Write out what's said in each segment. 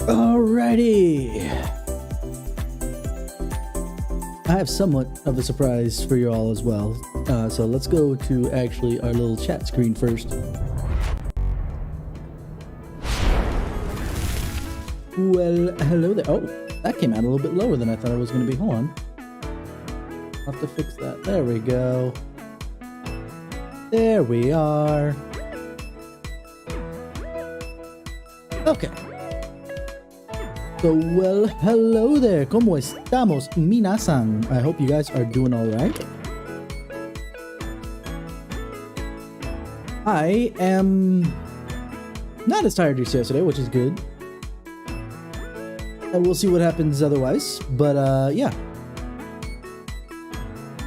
Alrighty. I have somewhat of a surprise for you all as well. So let's go to actually our little chat screen first. Well, hello there. Oh, that came out a little bit lower than I thought it was going to be. Hold on. I'll have to fix that. There we go. There we are. Okay. So, well, hello there. ¿Cómo estamos, minasan? I hope you guys are doing all right. I am not as tired as yesterday, which is good. And we'll see what happens otherwise. But, yeah.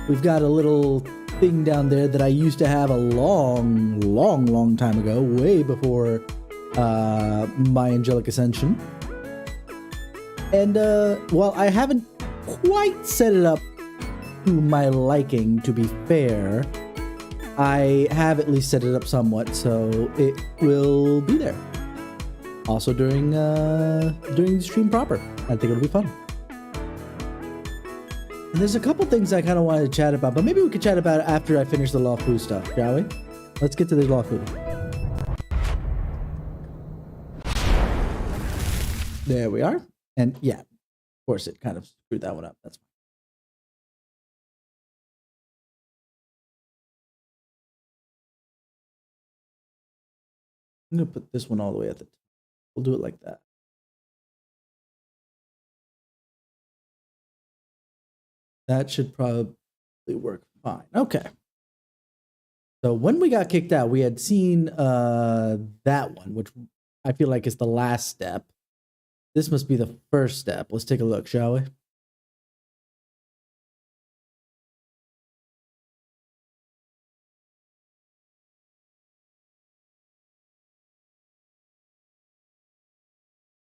We've got a little thing down there that I used to have a long time ago, way before my angelic ascension. And, well, I haven't quite set it up to my liking, to be fair. I have at least set it up somewhat, so it will be there. Also during the stream proper. I think it'll be fun. And there's a couple things I kind of wanted to chat about, but maybe we could chat about it after I finish the Luofu stuff, shall we? Let's get to the Luofu. There we are. And yeah, of course it kind of screwed that one up. That's fine. I'm going to put this one all the way at the top. We'll do it like that. That should probably work fine. Okay. So when we got kicked out, we had seen that one, which I feel like is the last step. This must be the first step. Let's take a look, shall we?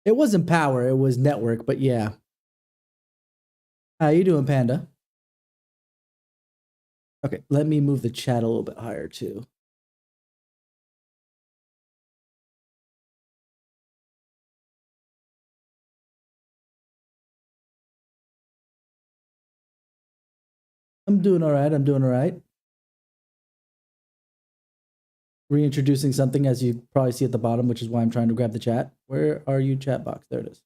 It wasn't power, it was network, but yeah. How you doing, Panda? Okay, let me move the chat a little bit higher too. I'm doing all right. I'm doing all right. Reintroducing something, as you probably see at the bottom, which is why I'm trying to grab the chat. Where are you, chat box? There it is.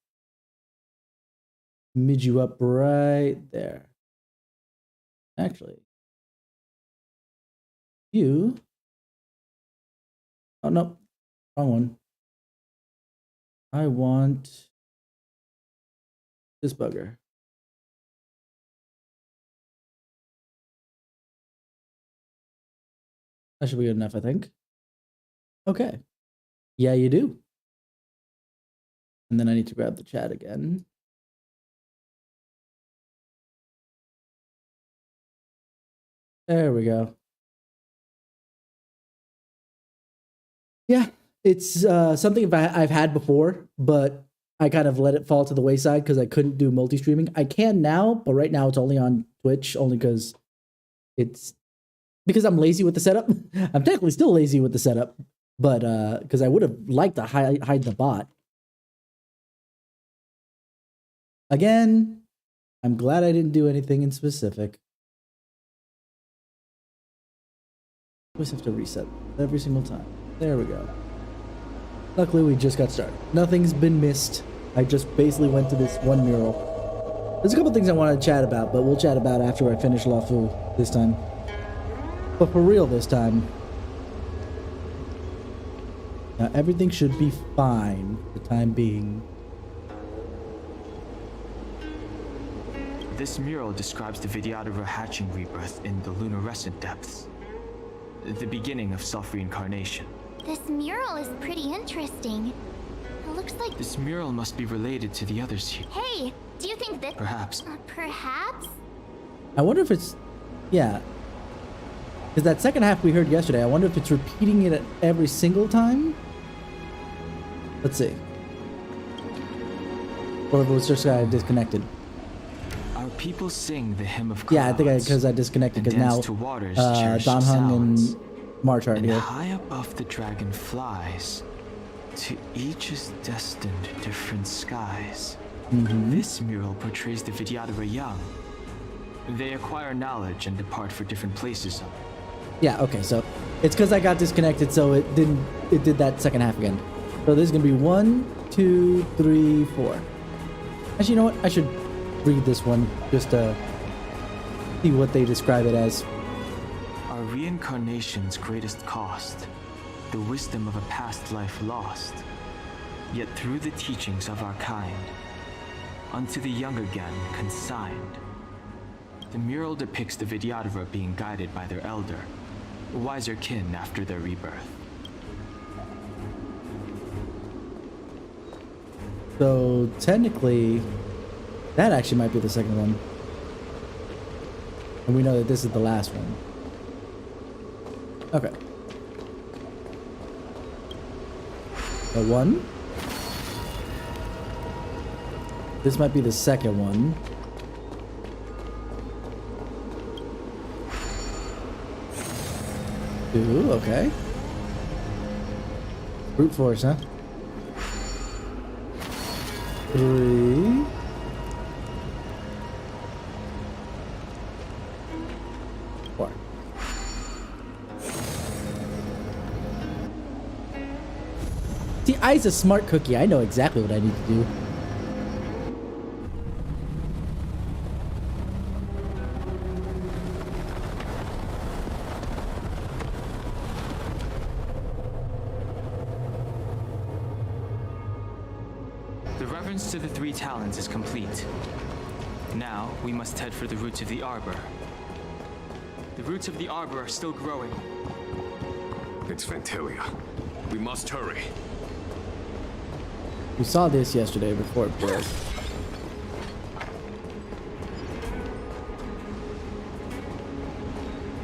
Mid you up right there. Actually, you. Oh, no. Wrong one. I want this bugger. That should be good enough, I think. Okay. Yeah, you do. And then I need to grab the chat again. There we go. Yeah, it's something I've had before, but I kind of let it fall to the wayside because I couldn't do multi-streaming. I can now, but right now it's only on Twitch, only because I'm lazy with the setup. I'm technically still lazy with the setup, but because I would have liked to hide the bot. Again, I'm glad I didn't do anything in specific. We just have to reset every single time. There we go. Luckily, we just got started. Nothing's been missed. I just basically went to this one mural. There's a couple things I wanted to chat about, but we'll chat about after I finish Luofu this time. But for real this time. Now everything should be fine for the time being. This mural describes the Vidyadhara hatching rebirth in the luminescent depths. The beginning of self-reincarnation. This mural is pretty interesting. It looks like... This mural must be related to the others here. Hey, do you think that... Perhaps. Perhaps? I wonder if it's... Yeah. Because that second half we heard yesterday, I wonder if it's repeating it at every single time? Let's see. Or if it was just disconnected. Our people sing the hymn of clouds. Yeah, I think because I disconnected, because now Don Hung and March aren't and here. High above the dragon flies To each is destined different skies. Mm-hmm. This mural portrays the Vidyadhara young. They acquire knowledge and depart for different places. Yeah, okay, so it's because I got disconnected, so it did that second half again. So there's gonna be 1, 2, 3, 4. Actually, you know what? I should read this one just to see what they describe it as. Our reincarnation's greatest cost, the wisdom of a past life lost, yet through the teachings of our kind, unto the young again consigned. The mural depicts the Vidyadhara being guided by their elder, wiser kin after their rebirth. So technically, that actually might be the second one. And we know that this is the last one. Okay. The one. This might be the second one. Two, okay. Brute force, huh? 3. 4. See, I's a smart cookie. I know exactly what I need to do. The reverence to the 3 talents is complete. Now, we must head for the roots of the arbor. The roots of the arbor are still growing. It's Ventilia. We must hurry. We saw this yesterday before it broke.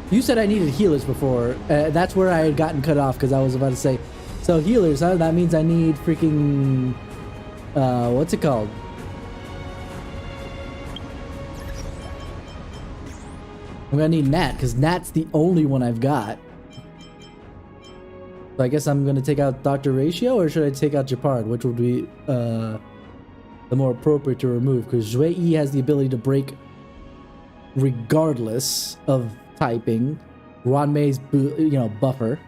You said I needed healers before. That's where I had gotten cut off because I was about to say, so healers, huh? That means I need freaking, what's it called? I'm gonna need Nat because Nat's the only one I've got. So I guess I'm gonna take out Dr. Ratio, or should I take out Japard? Which would be the more appropriate to remove? Because Zhui Yi has the ability to break regardless of typing. Ron May's buffer.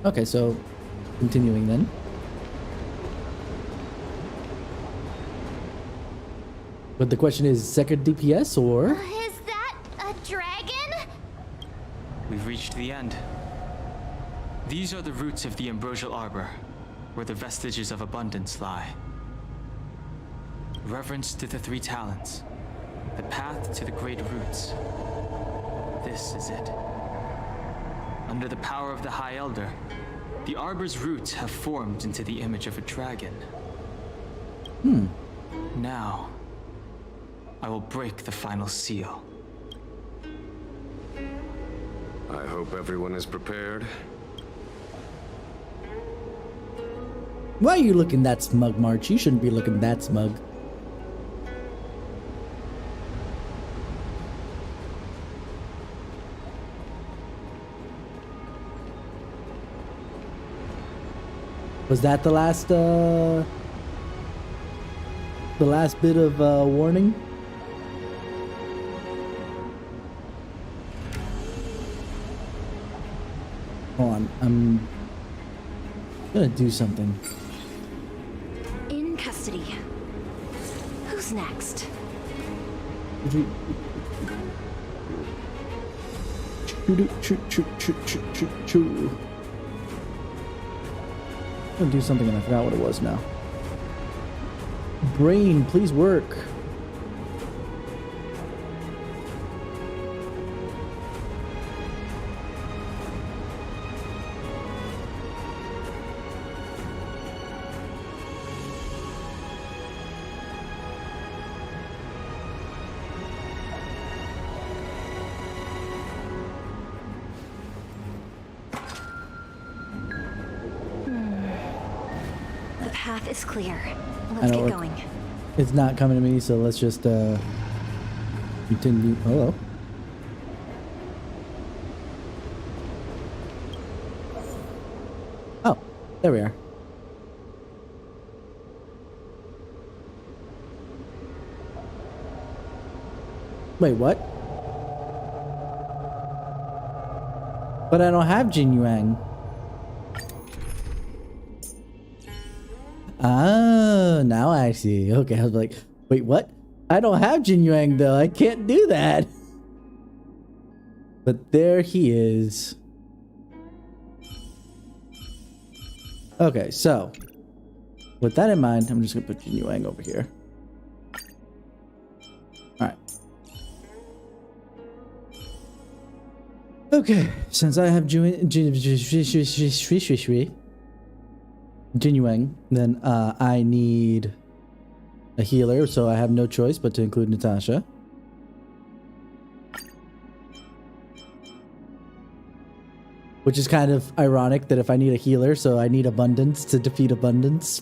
Okay, so continuing then. But the question is, second DPS or? Is that a dragon? We've reached the end. These are the roots of the ambrosial arbor, where the vestiges of abundance lie. Reverence to the 3 talents, the path to the great roots. This is it. Under the power of the High Elder, the arbor's roots have formed into the image of a dragon. Now, I will break the final seal. I hope everyone is prepared. Why are you looking that smug, March? You shouldn't be looking that smug. Was that the last bit of warning? Hold on, I'm gonna do something. In custody. Who's next? I'm gonna do something and I forgot what it was now. Brain, please work. The path is clear. Let's get going. It's not coming to me, so let's just continue. Hello. Oh, there we are. Wait, what? But I don't have Jin Yuang. Ah, now I see. Okay, I was like, wait, what? I don't have Jin Yuang though. I can't do that. But there he is. Okay, so with that in mind, I'm just gonna put Jin Yuang over here. All right. Okay, since I have Jin Yuang, then I need a healer, so I have no choice but to include Natasha. Which is kind of ironic that if I need a healer, so I need abundance to defeat abundance.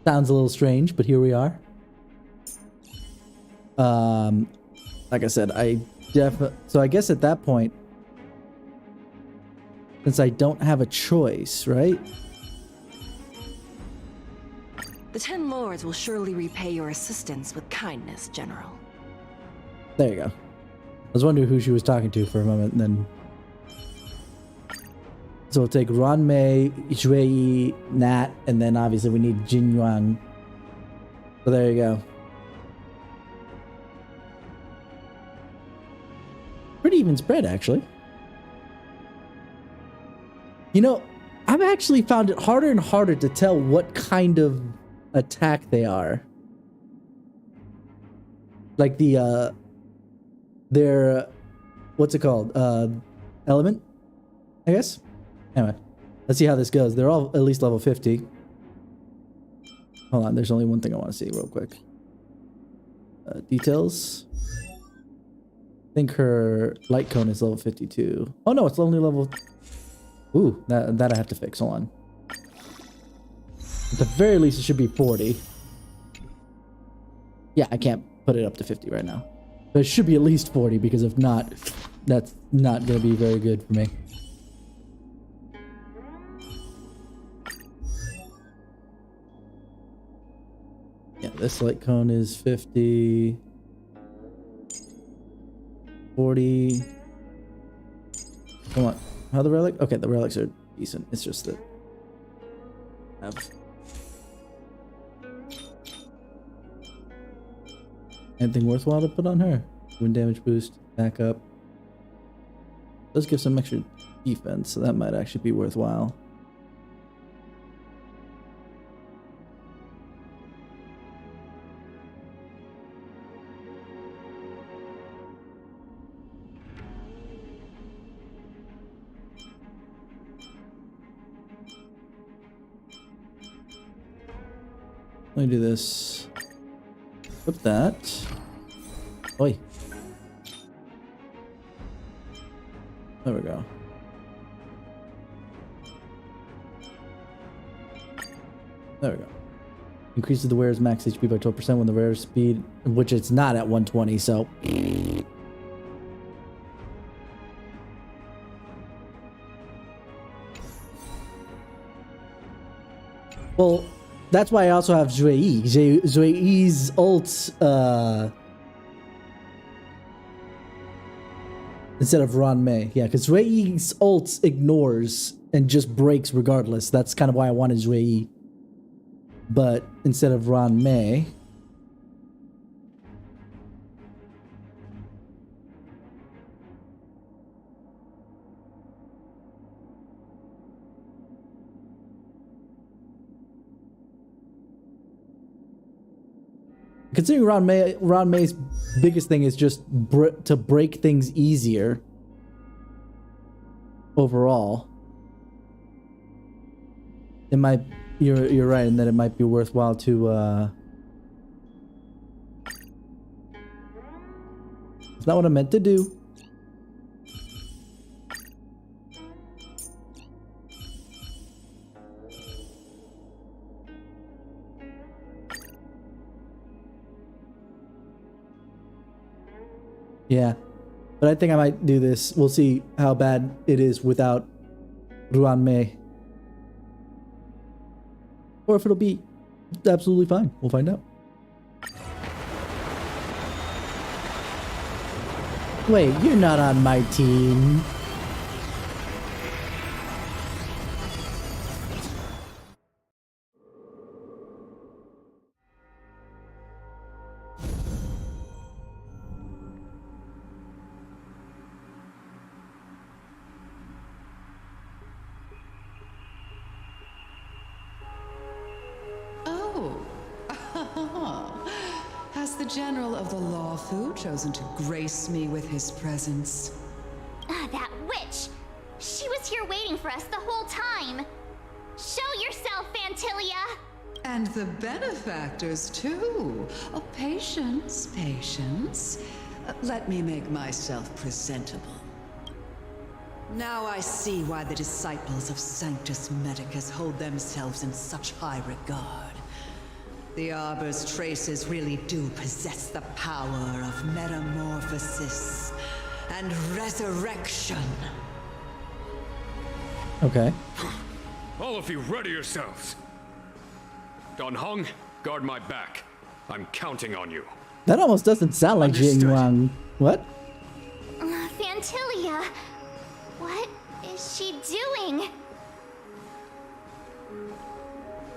Sounds a little strange, but here we are. Like I said, so I guess at that point, since I don't have a choice, right? The 10 lords will surely repay your assistance with kindness, General. There you go. I was wondering who she was talking to for a moment, and then... So we'll take Ron Mei, Shui, Nat, and then obviously we need Jin Yuang. So there you go. Pretty even spread, actually. You know, I've actually found it harder and harder to tell what kind of attack they are. Like the, their, what's it called? Element, I guess? Anyway, let's see how this goes. They're all at least level 50. Hold on, there's only one thing I want to see real quick. Details. I think her light cone is level 52. Oh no, it's only level... Ooh, that I have to fix. Hold on. At the very least, it should be 40. Yeah, I can't put it up to 50 right now. But it should be at least 40, because if not, that's not going to be very good for me. Yeah, this light cone is 50. 40. Come on. How are the relic? Okay, the relics are decent. It's just that I have anything worthwhile to put on her. Wind damage boost, backup. Does give some extra defense, so that might actually be worthwhile. Let me do this. Flip that. Oi. There we go. There we go. Increases the wearer's max HP by 12% when the wearer's speed, which it's not at 120, so... Well... That's why I also have Zui Yi. Zui Yi's ult, instead of Ron Mei. Yeah, because Zui Yi's ult ignores and just breaks regardless. That's kind of why I wanted Zui Yi. But instead of Ron Mei... Considering Ron May's biggest thing is just to break things easier overall. It might, you're right in that it might be worthwhile to it's not what I meant to do. Yeah. But I think I might do this. We'll see how bad it is without Ruan Mei. Or if it'll be absolutely fine. We'll find out. Wait, you're not on my team. Has the General of the Luofu chosen to grace me with his presence? That witch! She was here waiting for us the whole time! Show yourself, Fantilia! And the benefactors, too. Oh, patience, patience. Let me make myself presentable. Now I see why the disciples of Sanctus Medicus hold themselves in such high regard. The Arbor's traces really do possess the power of metamorphosis and resurrection. Okay. All of you, ready yourselves. Don Hong, guard my back. I'm counting on you. That almost doesn't sound like Jing Understood. Wang. What? Fantilia! What is she doing?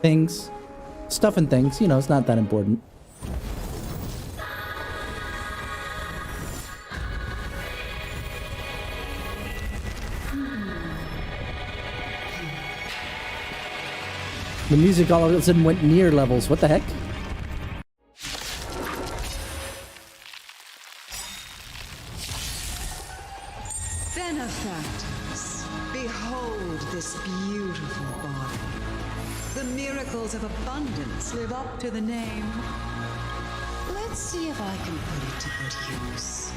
Things. Stuff and things. You know, it's not that important. The music all of a sudden went near levels. What the heck? Benefactors, behold this beautiful body. The miracles of abundance live up to the name. Let's see if I can put it to good use.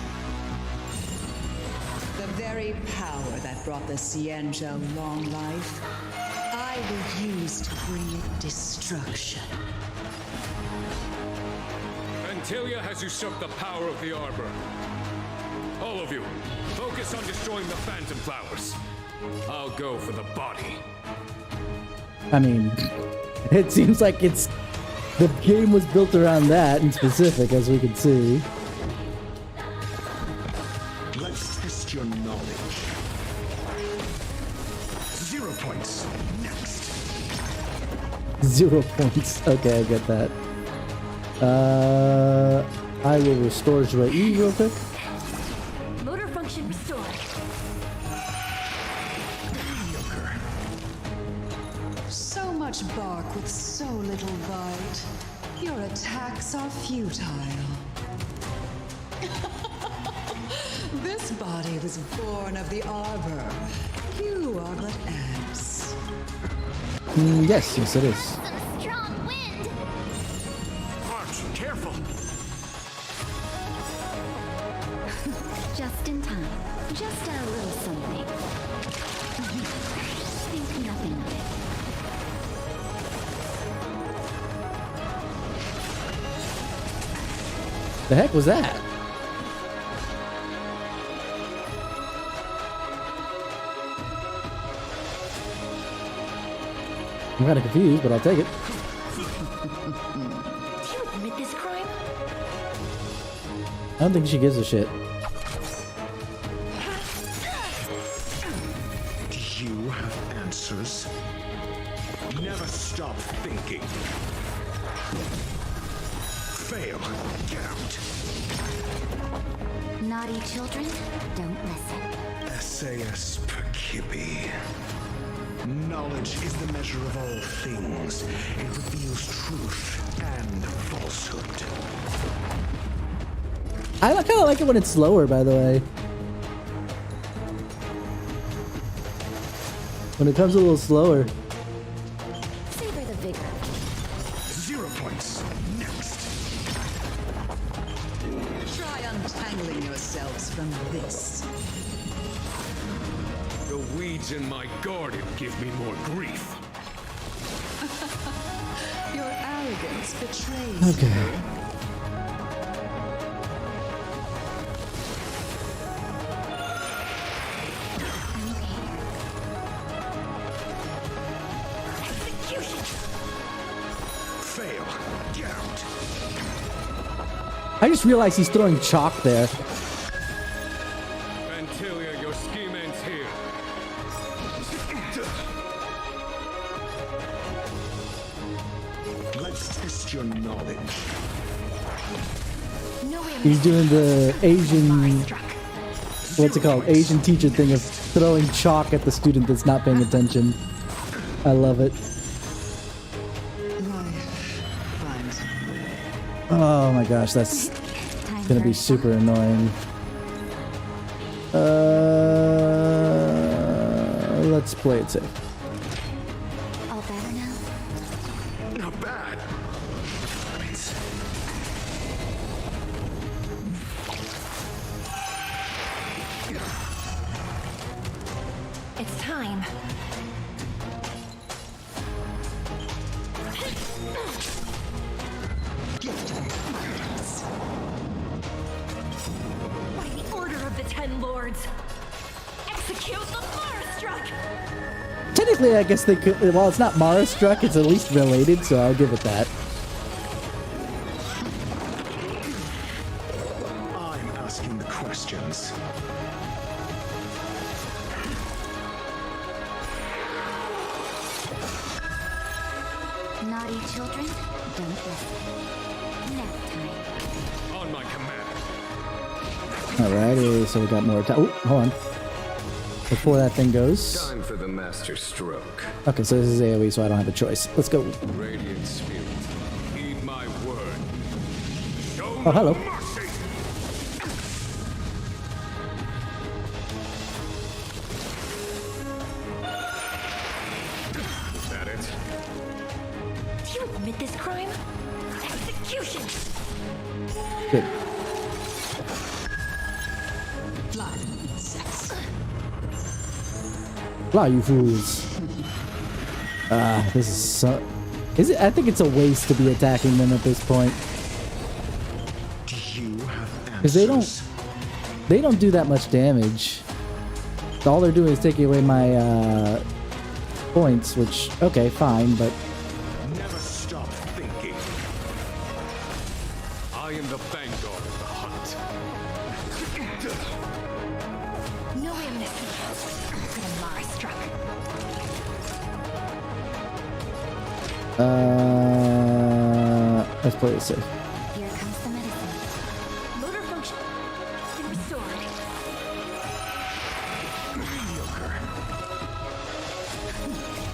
The very power that brought the Xianzhou long life, I will use to bring it destruction. Antilia has usurped the power of the Arbor. All of you, focus on destroying the Phantom Flowers. I'll go for the body. I mean, it seems like it's... The game was built around that in specific, as we can see. Let's test your knowledge. 0 points. Next. 0 points. Okay, I get that. I will restore Zhui real quick. Motor function restored. Mediocre. So much bark with so little bite. Your attacks are futile. This body was born of the Arbor. You are but ants. Yes, it is. Some strong wind! Arch, careful. Just in time. Just a little something. Think nothing of it. The heck was that? I'm kind of confused, but I'll take it. Do you admit this crime? I don't think she gives a shit. Do you have answers? Never stop thinking. Fail. Get out. Naughty children, don't listen. SAS Perkibi. Knowledge is the measure of all things. It reveals truth and falsehood. I kind of like it when it's slower, by the way. When it comes a little slower. Savor the vigor. 0 points. Next. Try untangling yourselves from this. The weeds in my garden give me more grief. Your arrogance betrays you. Okay. I just realized he's throwing chalk there. Vantilia, your scheme ends here. Let's test your knowledge. No way. He's doing the Asian, what's it called? Asian teacher thing of throwing chalk at the student that's not paying attention. I love it. Life finds a way. Oh my gosh, that's gonna be super annoying. Let's play it safe. All better now? Not bad. It's time. By the order of the Ten Lords, execute the Marastruck! Technically, I guess they could. Well, it's not Mara struck. It's at least related, so I'll give it that. I'm asking the questions. Naughty children, don't listen. Next time. On my command. Alrighty, so we got more time. Oh, hold on. Before that thing goes. Time for the master stroke. Okay, so this is AoE, so I don't have a choice. Let's go. Radiant spirit, heed my word. Show Oh, hello. no mercy. Is that it? Do you admit this crime? Execution! Good. Fly, sex. Fly, you fools. This is so... Is it? I think it's a waste to be attacking them at this point. Do you have answers? Because they don't do that much damage. All they're doing is taking away my points, which, okay, fine, but Never stop thinking. I am the vanguard of the hunt. No amnesty for the Marastruck. let's play it safe. Here comes the medicine. Motor function restored.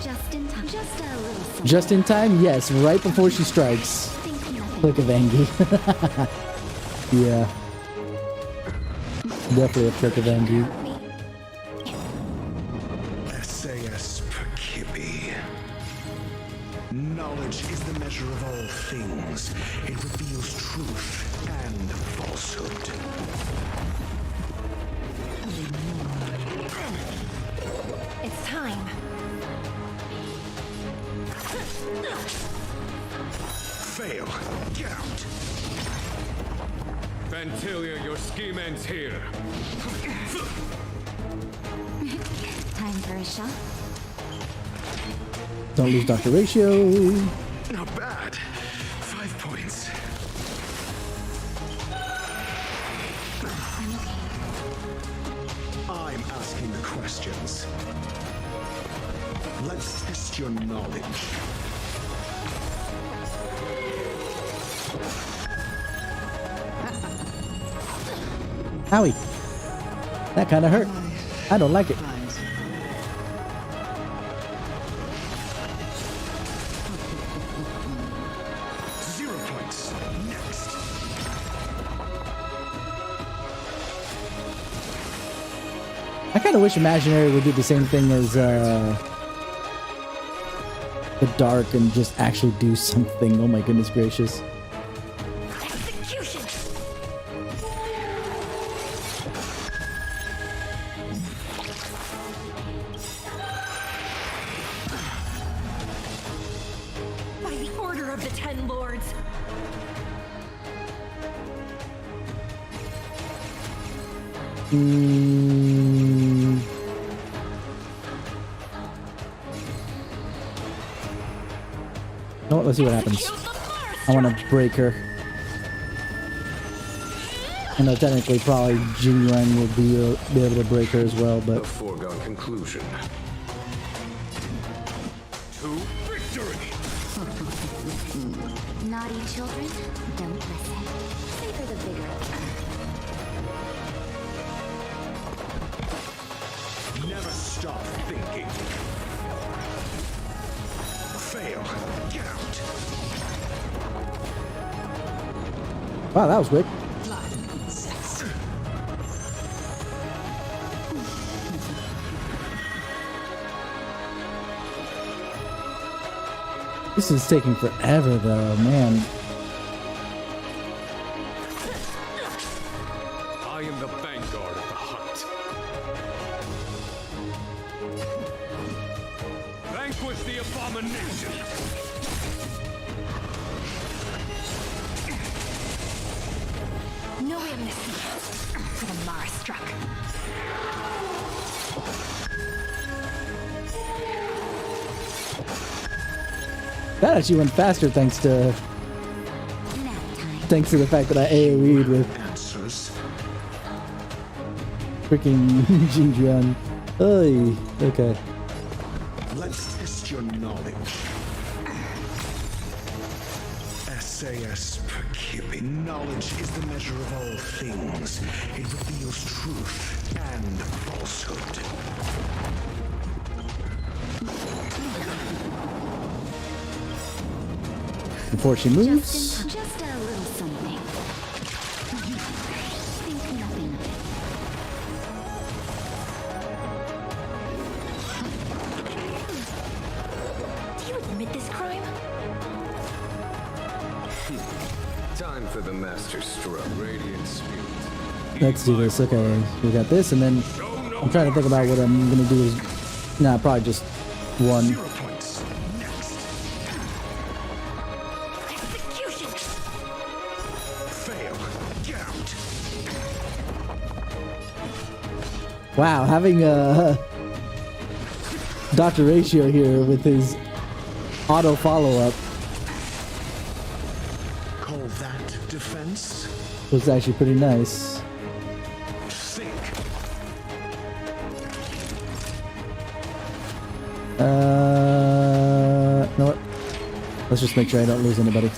Just in time. Just a little something. Just in time? Yes, right before she strikes. Think nothing. Click of Angie. Yeah. Definitely a click of Angie. SAS Perkibi. Knowledge is the measure of all things. It reveals truth and falsehood. It's time. Fail. Get out. Vantilia, your scheme ends here. Time for a shot. Don't lose Dr. Ratio. Not bad. 5 points. I'm asking the questions. Let's test your knowledge. Owie. That kind of hurt. I don't like it. Finds a way. 0 points. Next. I kind of wish Imaginary would do the same thing as the Dark and just actually do something. Oh my goodness gracious. Execution! By the order of the Ten Lords, Mm. No, let's see what happens. execute the Marastruck! I want to break her. I know technically probably Jing Yuan will be able to break her as well, A but foregone conclusion. To victory! Naughty children, don't listen. Favor the bigger of them. Never stop thinking. Fail. Get out. wow, that was quick. This is taking forever though, man. I am the vanguard of the hunt. Vanquish the abomination! No amnesty for the Mars struck. That actually went faster thanks to the fact that I AoE'd with Answers. freaking Jing Yuan. Oy, okay. Let's test your knowledge. SAS per Kippy. Knowledge is the measure of all things. It reveals truth and falsehood. Before she moves. Just a little something. Think nothing of it. Do you admit this crime? Time for the master stroke. Radiant spirit. Let's do this. Okay, we got this, and then I'm trying to think about what I'm gonna do. Is probably just one. 0 points. Next. Execution! Fail. Get out. Wow, having Dr. Ratio here with his auto follow-up Call that defense? was actually pretty nice. Think. You know what? Let's just make sure I don't lose anybody.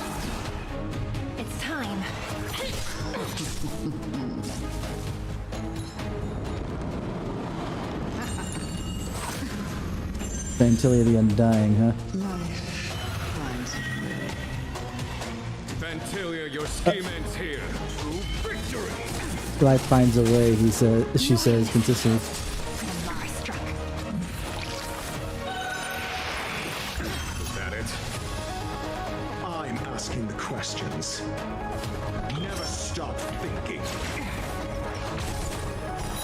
It's time. Fantilia the Undying, huh? Vantilia, your scheme ends here. To victory! Life finds a way, she says consistently. The Mars struck. Is that it? I'm asking the questions. Never stop thinking.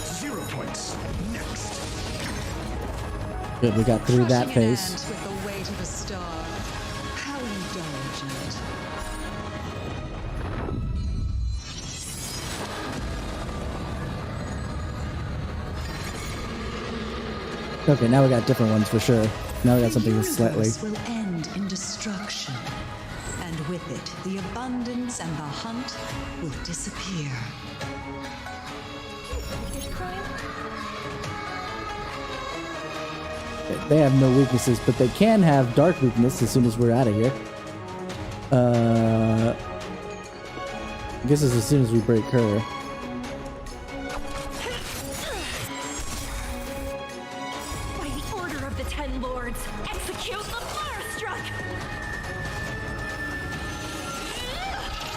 0 points. Next. Good, we got through that Crushing an phase. ant with the weight of a star. How indulgent. Okay, now we got different ones for sure. Now we got something that's The slightly. universe will end in destruction, and with it, the abundance and the hunt will disappear. This crime? They have no weaknesses, but they can have dark weakness as soon as we're out of here. I guess it's as soon as we break her. By the order of the Ten Lords, execute the Mars struck!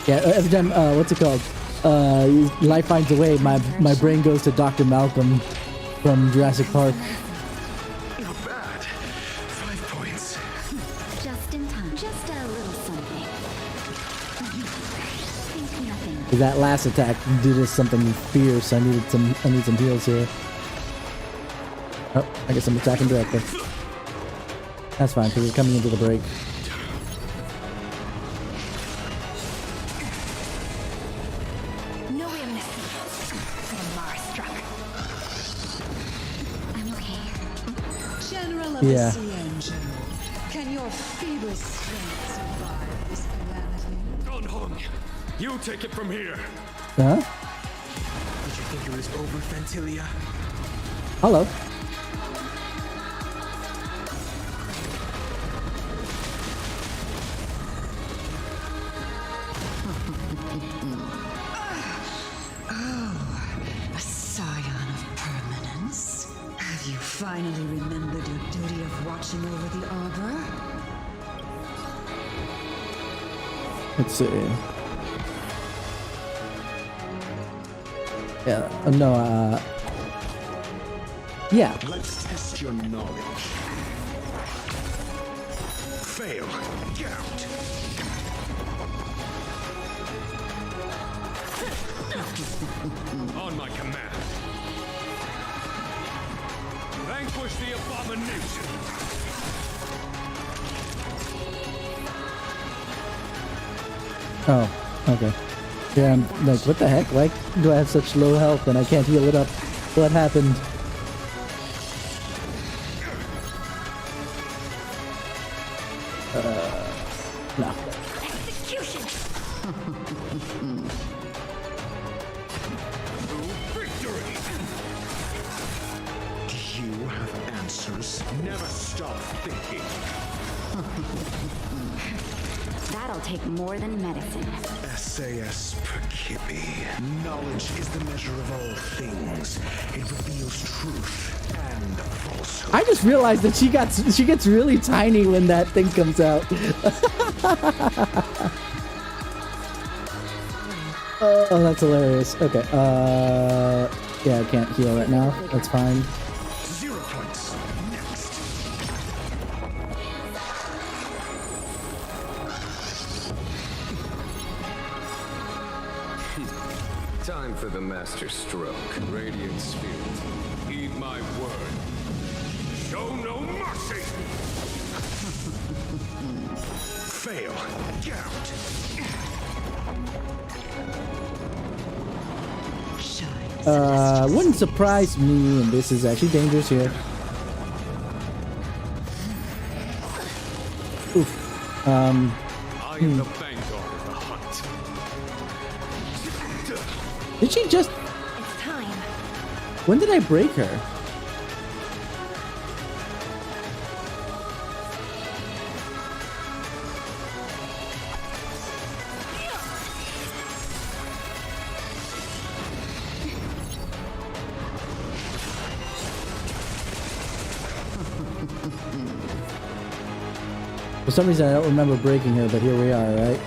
Yeah, every time, what's it called? Life finds a way. My brain goes to Dr. Malcolm from Jurassic Park. Not bad. 5 points. Just in time. Just a little something. Think nothing of it. That last attack did us something fierce. I need some heals here. Oh, I guess I'm attacking directly. That's fine, because we're coming into the break. No amnesty for the Mars struck. I'm okay. General of Yeah. the Sea Angel, can your feeble strength survive this calamity? Unhung! You take it from here! Huh? is over, Fantilia. Hello. A scion of permanence. Have you finally remembered your duty of watching over the arbor? Let's see. Yeah. No. Yeah. Let's test your knowledge. Fail. Gout. On my command. Vanquish the abomination. Oh. Okay. Yeah. I'm like, what the heck? Why do I have such low health and I can't heal it up? What happened? No. Execution! Victory! Do you have answers? Never stop thinking. That'll take more than medicine. SAS Perkipi. Knowledge is the measure of all things. It reveals truth and falsehood. I just realized that she gets really tiny when that thing comes out. Oh, that's hilarious. Okay. Yeah, I can't heal right now. That's fine. 0 points. Next. Time for the master stroke. Radiant spirit. Heed my word. Show no mercy! Fail. Gout. Wouldn't surprise me, and this is actually dangerous here. Oof. I am the vanguard of the hunt. Did she just... It's time. When did I break her? For some reason, I don't remember breaking her, but here we are, right?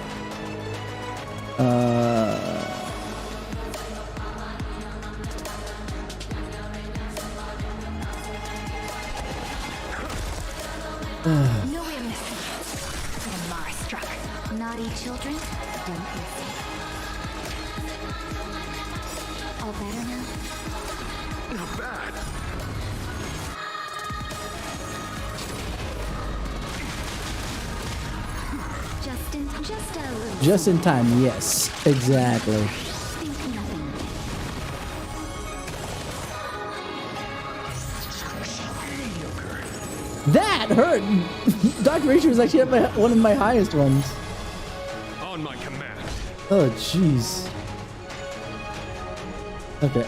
No way I'm missing. The Mars struck. Naughty children, don't listen. All better now? Not bad. Just a little. Just in time, yes. Exactly. Think nothing. That hurt! Dr. Ratio was actually at one of my highest ones. On my command. Oh, jeez. Okay,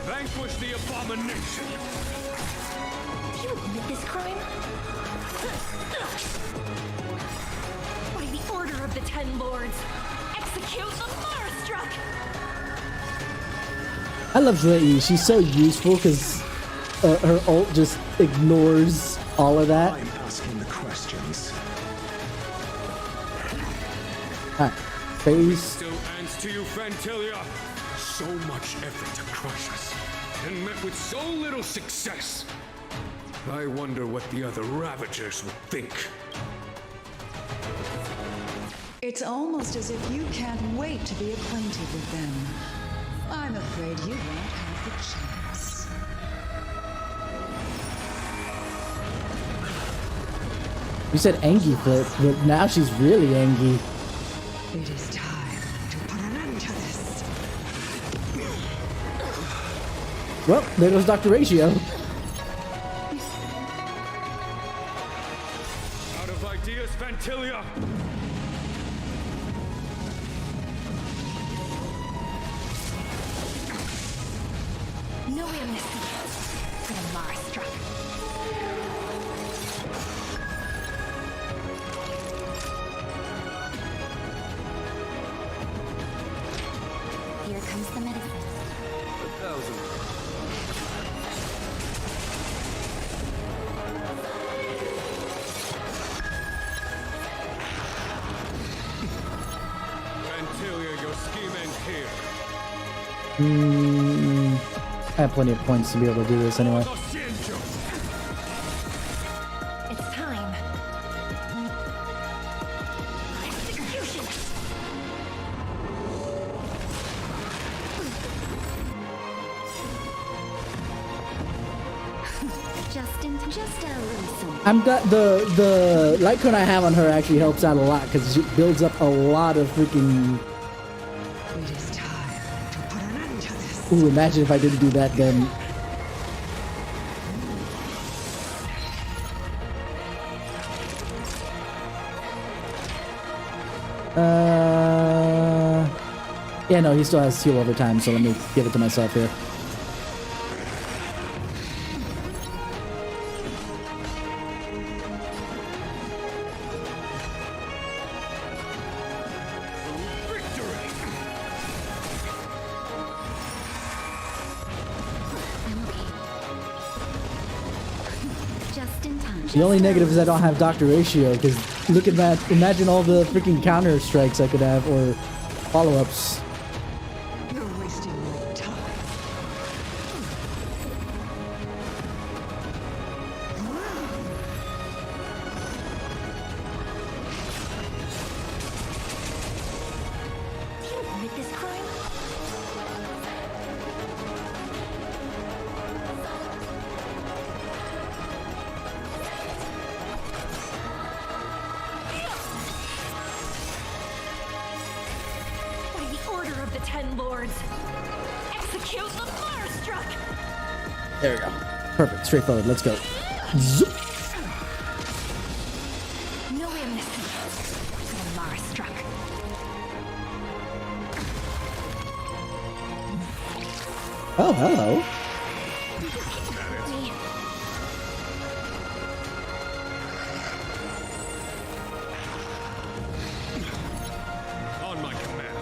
Vanquish the abomination. Do you admit this crime? By the order of the Ten Lords, execute the Mars struck! I love Zui. She's so useful because her ult just ignores all of that. I'm asking the questions. Alright, phase. Still ends to you, Fantilia. So much effort to crush us, and met with so little success. I wonder what the other Ravagers would think. It's almost as if you can't wait to be acquainted with them. I'm afraid you won't have the chance. You said Angie Flip, but now she's really angry. It is time to put an end to this. Well, there goes Dr. Ratio. Out of ideas, Fantilia. No amnesty for the Mars-struck. Here comes the medicine. 1,000. Fantilia, your scheme ends here. I have plenty of points to be able to do this anyway. It's time. Execution. Just a little something. I'm got the light cone I have on her actually helps out a lot because it builds up a lot of freaking. It is time to put an end to this. Ooh, imagine if I didn't do that then. Yeah, no, he still has heal over time, so let me give it to myself here. Just in time. The only negative is I don't have Dr. Ratio, because look at that. Imagine all the freaking counter strikes I could have, or follow-ups. You're wasting my time. Do you admit this crime? By the order of the Ten Lords, execute the Mars-struck! There we go. Perfect. Straightforward. Let's go. Zoop. No amnesty for the Mars-struck. Oh, hello. Me. On my command.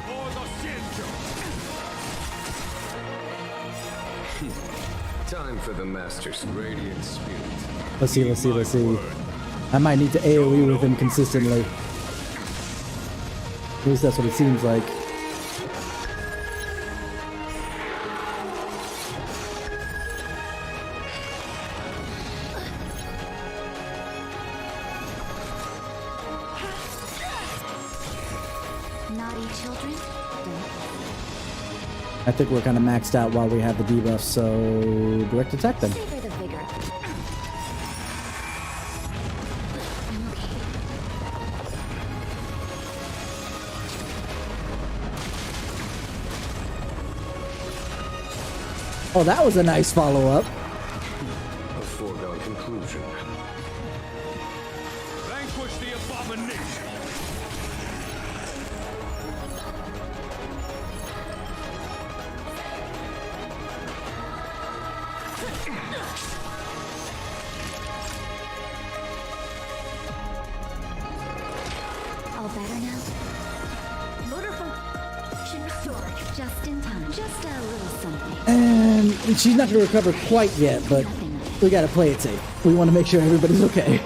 For the Shinjo. Time for the Master's radiant spirit. Let's see, let's see, let's see. I might need to AoE with him consistently. At least that's what it seems like. Naughty children. I think we're kind of maxed out while we have the debuff, so direct attack then. Savor the vigor. Oh, that was a nice follow-up. A foregone conclusion. Vanquish the abomination. All better now? Sword, just in time. Just a little something. And she's not going to recover quite yet, but we got to play it safe. We want to make sure everybody's okay.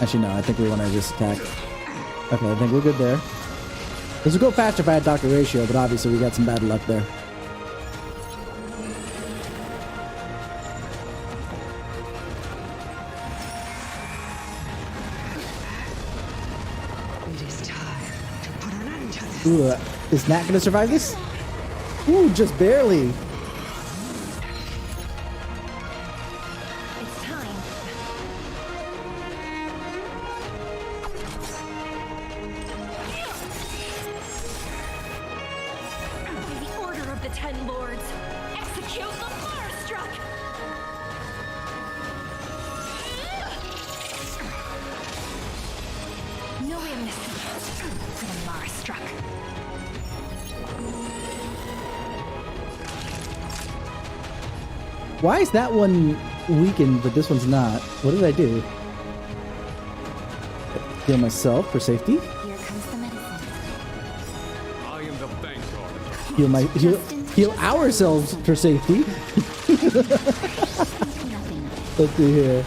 Actually, no, I think we want to just attack. Okay, I think we're good there. This would go faster if I had Dr. Ratio, but obviously we got some bad luck there. It is time to put an end to this. Ooh, is Nat going to survive this? Ooh, just barely. It's time. By the order of the Ten Lords, execute the Mars-struck! No amnesty The Mars struck. Why is that one weakened, but this one's not? What did I do? Heal myself for safety. Here comes the medicine. I am the vanguard. Heal ourselves for safety. Let's see here.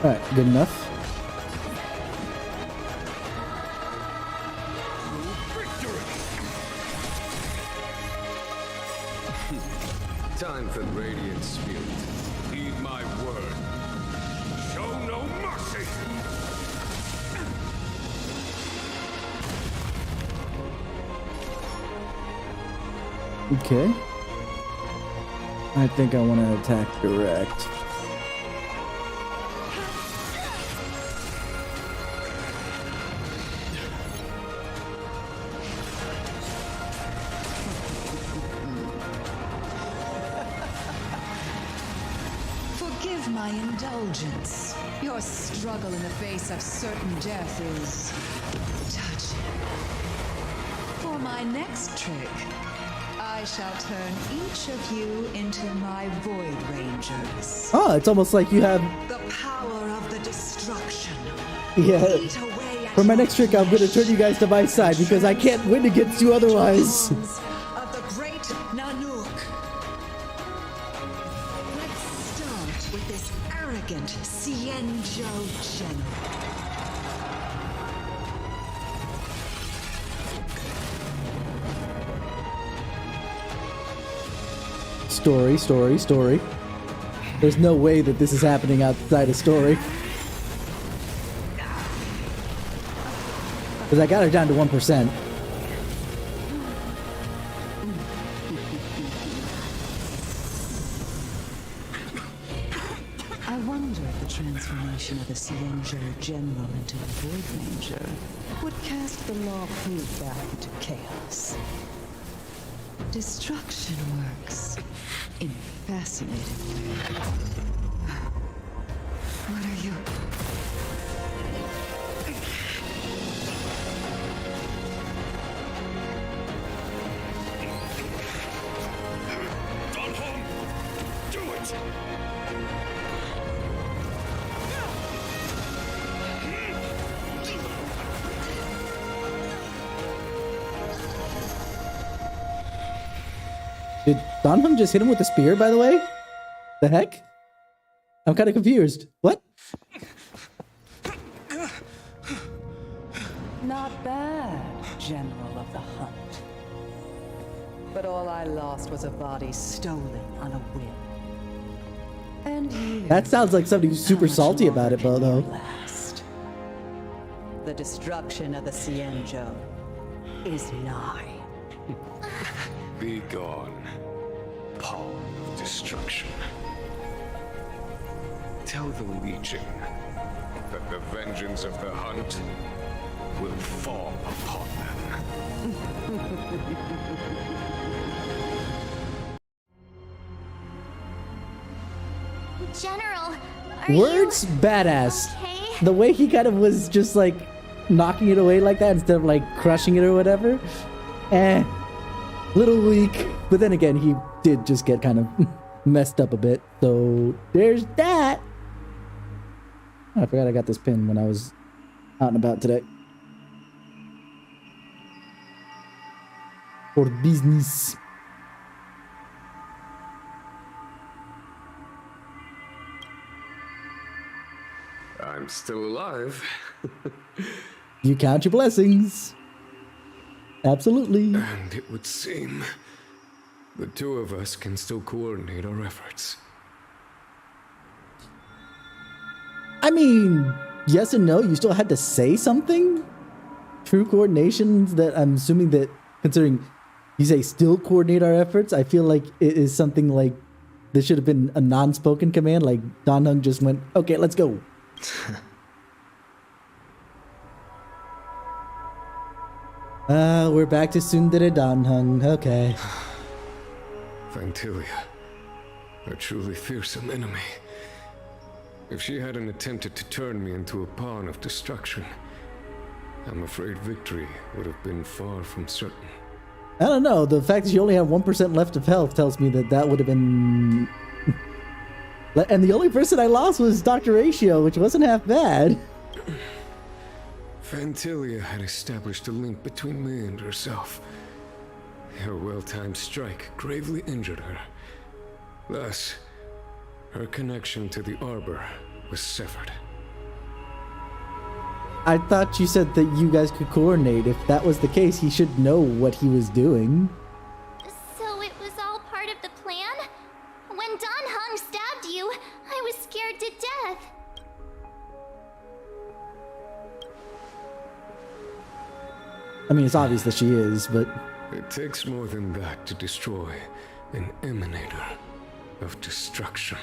Alright, good enough. Time for Radiant Spirit. Heed my word. Show no mercy. Okay. I think I want to attack direct. Forgive my indulgence. Your struggle in the face of certain death is touching. For my next trick, I shall turn each of you into my Void Rangers. Oh, it's almost like you have... The power of the destruction. Yeah. Eat away at For my your next trick, I'm going to turn you guys to my side because I can't win against you otherwise. arms of the great Nanook. Let's start with this arrogant Cienjo general. Story. There's no way that this is happening outside of story. Because I got her down to 1%. I wonder if the transformation of the Cienjo general into a Void Ranger would cast the Luofu back into chaos. Destruction works in a fascinating way. What are you? Gone home. Do it. Did Donham just hit him with a spear, by the way? The heck? I'm kind of confused. What? Not bad, General of the Hunt. But all I lost was a body stolen on a whim. And you. That sounds like somebody who's super How much salty about longer it, Bo, can you though. last? The destruction of the Cienjo is nigh. Be gone. Pawn of destruction. Tell the Legion that the vengeance of the Hunt will fall upon them. General, Words, you badass. okay? The way he kind of was just like knocking it away like that instead of like crushing it or whatever. Little weak. But then again, he did just get kind of messed up a bit. So there's that. Oh, I forgot I got this pin when I was out and about today. For business. I'm still alive. You count your blessings. Absolutely. And it would seem the two of us can still coordinate our efforts. I mean, yes and no. You still had to say something. True coordinations that I'm assuming that, considering you say still coordinate our efforts, I feel like it is something like this should have been a non-spoken command. Like Don Hung just went, okay, let's go. We're back to Tsundere Don Hung. Okay. Vantilia, a truly fearsome enemy. If she hadn't attempted to turn me into a pawn of destruction, I'm afraid victory would have been far from certain. I don't know. The fact that you only have 1% left of health tells me that that would have been... And the only person I lost was Dr. Ratio, which wasn't half bad. Fantilia had established a link between me and herself. Her well-timed strike gravely injured her. Thus, her connection to the Arbor was severed. I thought you said that you guys could coordinate. If that was the case, he should know what he was doing. So it was all part of the plan? When Don Hung stabbed you, I was scared to death. I mean, it's obvious that she is, but... It takes more than that to destroy an emanator of destruction.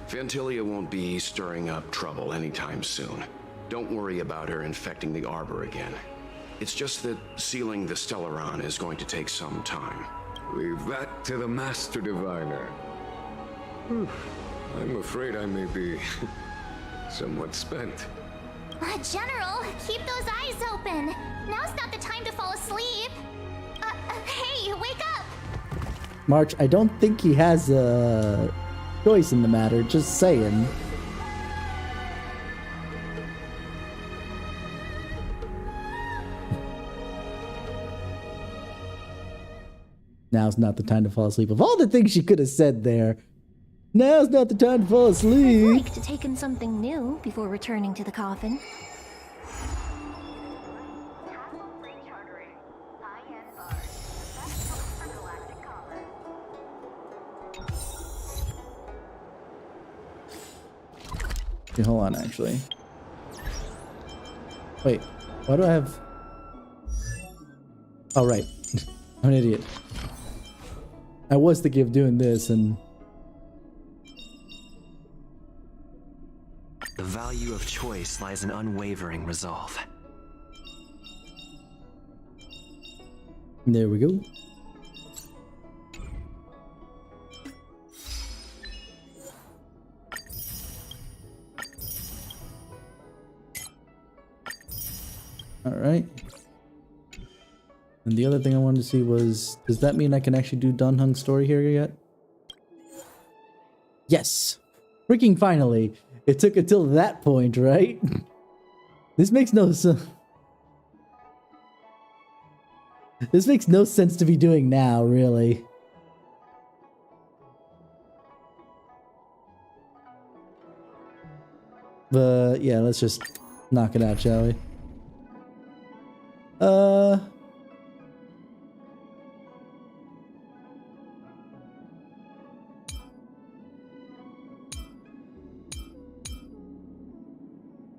Fantilia won't be stirring up trouble anytime soon. Don't worry about her infecting the Arbor again. It's just that sealing the Stellaron is going to take some time. Leave that to the Master Diviner. I'm afraid I may be somewhat spent. General, keep those eyes open. Now's not the time to fall asleep. Hey, wake up! March, I don't think he has a choice in the matter, just saying. Now's not the time to fall asleep. Of all the things she could have said there, now's not the time to fall I'd asleep. like to take in something new before returning to the coffin. Okay, hold on, actually. Wait, why do I have... Oh, right. I'm an idiot. I was thinking of doing this, and... The value of choice lies in unwavering resolve. There we go. All right. And the other thing I wanted to see was, does that mean I can actually do Don Hung's story here yet? Yes. Freaking finally. It took until that point, right? This makes no sense. This makes no sense to be doing now, really. But yeah, let's just knock it out, shall we?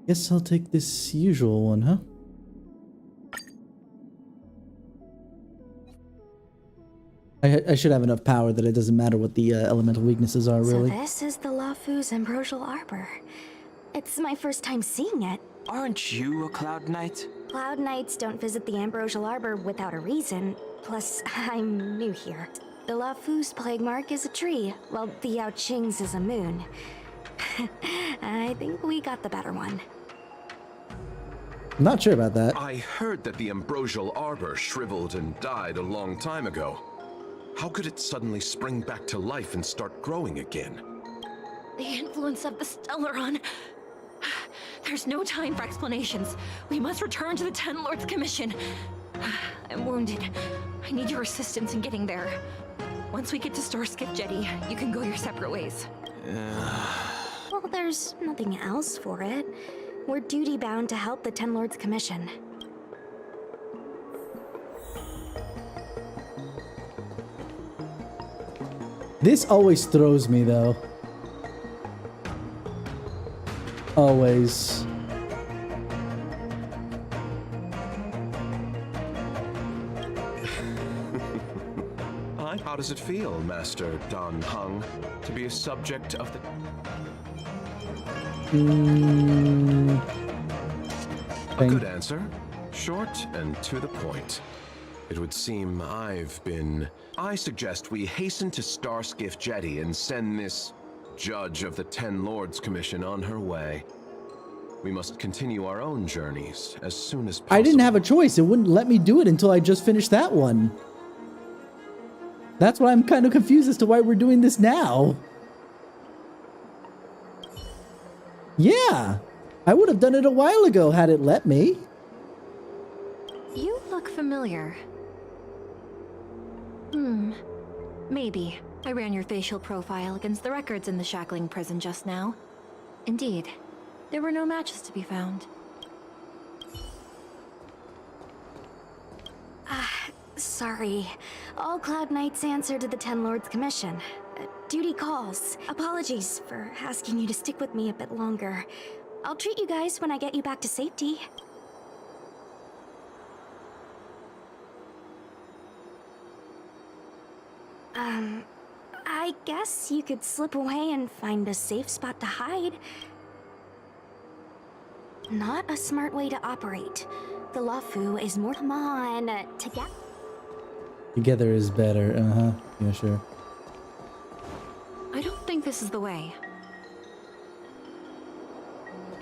Guess I'll take this usual one, huh? I should have enough power that it doesn't matter what the elemental weaknesses are, really. So this is the Luofu's Ambrosial Arbor. It's my first time seeing it. Aren't you a Cloud Knight? Cloud Knights don't visit the Ambrosial Arbor without a reason. Plus, I'm new here. The Luofu's plague mark is a tree, while the Yao Qing's is a moon. I think we got the better one. I'm not sure about that. I heard that the Ambrosial Arbor shriveled and died a long time ago. How could it suddenly spring back to life and start growing again? The influence of the Stellaron. There's no time for explanations. We must return to the Ten Lords Commission. I'm wounded. I need your assistance in getting there. Once we get to Starskip Jetty, you can go your separate ways. Well, there's nothing else for it. We're duty-bound to help the Ten Lords Commission. This always throws me, though. Always. How does it feel, Master Don Hung, to be a subject of the... A good answer. Short and to the point. It would seem I suggest we hasten to Starskiff Jetty and send this judge of the Ten Lords Commission on her way. We must continue our own journeys as soon as possible. I didn't have a choice. It wouldn't let me do it until I just finished that one. That's why I'm kind of confused as to why we're doing this now. Yeah, I would have done it a while ago had it let me. You look familiar. Maybe. I ran your facial profile against the records in the shackling prison just now. Indeed, there were no matches to be found. Sorry. All Cloud Knight's answer to the Ten Lords Commission. Duty calls. Apologies for asking you to stick with me a bit longer. I'll treat you guys when I get you back to safety. I guess you could slip away and find a safe spot to hide. Not a smart way to operate. The Luofu is more— Come on, together. Together is better. Yeah, sure. I don't think this is the way.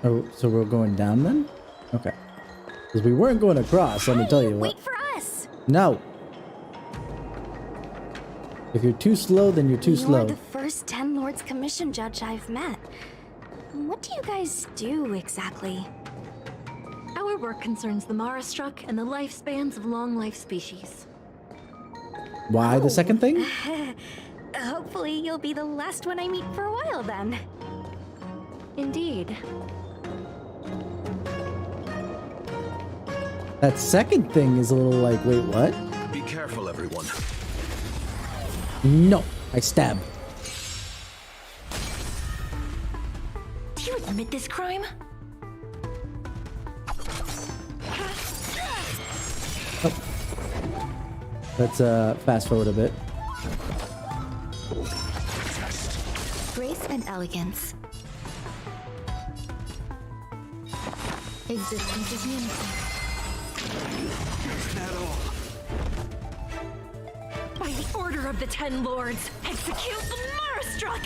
Oh, so we're going down then? Okay. Because we weren't going across, let me tell you what. Wait for us! No! If you're too slow, then you're too slow. You're the first Ten Lords Commission judge I've met. What do you guys do exactly? Our work concerns the Mara struck and the lifespans of long-life species. Why the second thing? Hopefully you'll be the last one I meet for a while then. Indeed. That second thing is a little like, wait, what? Be careful, everyone. No, I stab. Do you admit this crime? Oh. Let's fast forward a bit. Grace and elegance. Existence is unity. By the order of the Ten Lords, execute the Marastruck!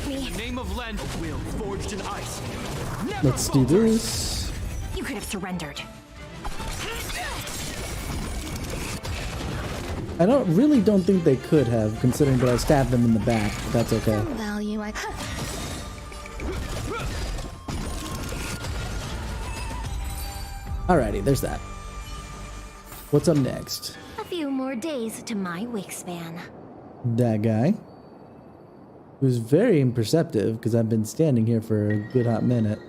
In the name of Len, a will forged in ice. Let's do this. You could have surrendered. I really don't think they could have, considering that I stabbed them in the back, but that's okay. Some value I... Alrighty, there's that. What's up next? A few more days to my wingspan. That guy. Who's very imperceptive, because I've been standing here for a good hot minute.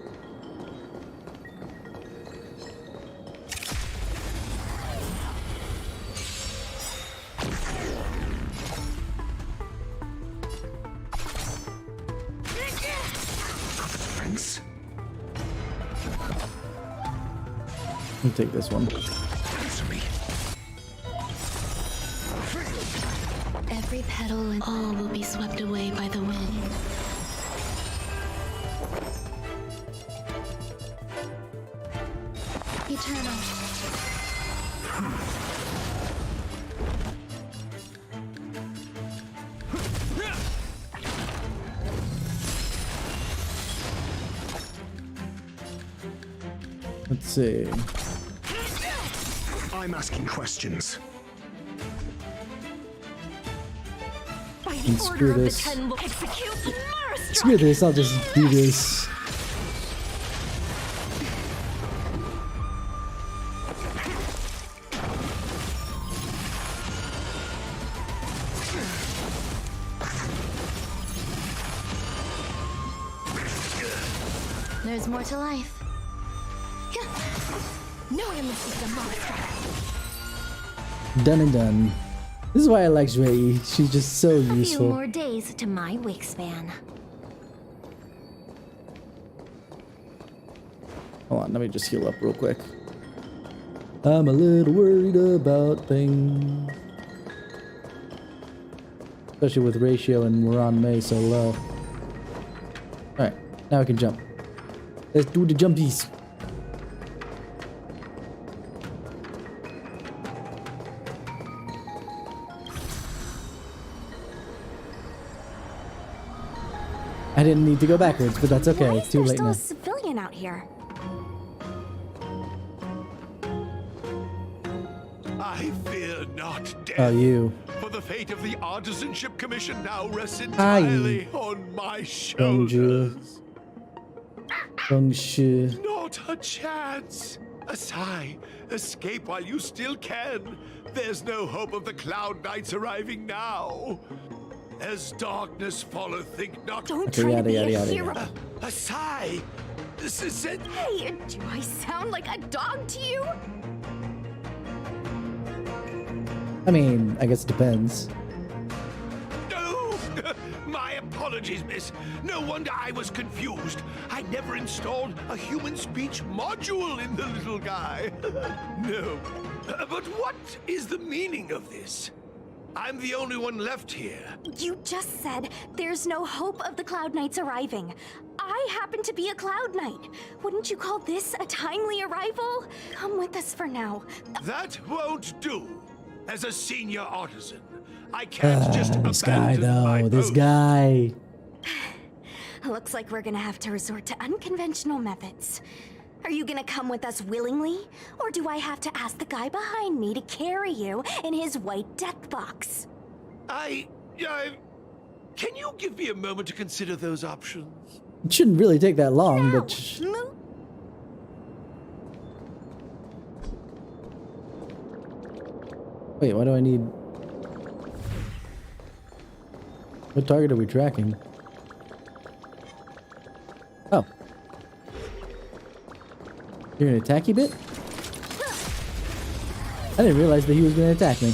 I'll take this one. Every petal and all will be swept away by the wind. Eternal. Let's see. I'm asking questions. And screw this. Screw this, I'll just do this. There's more to life. No amnesty for the monster. Done and done. This is why I like Shui. She's just so A few useful. more days to my wingspan. Hold on, let me just heal up real quick. I'm a little worried about things. Especially with Ratio and Moran May so low. Alright, now I can jump. Let's do the jumpies. I didn't need to go backwards, but that's okay. Why is Too there late still now. a civilian out here? I fear not death. Oh, you. For the fate of the Artisanship Commission now rests Aye. entirely on my Bonjour. shoulders. Bonjour. Not a chance. A sigh. Escape while you still can. There's no hope of the Cloud Knights arriving now. As darkness follow, think not. Don't Okay, try yada, to be yada, a yada, hero. yada. A sigh. This is it. Hey, do I sound like a dog to you? I mean, I guess it depends. No! My apologies, miss. No wonder I was confused. I never installed a human speech module in the little guy. No. But what is the meaning of this? I'm the only one left here. You just said there's no hope of the Cloud Knights arriving. I happen to be a Cloud Knight. Wouldn't you call this a timely arrival? Come with us for now. That won't do. As a senior artisan, I can't just This guy, abandon my though. This post. guy. Looks like we're gonna have to resort to unconventional methods. Are you gonna come with us willingly? Or do I have to ask the guy behind me to carry you in his white death box? I... Can you give me a moment to consider those options? It shouldn't really take that long, No, but... move. Wait, why do I need... What target are we tracking? Oh. You're gonna attack you bit? I didn't realize that he was gonna attack me.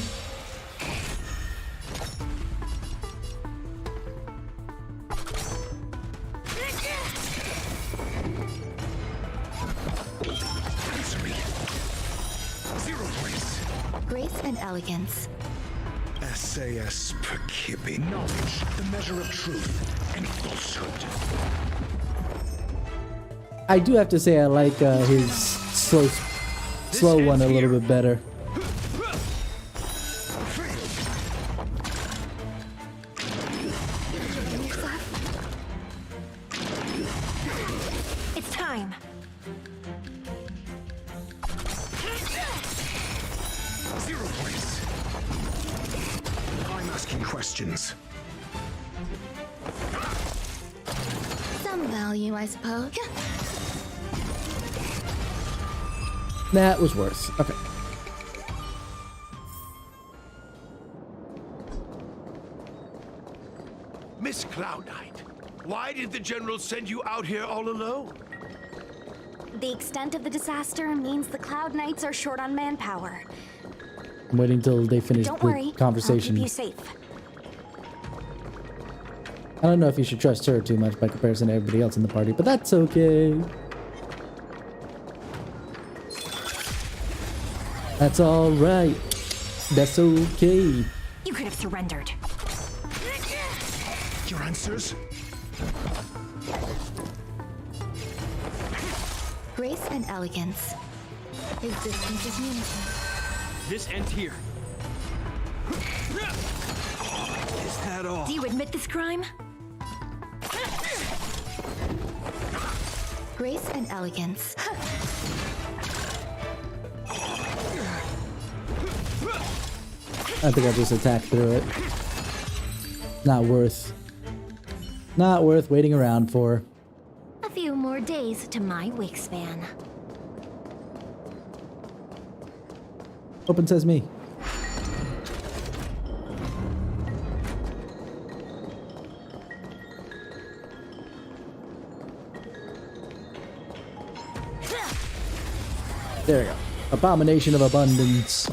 Zero place. Grace and elegance. SAS Perkibi. Knowledge, the measure of truth and falsehood. I do have to say I like his slow one a little bit better. It's time. Zero place. I'm asking questions. Some value, I suppose. That was worse. Okay. Miss Cloud Knight, why did the General send you out here all alone? The extent of the disaster means the Cloud Knights are short on manpower. I'm waiting till they finish Don't the worry, conversation. I'll keep you safe. I don't know if you should trust her too much by comparison to everybody else in the party, but that's okay. That's all right. That's okay. You could have surrendered. Your answers? Grace and elegance. Existence is unity. This ends here. Is that all? Do you admit this crime? Grace and elegance. I think I just attacked through it. Not worth waiting around for. A few more days to my wingspan. Open sesame. There we go. Abomination of abundance.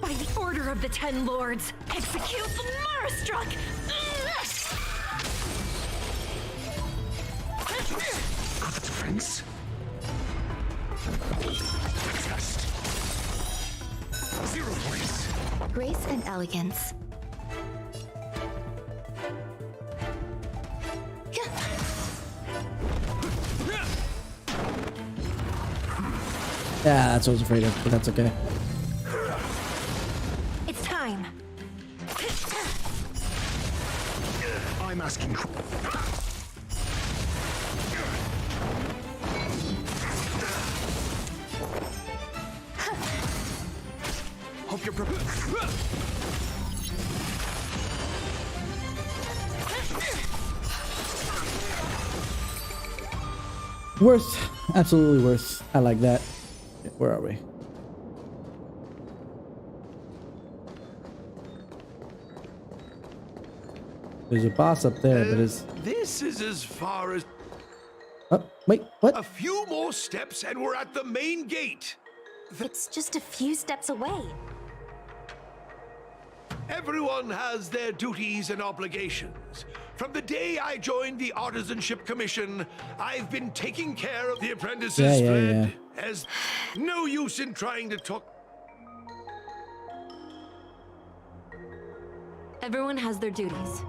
By the order of the Ten Lords, execute the Marastruck! For the defense? Test. Zero place. Grace and elegance. Yeah, that's what I was afraid of, but that's okay. It's time. hope you're prepared. Worth. Absolutely worth. I like that. Where are we? There's a boss up there, but it's... This is as far as... Oh, wait, what? A few more steps and we're at the main gate. It's just a few steps away. Everyone has their duties and obligations. From the day I joined the Artisanship Commission, I've been taking care of the apprentices. Yeah. As no use in trying to talk. Everyone has their duties.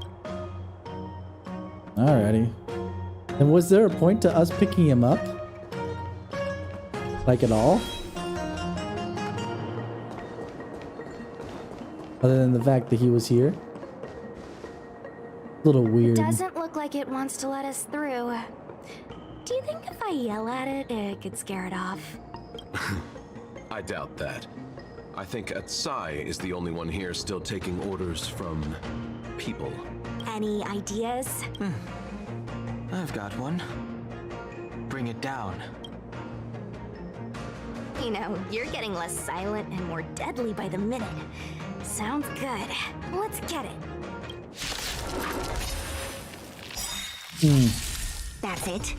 Alrighty. And was there a point to us picking him up? Like at all? Other than the fact that he was here? A little weird. Doesn't look like it wants to let us through. Do you think if I yell at it, it could scare it off? I doubt that. I think Atsai is the only one here still taking orders from people. Any ideas? I've got one. Bring it down. You know, you're getting less silent and more deadly by the minute. Sounds good. Let's get it. That's it.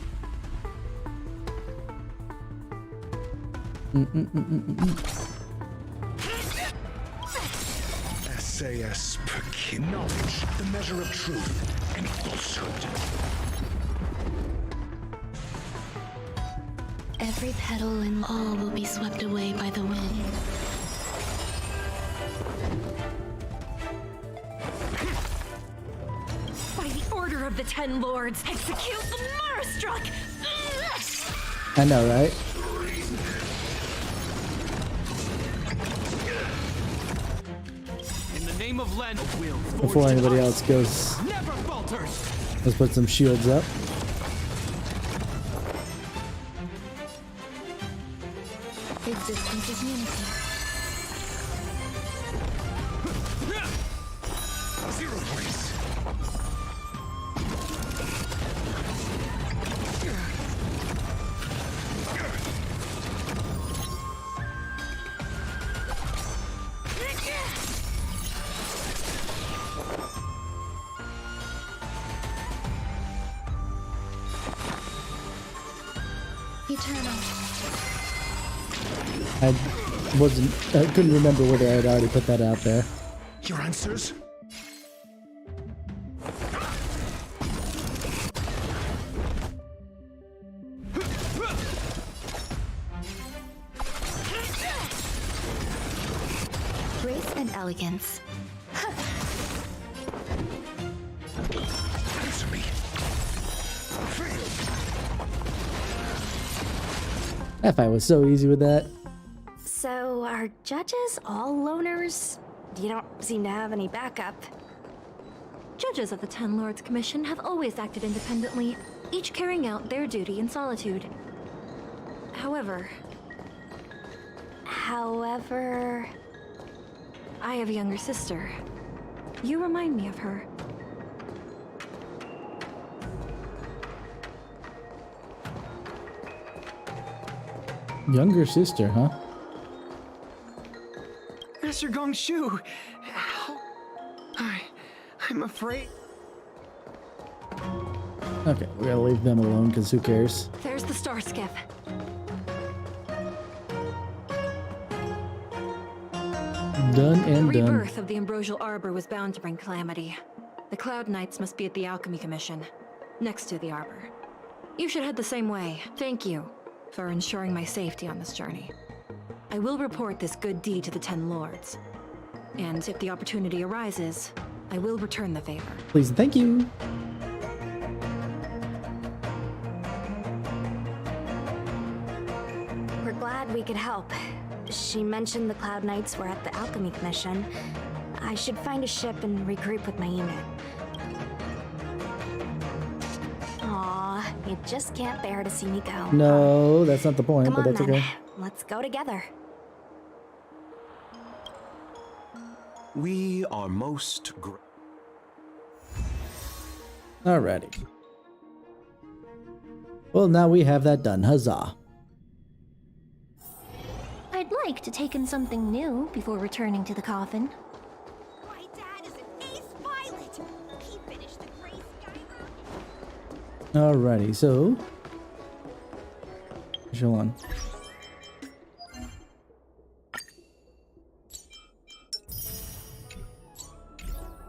SAS per knowledge, the measure of truth and falsehood. Every petal and all will be swept away by the wind. By the order of the Ten Lords, execute the Marastruck! I know, right? In the name of Len, will Before anybody else goes, never falters. let's put some shields up. Existence is unity. Zero place. Eternal. I couldn't remember whether I had already put that out there. Your answers? Grace and elegance. Answer me. That fight was so easy with that. So, are judges all loners? You don't seem to have any backup. Judges of the Ten Lords Commission have always acted independently, each carrying out their duty in solitude. However, I have a younger sister. You remind me of her. Younger sister, huh? Master Gongshu, I'm afraid. Okay, we gotta leave them alone because who cares? There's the star skiff. Done and The done. rebirth of the Ambrosial Arbor was bound to bring calamity. The Cloud Knights must be at the Alchemy Commission, next to the Arbor. You should head the same way. Thank you for ensuring my safety on this journey. I will report this good deed to the Ten Lords. And if the opportunity arises, I will return the favor. Please and thank you. We're glad we could help. She mentioned the Cloud Knights were at the Alchemy Commission. I should find a ship and regroup with my unit. Aw, you just can't bear to see me go. No, that's not the point, Come but on, that's then. okay. Let's go together. We are most Alrighty. Well, now we have that done. Huzzah. I'd like to take in something new before returning to the coffin. My dad is an ace pilot. He finished the Gray Sky rocket. Alrighty, so. Hold on.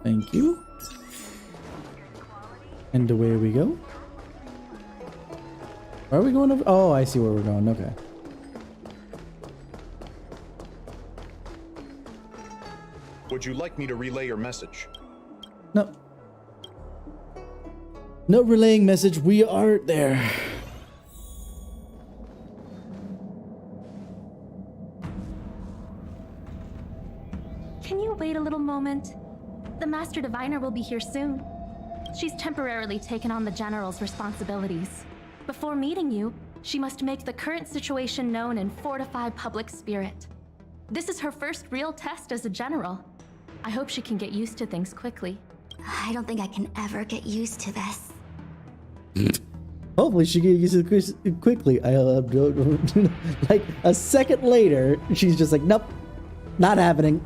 Thank you. And away we go. Where are we going over? Oh, I see where we're going. Okay. Would you like me to relay your message? No. No relaying message. We are there. Can you wait a little moment? The Master Diviner will be here soon. She's temporarily taken on the General's responsibilities. Before meeting you, she must make the current situation known and fortify public spirit. This is her first real test as a General. I hope she can get used to things quickly. I don't think I can ever get used to this. Hopefully she can use it quickly. Like a second later, she's just like, nope, not happening.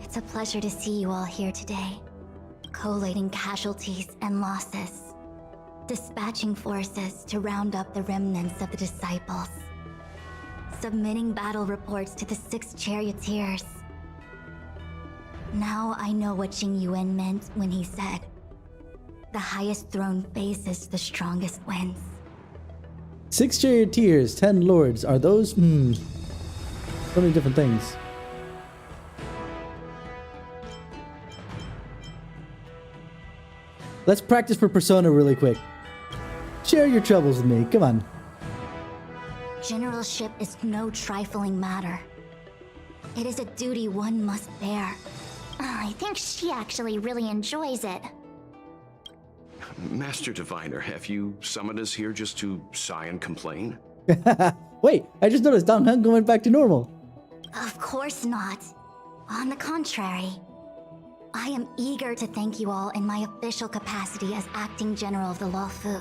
It's a pleasure to see you all here today, collating casualties and losses, dispatching forces to round up the remnants of the disciples, submitting battle reports to the 6 charioteers. Now I know what Jing Yuan meant when he said, "The highest throne faces the strongest wins." 6 charioteers, 10 lords. Are those, so many different things. Let's practice for Persona really quick. Share your troubles with me. Come on. Generalship is no trifling matter. It is a duty one must bear. I think she actually really enjoys it. Master Diviner, have you summoned us here just to sigh and complain? Wait, I just noticed Dong Heng going back to normal. Of course not. On the contrary, I am eager to thank you all in my official capacity as acting general of the Luofu.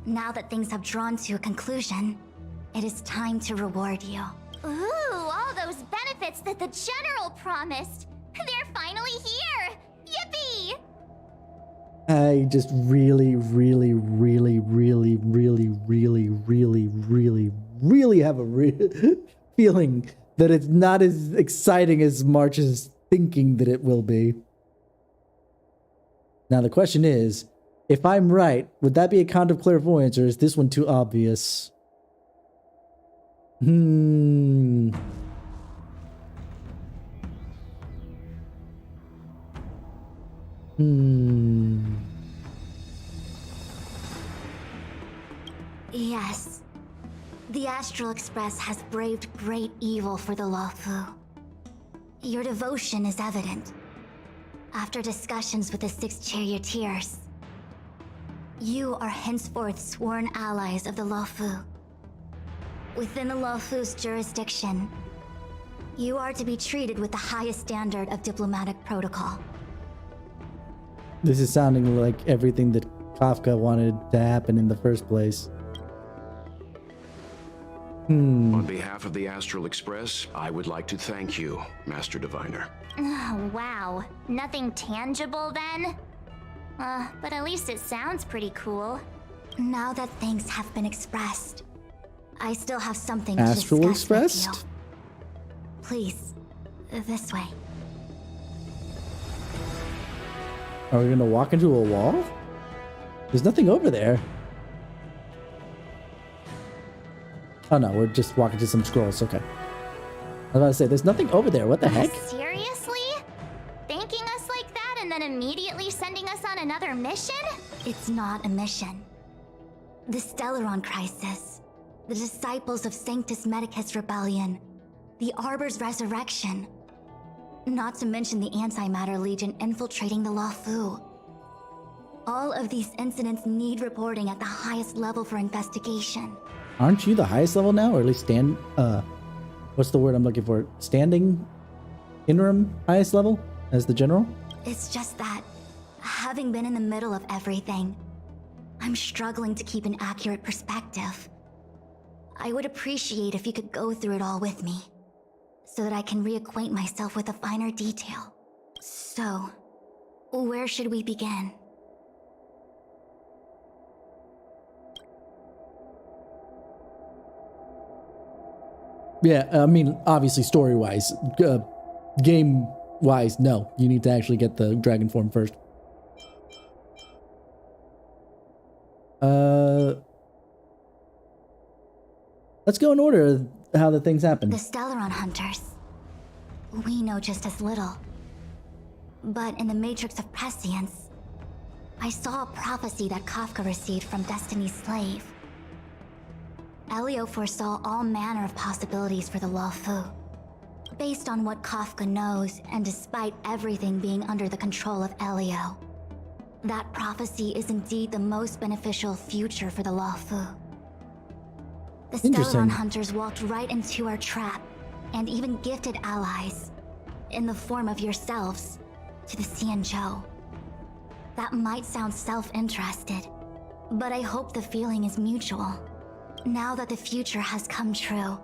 Now that things have drawn to a conclusion, it is time to reward you. Ooh, all those benefits that the General promised. They're finally here! Yippee! I just really have a feeling that it's not as exciting as March is thinking that it will be. Now the question is, if I'm right, would that be a count of clairvoyance, or is this one too obvious? Yes. The Astral Express has braved great evil for the Luofu. Your devotion is evident. After discussions with the 6 charioteers, you are henceforth sworn allies of the Luofu. Within the Luofu's jurisdiction, you are to be treated with the highest standard of diplomatic protocol. This is sounding like everything that Kafka wanted to happen in the first place. On behalf of the Astral Express, I would like to thank you, Master Diviner. Oh, wow. Nothing tangible then? But at least it sounds pretty cool. Now that things have been expressed, I still have something Astral to discuss expressed? with you. Please, this way. Are we gonna walk into a wall? There's nothing over there. Oh no, we're just walking to some scrolls. Okay. I was about to say, there's nothing over there. What the heck? Seriously? Thanking us like that and then immediately sending us on another mission? It's not a mission. The Stellaron Crisis, the Disciples of Sanctus Medicus Rebellion, the Arbor's resurrection, not to mention the Antimatter Legion infiltrating the Luofu. All of these incidents need reporting at the highest level for investigation. Aren't you the highest level now, or at least what's the word I'm looking for? Standing interim highest level as the general? It's just that, having been in the middle of everything, I'm struggling to keep an accurate perspective. I would appreciate if you could go through it all with me, so that I can reacquaint myself with a finer detail. So, where should we begin? Yeah, I mean, obviously story-wise. Game-wise, no. You need to actually get the dragon form first. Let's go in order of how the things happen. The Stellaron Hunters. We know just as little. But in the Matrix of Prescience, I saw a prophecy that Kafka received from Destiny's slave. Elio foresaw all manner of possibilities for the Luofu. Based on what Kafka knows, and despite everything being under the control of Elio, that prophecy is indeed the most beneficial future for the Luofu. The Stellaron Hunters walked right into our trap, and even gifted allies, in the form of yourselves, to the Xianzhou. That might sound self-interested, but I hope the feeling is mutual. Now that the future has come true,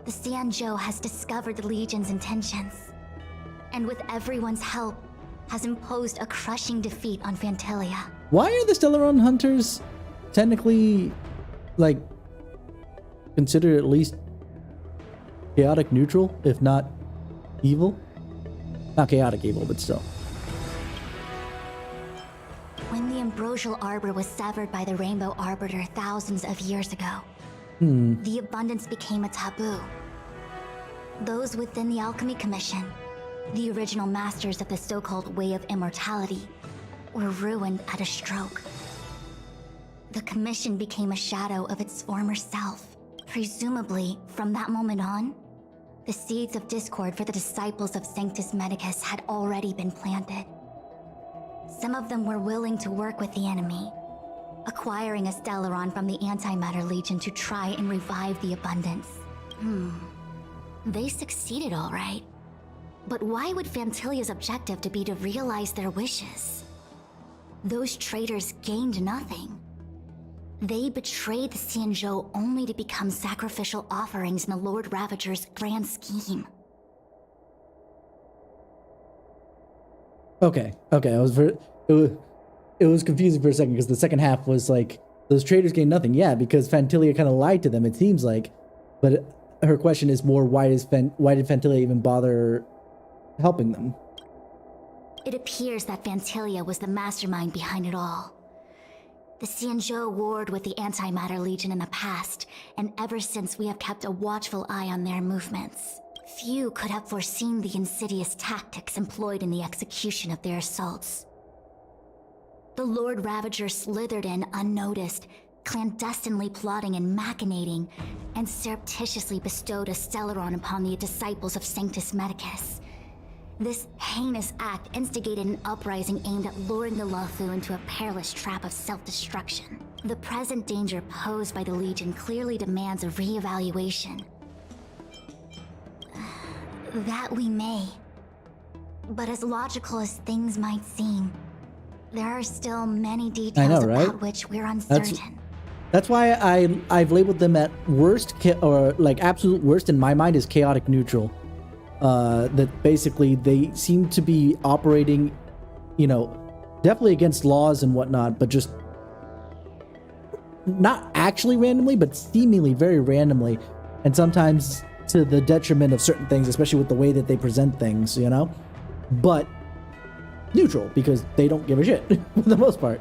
the Xianzhou has discovered the Legion's intentions, and with everyone's help, has imposed a crushing defeat on Phantilia. Why are the Stellaron Hunters technically, like, considered at least chaotic neutral, if not evil? Not chaotic evil, but still. When the Ambrosial Arbor was severed by the Rainbow Arbiter thousands of years ago, the abundance became a taboo. Those within the Alchemy Commission, the original masters of the so-called Way of Immortality, were ruined at a stroke. The Commission became a shadow of its former self. Presumably, from that moment on, the seeds of discord for the disciples of Sanctus Medicus had already been planted. Some of them were willing to work with the enemy, acquiring a Stellaron from the Antimatter Legion to try and revive the abundance. They succeeded all right. But why would Phantilia's objective to be to realize their wishes? Those traitors gained nothing. They betrayed the Xianzhou only to become sacrificial offerings in the Lord Ravager's grand scheme. Okay. It was confusing for a second because the second half was like, those traitors gained nothing. Yeah, because Phantilia kind of lied to them, it seems like. But her question is more, why did Phantilia even bother helping them? It appears that Phantilia was the mastermind behind it all. The Xianzhou warred with the Antimatter Legion in the past, and ever since we have kept a watchful eye on their movements. Few could have foreseen the insidious tactics employed in the execution of their assaults. The Lord Ravager slithered in unnoticed, clandestinely plotting and machinating, and surreptitiously bestowed a Stellaron upon the disciples of Sanctus Medicus. This heinous act instigated an uprising aimed at luring the Luofu into a perilous trap of self-destruction. The present danger posed by the Legion clearly demands a re-evaluation. That we may. But as logical as things might seem, there are still many details about which we're uncertain. That's why I've labeled them at worst, or like absolute worst in my mind, is chaotic neutral. That basically they seem to be operating, definitely against laws and whatnot, but just not actually randomly, but seemingly very randomly, and sometimes to the detriment of certain things, especially with the way that they present things, but neutral because they don't give a shit for the most part.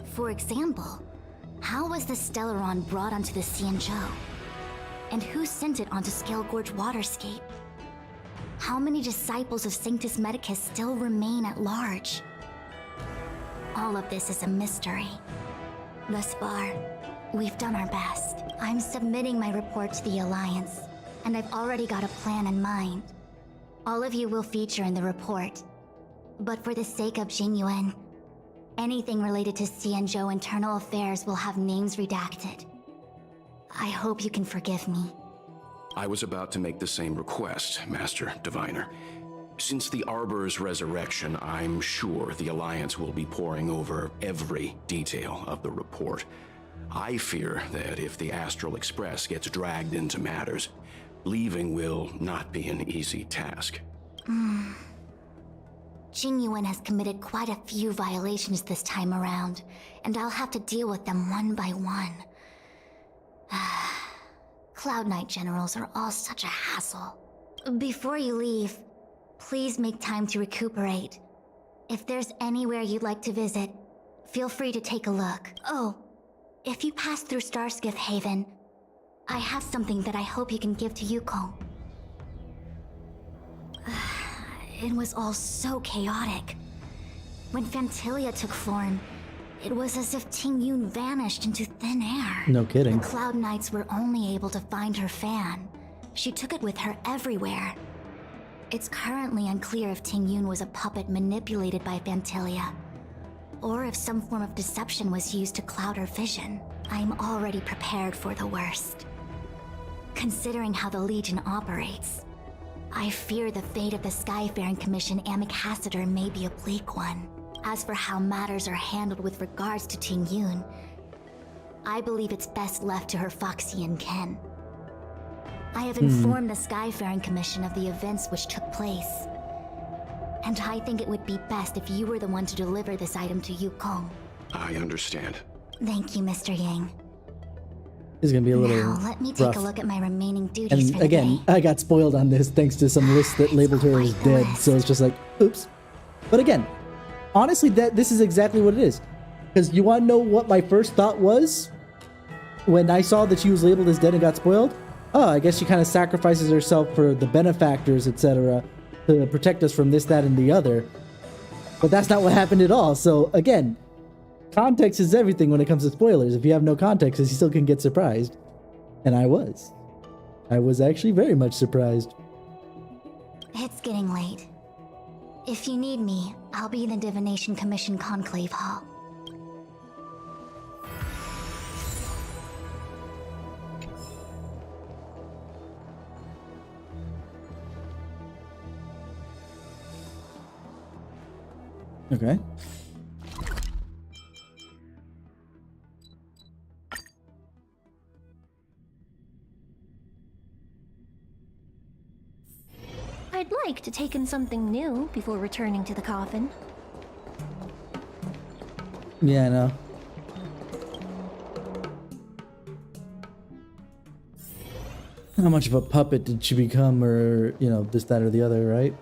For example, how was the Stellaron brought onto the Xianzhou? And who sent it onto Scale Gorge Waterscape? How many disciples of Sanctus Medicus still remain at large? All of this is a mystery. Thus far, we've done our best. I'm submitting my report to the Alliance, and I've already got a plan in mind. All of you will feature in the report. But for the sake of Jingyuan, Anything related to Xianzhou internal affairs will have names redacted. I hope you can forgive me. I was about to make the same request, Master Diviner. Since the Arbor's resurrection, I'm sure the Alliance will be poring over every detail of the report. I fear that if the Astral Express gets dragged into matters, leaving will not be an easy task. Jingyuan has committed quite a few violations this time around, and I'll have to deal with them one by one. Cloud Knight generals are all such a hassle. Before you leave, please make time to recuperate. If there's anywhere you'd like to visit, feel free to take a look. Oh, if you pass through Starskiff Haven, I have something that I hope you can give to Yukong. It was all so chaotic. When Phantilia took form, it was as if Tingyun vanished into thin air. No kidding. The Cloud Knights were only able to find her fan. She took it with her everywhere. It's currently unclear if Tingyun was a puppet manipulated by Phantilia, or if some form of deception was used to cloud her vision. I'm already prepared for the worst. Considering how the Legion operates, I fear the fate of the Skyfaring Commission Amicassador may be a bleak one. As for how matters are handled with regards to Tingyun, I believe it's best left to her Foxian kin. I have informed the Skyfaring Commission of the events which took place, and I think it would be best if you were the one to deliver this item to Yukong. I understand. Thank you, Mr. Yang. It's gonna be a little Now, let me take rough. a look at my remaining duties And for the again, day. I got spoiled on this thanks to some list that labeled her as dead, so it's just like, oops. But again, honestly, this is exactly what it is. Because you want to know what my first thought was? When I saw that she was labeled as dead and got spoiled? Oh, I guess she kind of sacrifices herself for the benefactors, etc. to protect us from this, that, and the other. But that's not what happened at all. So again, context is everything when it comes to spoilers. If you have no context, you still can get surprised. And I was. I was actually very much surprised. It's getting late. If you need me, I'll be in the Divination Commission Conclave Hall. Okay. I'd like to take in something new before returning to the coffin. Yeah, I know. How much of a puppet did she become, or, you know, this, that, or the other, right?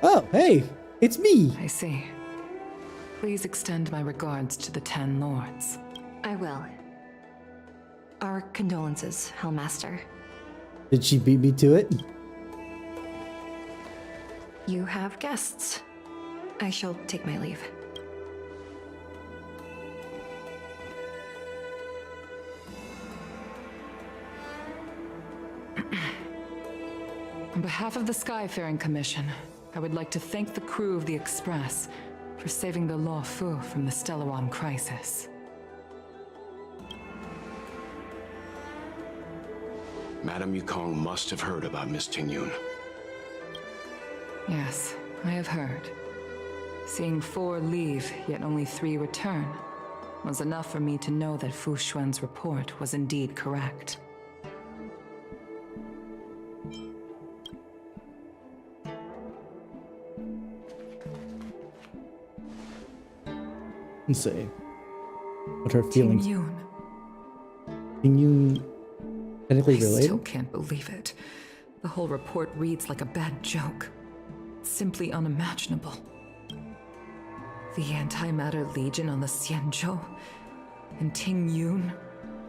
Oh, hey, it's me. I see. Please extend my regards to the 10 lords. I will. Our condolences, Hellmaster. Did she beat me to it? You have guests. I shall take my leave. On behalf of the Skyfaring Commission, I would like to thank the crew of the Express for saving the Luofu from the Stellaron crisis. Madame Yukong must have heard about Miss Tingyun. Yes, I have heard. Seeing 4 leave, yet only 3 return, was enough for me to know that Fu Xuan's report was indeed correct. Let's see. What her feelings? Tingyun. Tingyun technically I related? still can't believe it. The whole report reads like a bad joke. It's simply unimaginable. The Antimatter Legion on the Xianzhou, and Tingyun,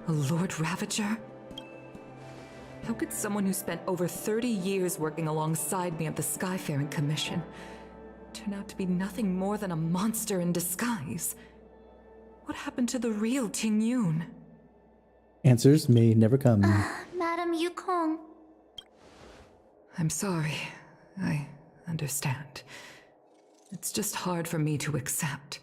a Lord Ravager? How could someone who spent over 30 years working alongside me at the Skyfaring Commission turn out to be nothing more than a monster in disguise? What happened to the real Tingyun? Answers may never come. Madame Yukong. I'm sorry. I understand. It's just hard for me to accept.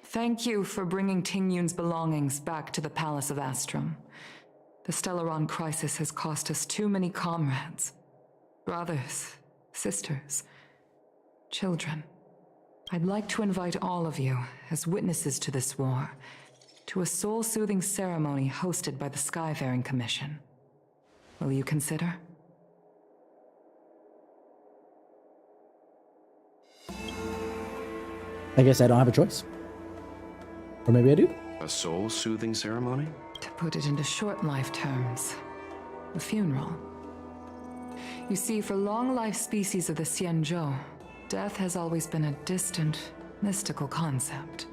Thank you for bringing Ting Yun's belongings back to the Palace of Astrum. The Stellaron crisis has cost us too many comrades. Brothers, sisters, children. I'd like to invite all of you, as witnesses to this war, to a soul-soothing ceremony hosted by the Skyfaring Commission. Will you consider? I guess I don't have a choice. Or maybe I do? A soul-soothing ceremony? To put it into short life terms, a funeral. You see, for long-life species of the Xianzhou, death has always been a distant, mystical concept.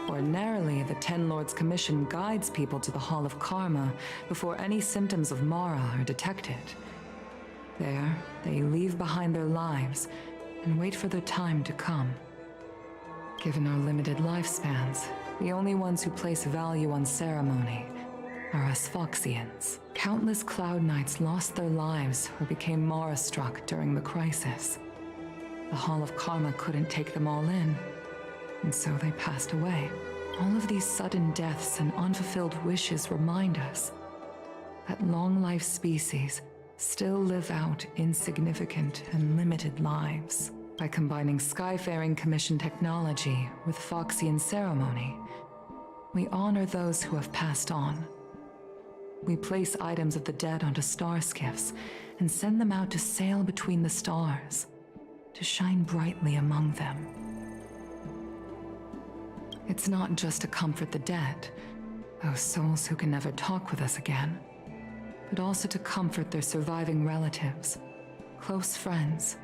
Ordinarily, the Ten Lords Commission guides people to the Hall of Karma before any symptoms of Mara are detected. There, they leave behind their lives and wait for their time to come. Given our limited lifespans, the only ones who place value on ceremony are us Foxians. Countless Cloud Knights lost their lives or became Mara-struck during the crisis. The Hall of Karma couldn't take them all in, and so they passed away. All of these sudden deaths and unfulfilled wishes remind us that long-life species still live out insignificant and limited lives. By combining Skyfaring Commission technology with Foxian ceremony, we honor those who have passed on. We place items of the dead onto star skiffs and send them out to sail between the stars, to shine brightly among them. It's not just to comfort the dead, those souls who can never talk with us again, but also to comfort their surviving relatives, close friends,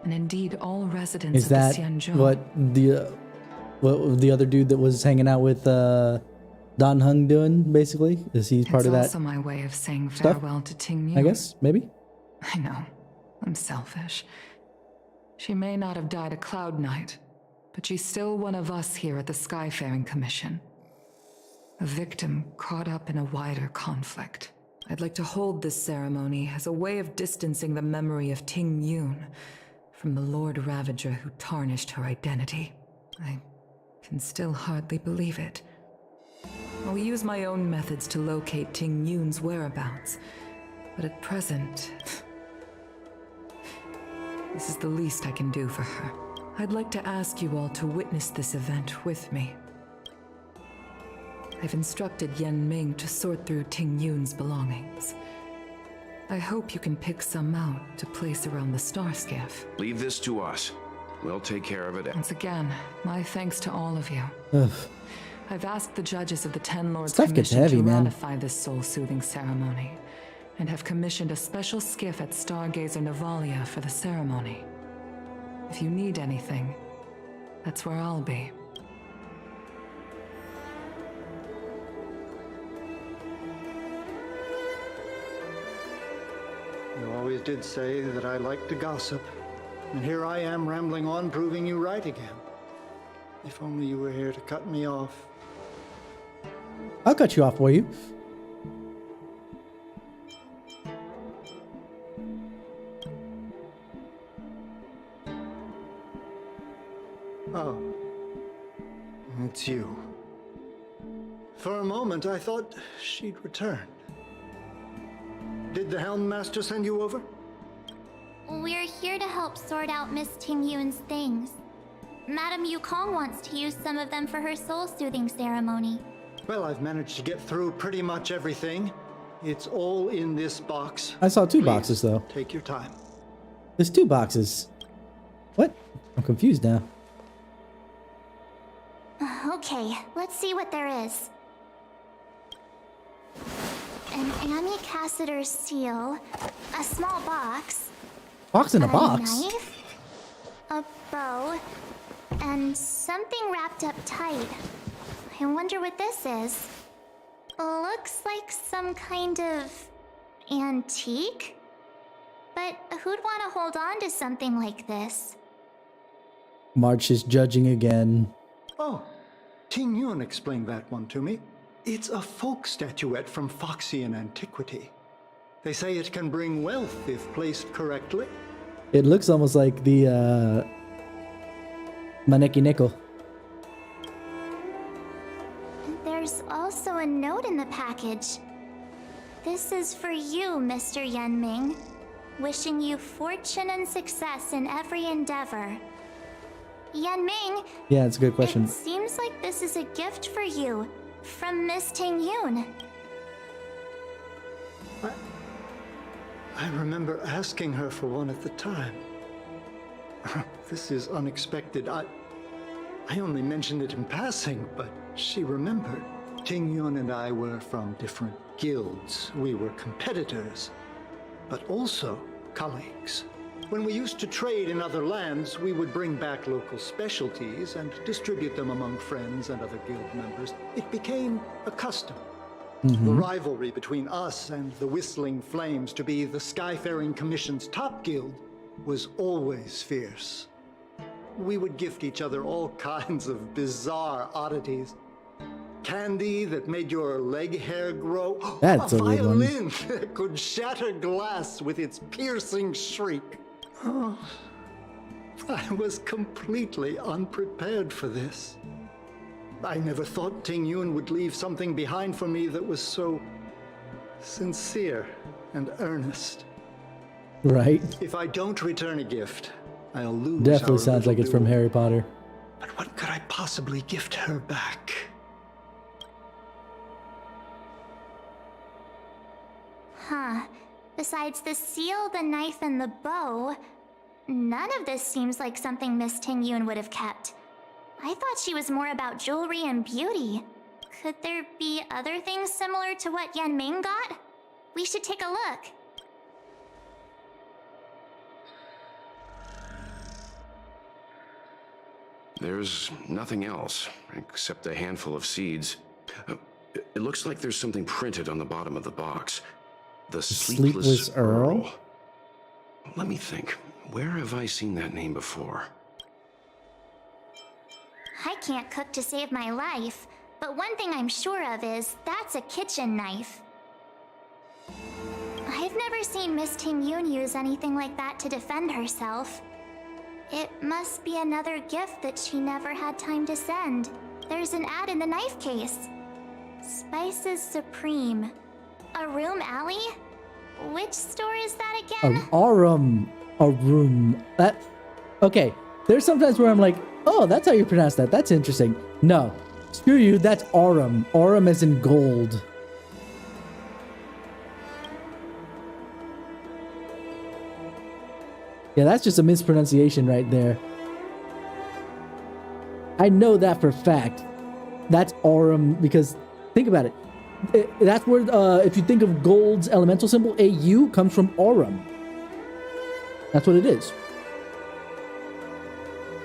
and indeed all residents Is of the that Xianzhou. what the other dude that was hanging out with Dan Heng doing, basically? Is he part of that? It's also my way of saying stuff? farewell to Ting Yun. I guess, maybe? I know. I'm selfish. She may not have died a Cloud Knight, but she's still one of us here at the Skyfaring Commission. A victim caught up in a wider conflict. I'd like to hold this ceremony as a way of distancing the memory of Ting Yun from the Lord Ravager who tarnished her identity. I can still hardly believe it. I'll use my own methods to locate Ting Yun's whereabouts, but at present, this is the least I can do for her. I'd like to ask you all to witness this event with me. I've instructed Yen Ming to sort through Ting Yun's belongings. I hope you can pick some out to place around the star skiff. Leave this to us. We'll take care of it. Once again, my thanks to all of you. Ugh. I've asked the judges of the Ten Lords Stuff gets Commission heavy, to man. ratify this soul-soothing ceremony, and have commissioned a special skiff at Stargazer Navalia for the ceremony. If you need anything, that's where I'll be. You always did say that I like to gossip, and here I am rambling on, proving you right again. If only you were here to cut me off. I'll cut you off for you. Oh. It's you. For a moment, I thought she'd returned. Did the Helm Master send you over? We're here to help sort out Miss Ting Yun's things. Madame Yukong wants to use some of them for her soul-soothing ceremony. Well, I've managed to get through pretty much everything. It's all in this box. I saw two Please, boxes, though. Take your time. There's two boxes. What? I'm confused now. Okay, let's see what there is. An amicassator seal, a small box, Box in a box? knife, a bow, and something wrapped up tight. I wonder what this is. Looks like some kind of antique? But who'd want to hold on to something like this? March is judging again. Oh, Ting Yun explained that one to me. It's a folk statuette from Foxian antiquity. They say it can bring wealth if placed correctly. It looks almost like the Maneki Neko. There's also a note in the package. This is for you, Mr. Yenming. Wishing you fortune and success in every endeavor. Yenming. Yeah, it's a good question. It seems like this is a gift for you from Miss Ting Yun. I remember asking her for one at the time. This is unexpected. I only mentioned it in passing, but she remembered. Ting Yun and I were from different guilds. We were competitors, but also colleagues. When we used to trade in other lands, we would bring back local specialties and distribute them among friends and other guild members. It became a custom. The rivalry between us and the Whistling Flames to be the Skyfaring Commission's top guild was always fierce. We would gift each other all kinds of bizarre oddities. Candy that made your leg hair grow. That's a weird one. Violin that could shatter glass with its piercing shriek. Oh, I was completely unprepared for this. I never thought Ting Yun would leave something behind for me that was so sincere and earnest. Right? If I don't return a gift, I'll lose. Definitely our sounds like little it's from duel. Harry Potter. But what could I possibly gift her back? Huh. Besides the seal, the knife, and the bow, none of this seems like something Miss Ting Yun would have kept. I thought she was more about jewelry and beauty. Could there be other things similar to what Yenming got? We should take a look. There's nothing else, except a handful of seeds. It looks like there's something printed on the bottom of the box. The Sleepless Earl? Let me think. Where have I seen that name before? I can't cook to save my life, but one thing I'm sure of is that's a kitchen knife. I've never seen Miss Ting Yun use anything like that to defend herself. It must be another gift that she never had time to send. There's an ad in the knife case. Spices Supreme. A room alley? Which store is that again? Arum. That. Okay. There's sometimes where I'm like, oh, that's how you pronounce that. That's interesting. No. Screw you. That's Aurum. Aurum as in gold. Yeah, that's just a mispronunciation right there. I know that for a fact. That's Aurum because think about it. That's where, if you think of gold's elemental symbol, AU comes from Aurum. That's what it is.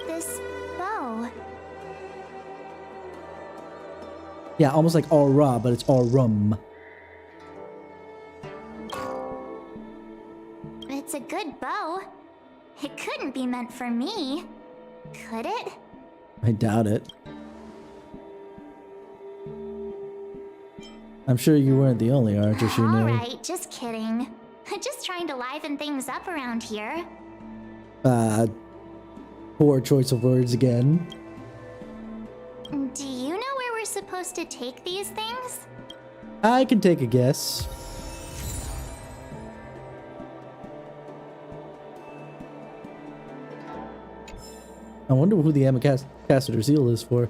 This bow. Yeah, almost like Aura, but it's Aurum. It's a good bow. It couldn't be meant for me, could it? I doubt it. I'm sure you weren't the only archer she knew. Alright, just kidding. Just trying to liven things up around here. Poor choice of words again. Do you know where we're supposed to take these things? I can take a guess. I wonder who the Ambassador seal is for.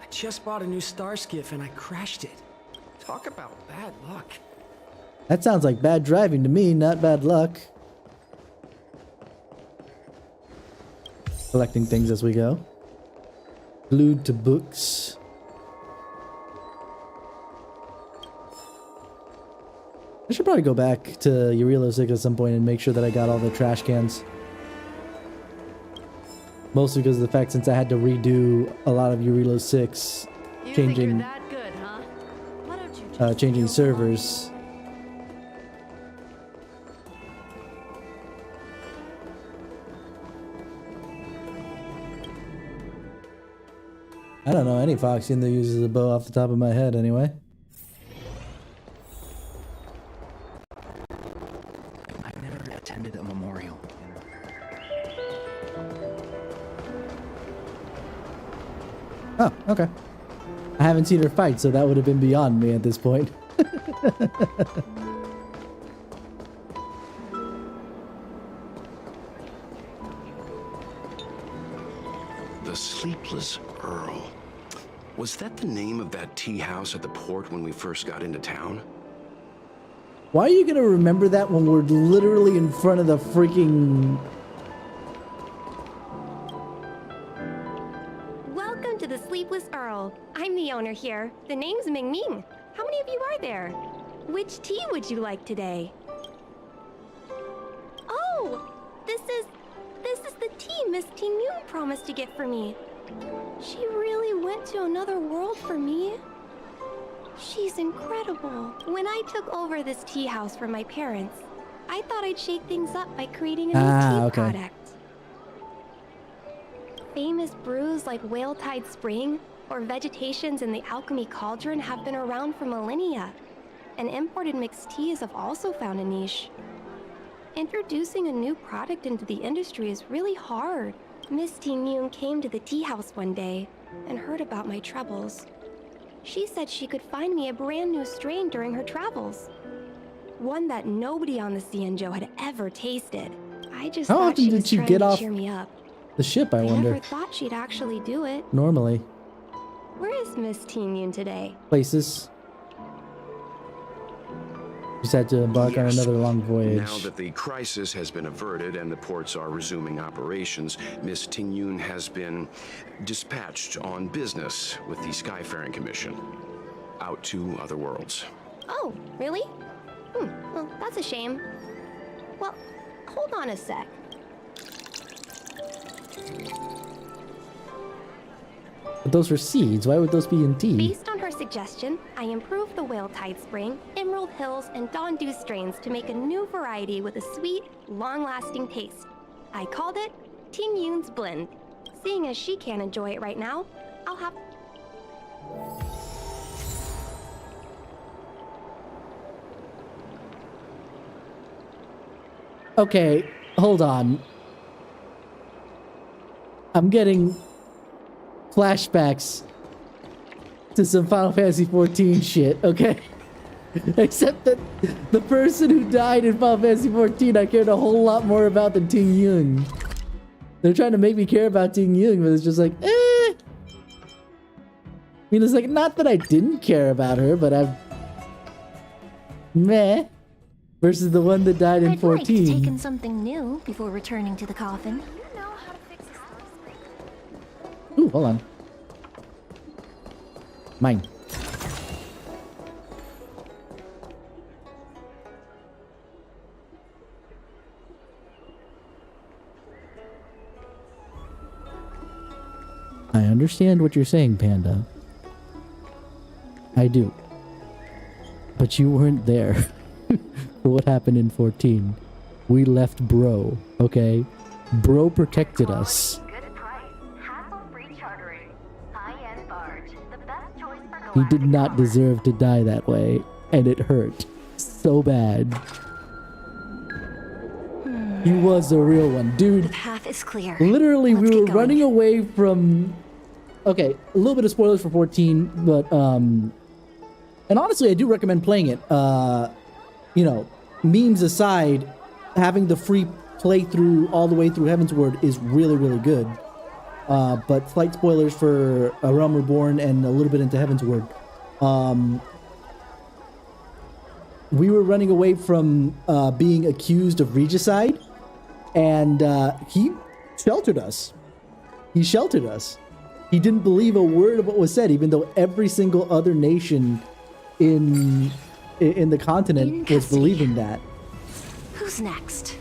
I just bought a new star skiff and I crashed it. Talk about bad luck. That sounds like bad driving to me, not bad luck. Collecting things as we go. Glued to books. I should probably go back to Eurilo 6 at some point and make sure that I got all the trash cans. Mostly because of the fact since I had to redo a lot of Eurilo 6, changing good, huh? Why don't you changing servers. I don't know any Foxian that uses a bow off the top of my head anyway. I've never attended a memorial. Oh, okay. I haven't seen her fight, so that would have been beyond me at this point. The Sleepless Earl. Was that the name of that tea house at the port when we first got into town? Why are you gonna remember that when we're literally in front of the freaking... Welcome to the Sleepless Earl. I'm the owner here. The name's Ming Ming. How many of you are there? Which tea would you like today? Oh, this is the tea Miss Ting Yun promised to get for me. She really went to another world for me. She's incredible. When I took over this tea house from my parents, I thought I'd shake things up by creating a new tea product. Famous brews like Whale Tide Spring or vegetations in the Alchemy Cauldron have been around for millennia, and imported mixed teas have also found a niche. Introducing a new product into the industry is really hard. Miss Ting Yun came to the tea house one day and heard about my troubles. She said she could find me a brand new strain during her travels. One that nobody on the Xianzhou had ever tasted. I just How thought often she did was she trying get to off cheer me up. the ship, I I wonder? never thought she'd actually do it. Normally. Where is Miss Ting Yun today? Places. Just had to embark on another long voyage. Now that the crisis has been averted and the ports are resuming operations, Miss Ting Yun has been dispatched on business with the Skyfaring Commission out to other worlds. Oh, really? Well, that's a shame. Well, hold on a sec. But those were seeds. Why would those be in tea? Based on her suggestion, I improved the Whale Tide Spring, Emerald Hills, and Dawn Dew strains to make a new variety with a sweet, long-lasting taste. I called it Ting Yun's Blend. Seeing as she can't enjoy it right now, I'll have... Okay, hold on. I'm getting flashbacks to some Final Fantasy XIV shit, okay? Except that the person who died in Final Fantasy XIV I cared a whole lot more about than Ting Yun. They're trying to make me care about Ting Yun, but it's just like, I mean, it's like, not that I didn't care about her, but I've... Meh. Versus the one that died in 14. I'd like to take in something new before returning to the coffin. Ooh, hold on. Mine. I understand what you're saying, Panda. I do. But you weren't there for what happened in 14. We left Bro, okay? Bro protected us. He did not deserve to die that way, and it hurt so bad. He was a real one, dude. The path is clear. Literally, we were running away from... Okay, a little bit of spoilers for 14, but, and honestly, I do recommend playing it. You know, memes aside, having the free playthrough all the way through Heavensward is really, really good. But slight spoilers for A Realm Reborn and a little bit into Heavensward. We were running away from being accused of regicide, and he sheltered us. He sheltered us. He didn't believe a word of what was said, even though every single other nation in the continent was believing that. Who's next?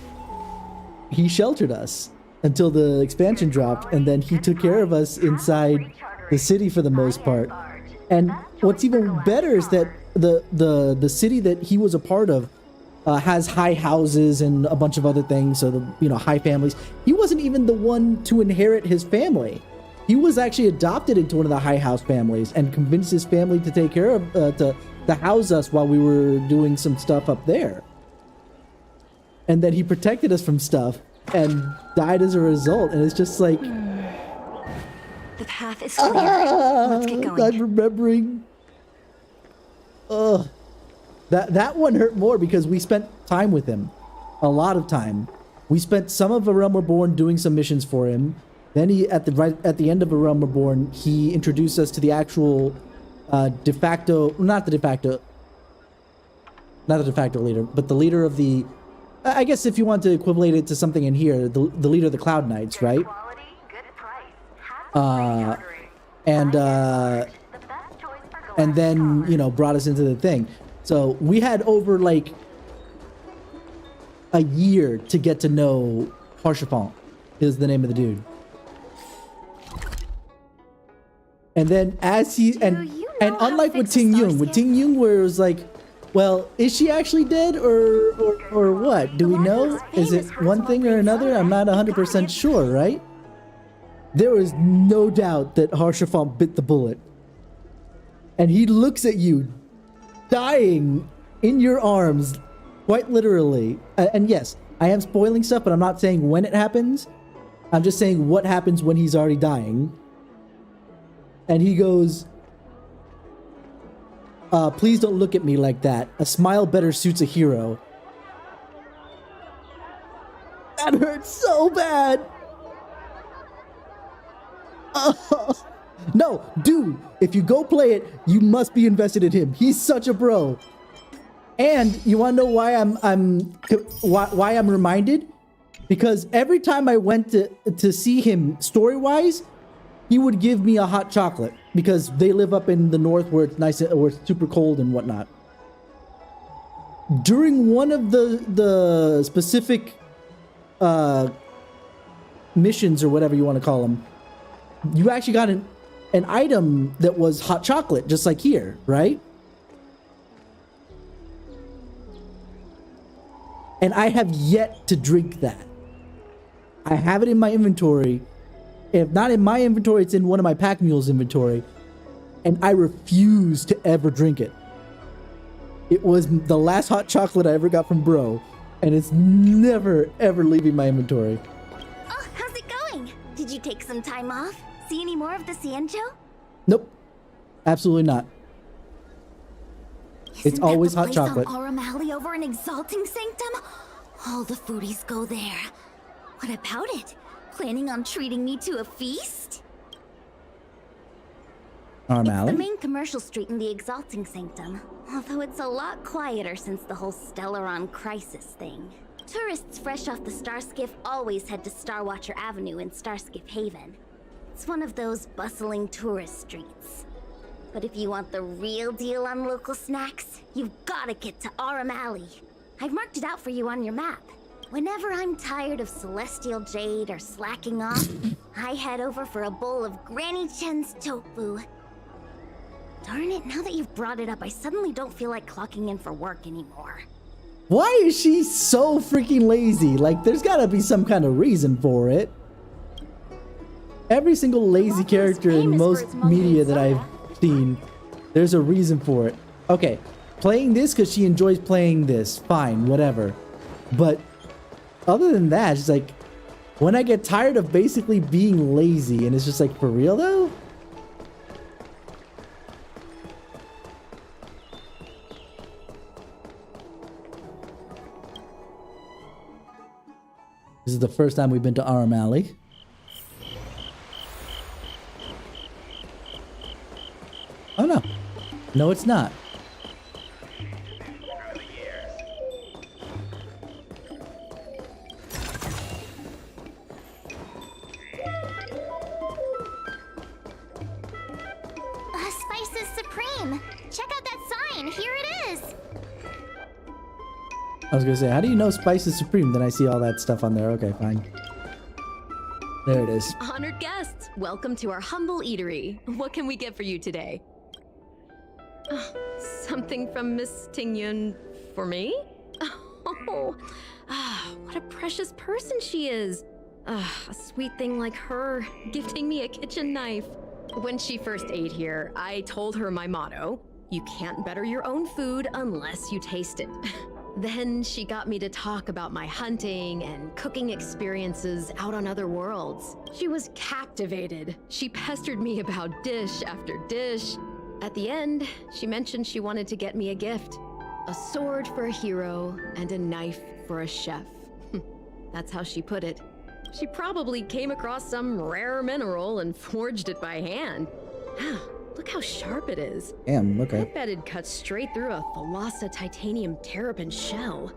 He sheltered us until the expansion dropped, and then he took care of us inside the city for the most part. And what's even better is that the city that he was a part of has high houses and a bunch of other things, so high families. He wasn't even the one to inherit his family. He was actually adopted into one of the High House families and convinced his family to take care of, to house us while we were doing some stuff up there. And then he protected us from stuff and died as a result. And it's just like... The path is clear. Let's get going. I'm remembering. Ugh. That one hurt more because we spent time with him. A lot of time. We spent some of A Realm Reborn doing some missions for him. Then he, at the end of A Realm Reborn, he introduced us to the actual not the de facto leader, but the leader of the, I guess if you want to equivalent it to something in here, the leader of the Cloud Knights, right? And then, you know, brought us into the thing. So we had over like a year to get to know Harshafon is the name of the dude. And then as he, and unlike with Ting Yun, where it was like, well, is she actually dead or what? Do we know? Is it one thing or another? I'm not 100% sure, right? There was no doubt that Harshafon bit the bullet. And he looks at you, dying in your arms, quite literally. And yes, I am spoiling stuff, but I'm not saying when it happens. I'm just saying what happens when he's already dying. And he goes, please don't look at me like that. A smile better suits a hero. That hurts so bad. No, dude, if you go play it, you must be invested in him. He's such a bro. And you want to know why why I'm reminded? Because every time I went to see him story-wise, he would give me a hot chocolate because they live up in the north where it's nice, where it's super cold and whatnot. During one of the specific missions or whatever you want to call them, you actually got an item that was hot chocolate, just like here, right? And I have yet to drink that. I have it in my inventory. If not in my inventory, it's in one of my pack mules inventory. And I refuse to ever drink it. It was the last hot chocolate I ever got from bro. And it's never, ever leaving my inventory. Oh, how's it going? Did you take some time off? See any more of the Xianzhou? Nope. Absolutely not. It's always hot chocolate. On Aurum Alley over in Exalting Sanctum? All the foodies go there. What about it? Planning on treating me to a feast? Aurum It's Alley? the main commercial street in the Exalting Sanctum, although it's a lot quieter since the whole Stellaron crisis thing. Tourists fresh off the Starskiff always head to Starwatcher Avenue in Starskiff Haven. It's one of those bustling tourist streets. But if you want the real deal on local snacks, you've gotta get to Aurum Alley. I've marked it out for you on your map. Whenever I'm tired of Celestial Jade or slacking off, I head over for a bowl of Granny Chen's tofu. Darn it, now that you've brought it up, I suddenly don't feel like clocking in for work anymore. Why is she so freaking lazy? Like, there's gotta be some kind of reason for it. Every single lazy character in most media that I've seen, there's a reason for it. Okay, playing this because she enjoys playing this, fine, whatever. But other than that, it's like, when I get tired of basically being lazy, and it's just like, for real though? This is the first time we've been to Aurum Alley. Oh no. No, it's not. Spices Supreme! Check out that sign! Here it is! I was gonna say, how do you know Spice is Supreme? Then I see all that stuff on there. Okay, fine. There it is. Honored guests, welcome to our humble eatery. What can we get for you today? Something from Miss Ting Yun for me? Oh, what a precious person she is. A sweet thing like her, gifting me a kitchen knife. When she first ate here, I told her my motto: you can't better your own food unless you taste it. Then she got me to talk about my hunting and cooking experiences out on other worlds. She was captivated. She pestered me about dish after dish. At the end, she mentioned she wanted to get me a gift. A sword for a hero and a knife for a chef. That's how she put it. She probably came across some rare mineral and forged it by hand. Look how sharp it is. Damn, okay. I bet it'd cut straight through a Thalassa titanium terrapin shell.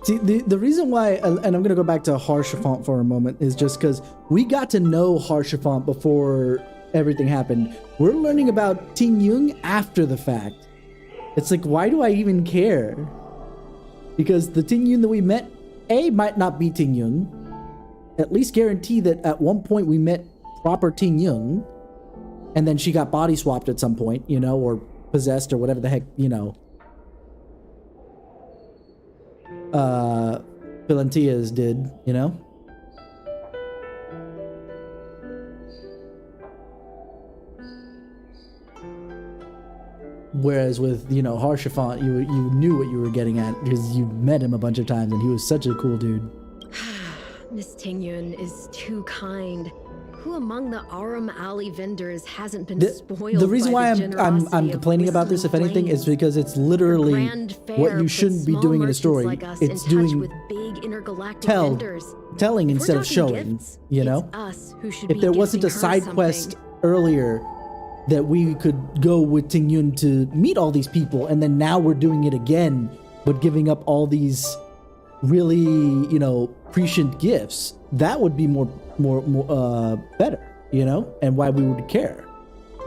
See, the reason why, and I'm going to go back to Haurchefant for a moment, is just because we got to know Haurchefant before everything happened. We're learning about Ting Yun after the fact. It's like, why do I even care? Because the Ting Yun that we met, A, might not be Ting Yun. At least guarantee that at one point we met proper Ting Yun, and then she got body swapped at some point, you know, or possessed or whatever the heck, you know, Philantias did, you know? Whereas with, you know, Haurchefant, you knew what you were getting at because you met him a bunch of times and he was such a cool dude. Miss Ting Yun is too kind. Who among the Aram Alley vendors hasn't been spoiled? The reason by why the I'm generosity complaining of about this, if anything, is Flames? because it's literally Grand what Fair you puts shouldn't be small doing in a merchants story. like us It's in touch doing with big intergalactic telling vendors. If instead we're of talking showing, gifts, you it's know? us who should If be there wasn't a gifting her side something. quest earlier that we could go with Ting Yun to meet all these people, and then now we're doing it again, but giving up all these really, you know, prescient gifts, that would be more better, you know, and why we would care.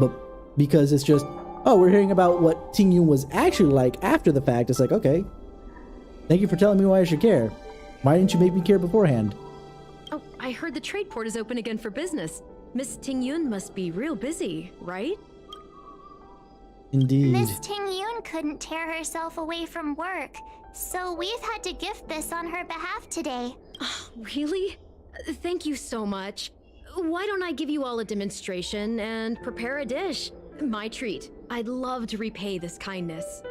But because it's just, oh, we're hearing about what Ting Yun was actually like after the fact, it's like, okay, thank you for telling me why I should care. Why didn't you make me care beforehand? Oh, I heard the trade port is open again for business. Miss Ting Yun must be real busy, right? Indeed. Miss Ting Yun couldn't tear herself away from work, so we've had to gift this on her behalf today. Oh, really? Thank you so much. Why don't I give you all a demonstration and prepare a dish? My treat. I'd love to repay this kindness.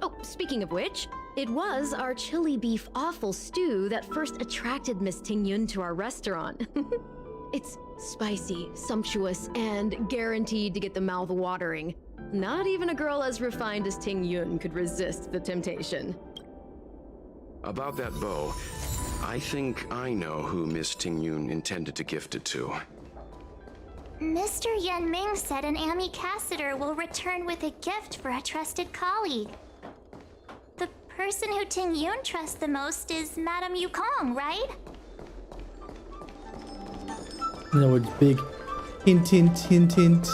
Oh, speaking of which, it was our chili beef offal stew that first attracted Miss Ting Yun to our restaurant. It's spicy, sumptuous, and guaranteed to get the mouth watering. Not even a girl as refined as Ting Yun could resist the temptation. About that bow, I think I know who Miss Ting Yun intended to gift it to. Mr. Yan Ming said an ambassador will return with a gift for a trusted colleague. The person who Ting Yun trusts the most is Madame Yukong, right? In other words, big hint, hint, hint, hint.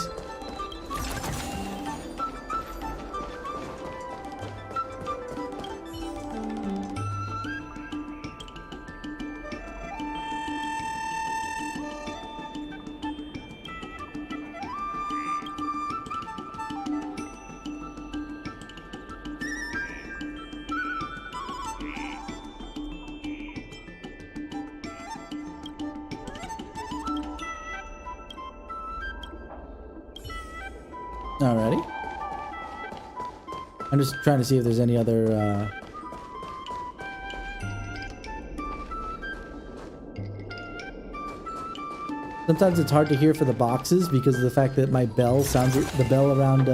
Alrighty. I'm just trying to see if there's any other, Sometimes it's hard to hear for the boxes because of the fact that my bell sounds... The bell around,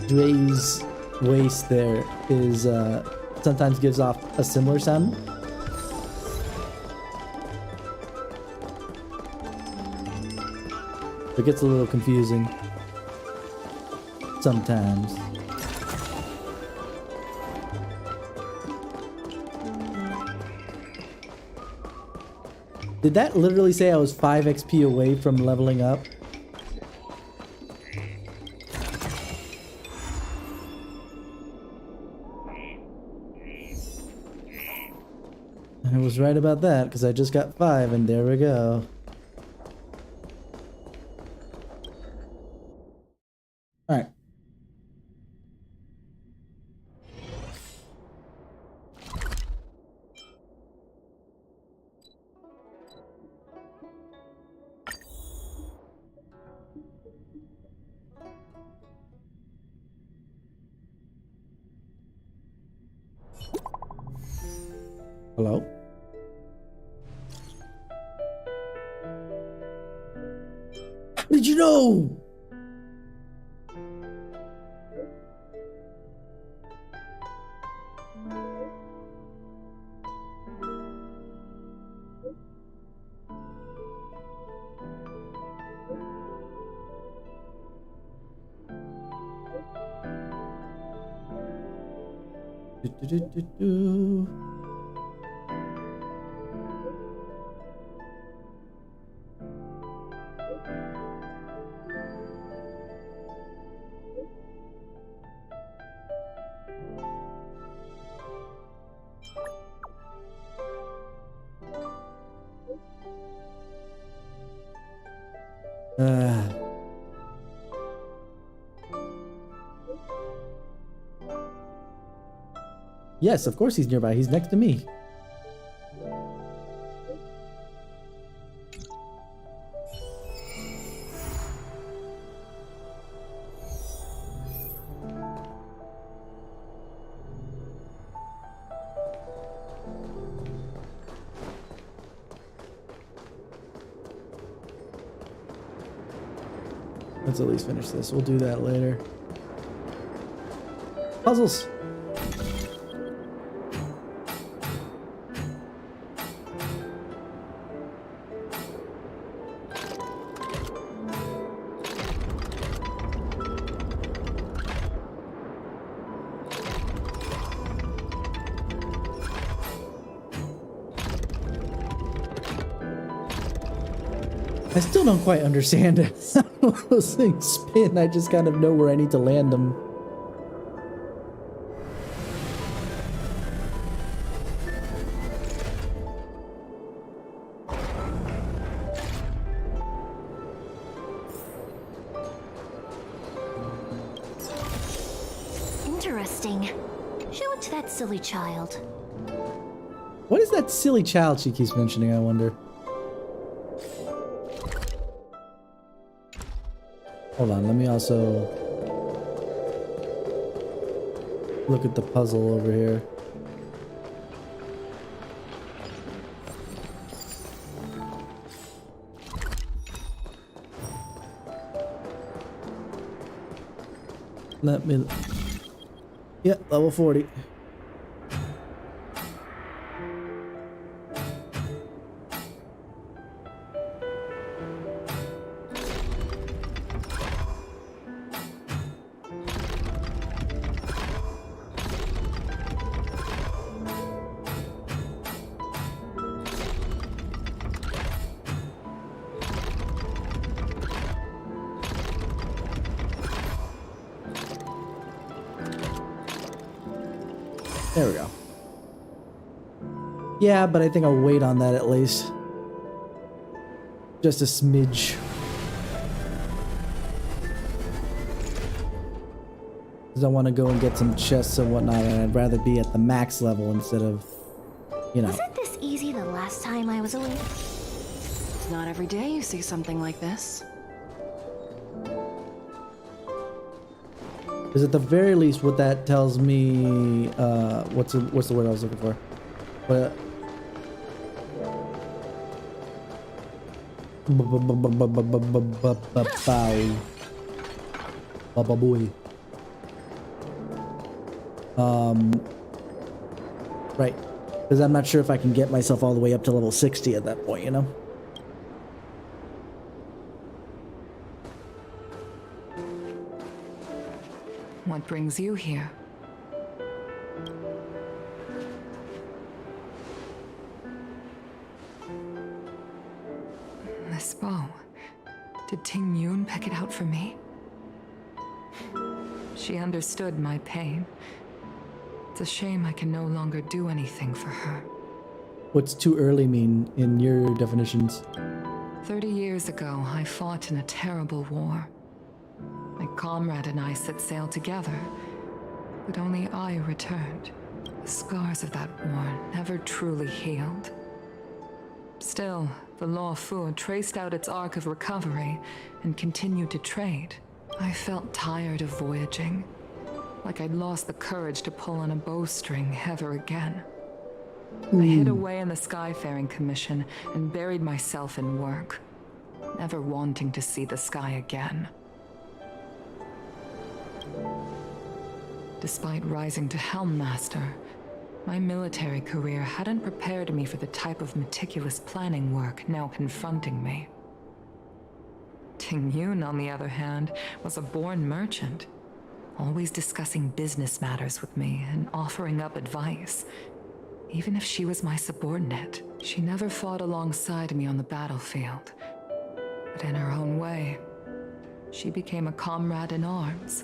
Dre's waist there is, sometimes gives off a similar sound. It gets a little confusing. Sometimes. Did that literally say I was 5 XP away from leveling up? I was right about that because I just got 5 and there we go. Alright. Hello? How did you know? Do. Yes, of course he's nearby. He's next to me. Let's at least finish this. We'll do that later. Puzzles. I still don't quite understand how those things spin. I just kind of know where I need to land them. Interesting. Show it to that silly child. What is that silly child she keeps mentioning, I wonder? Hold on, let me also look at the puzzle over here. Let me... Yeah, level 40. There we go. Yeah, but I think I'll wait on that at least. Just a smidge. Because I want to go and get some chests and whatnot, and I'd rather be at the max level instead of, you know. Wasn't this easy the last time I was awake? It's not every day you see something like this. Because at the very least, what that tells me, what's the word I was looking for? But right. Because I'm not sure if I can get myself all the way up to level 60 at that point, you know? What brings you here? This bow. Did Ting Yun pick it out for me? She understood my pain. It's a shame I can no longer do anything for her. What's too early mean in your definitions? 30 years ago, I fought in a terrible war. My comrade and I set sail together, but only I returned. The scars of that war never truly healed. Still, the Luofu traced out its arc of recovery and continued to trade. I felt tired of voyaging, like I'd lost the courage to pull on a bowstring ever again. I hid away in the Skyfaring Commission and buried myself in work, never wanting to see the sky again. Despite rising to Helm Master, my military career hadn't prepared me for the type of meticulous planning work now confronting me. Ting Yun, on the other hand, was a born merchant, always discussing business matters with me and offering up advice. Even if she was my subordinate, she never fought alongside me on the battlefield. But in her own way, she became a comrade in arms.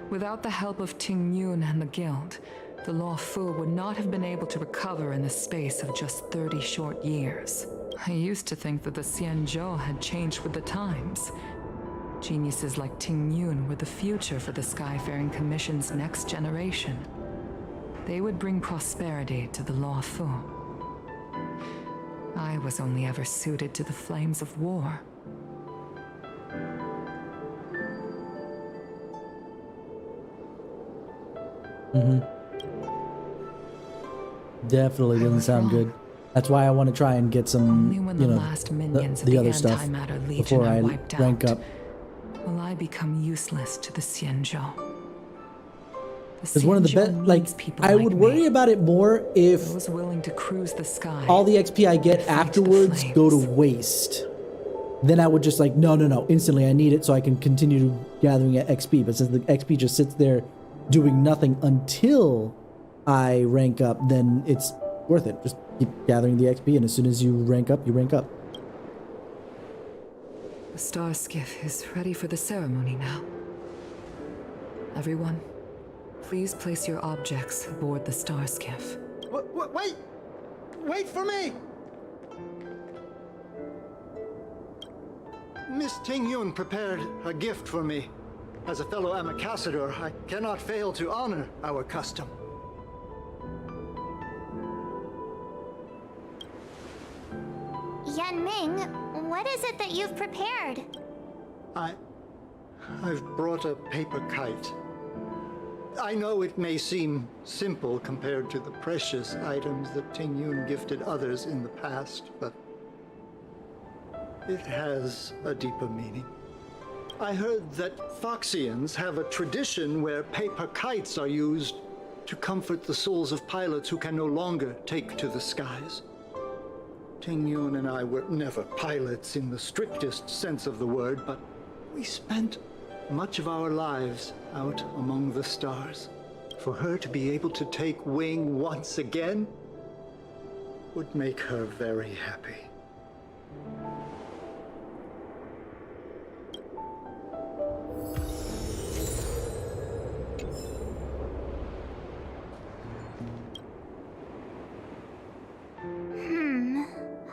Without the help of Ting Yun and the Guild, the Luofu would not have been able to recover in the space of just 30 short years. I used to think that the Xianzhou had changed with the times. Geniuses like Ting Yun were the future for the Skyfaring Commission's next generation. They would bring prosperity to the Luofu. I was only ever suited to the flames of war. Definitely doesn't sound good. That's why I want to try and get some, Only when the last minions of the the other stuff Antimatter Legion before are I wiped rank out, up. will I become useless to the Xianzhou. Because one of the best, like, I would worry about it more if those willing to cruise the sky, all the XP I get afterwards go to waste. Then I would just like, no, instantly I need it so I can continue gathering XP. But since the XP just sits there doing nothing until I rank up, then it's worth it. Just keep gathering the XP, and as soon as you rank up, you rank up. The star skiff is ready for the ceremony now. Everyone, please place your objects aboard the star skiff. Wait! Wait for me! Miss Ting Yun prepared a gift for me. As a fellow ambassador, I cannot fail to honor our custom. Yan Ming, what is it that you've prepared? I've brought a paper kite. I know it may seem simple compared to the precious items that Ting Yun gifted others in the past, but it has a deeper meaning. I heard that Foxians have a tradition where paper kites are used to comfort the souls of pilots who can no longer take to the skies. Ting Yun and I were never pilots in the strictest sense of the word, but we spent much of our lives out among the stars. For her to be able to take wing once again would make her very happy.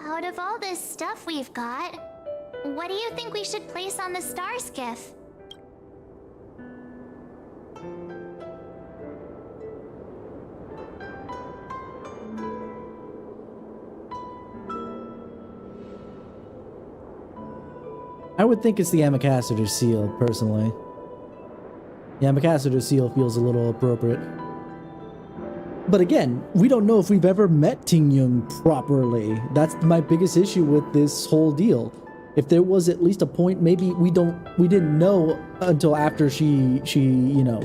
Out of all this stuff we've got, what do you think we should place on the star skiff? I would think it's the Ambassador seal, personally. The Ambassador seal feels a little appropriate. But again, we don't know if we've ever met Ting Yun properly. That's my biggest issue with this whole deal. If there was at least a point, maybe we didn't know until after she you know,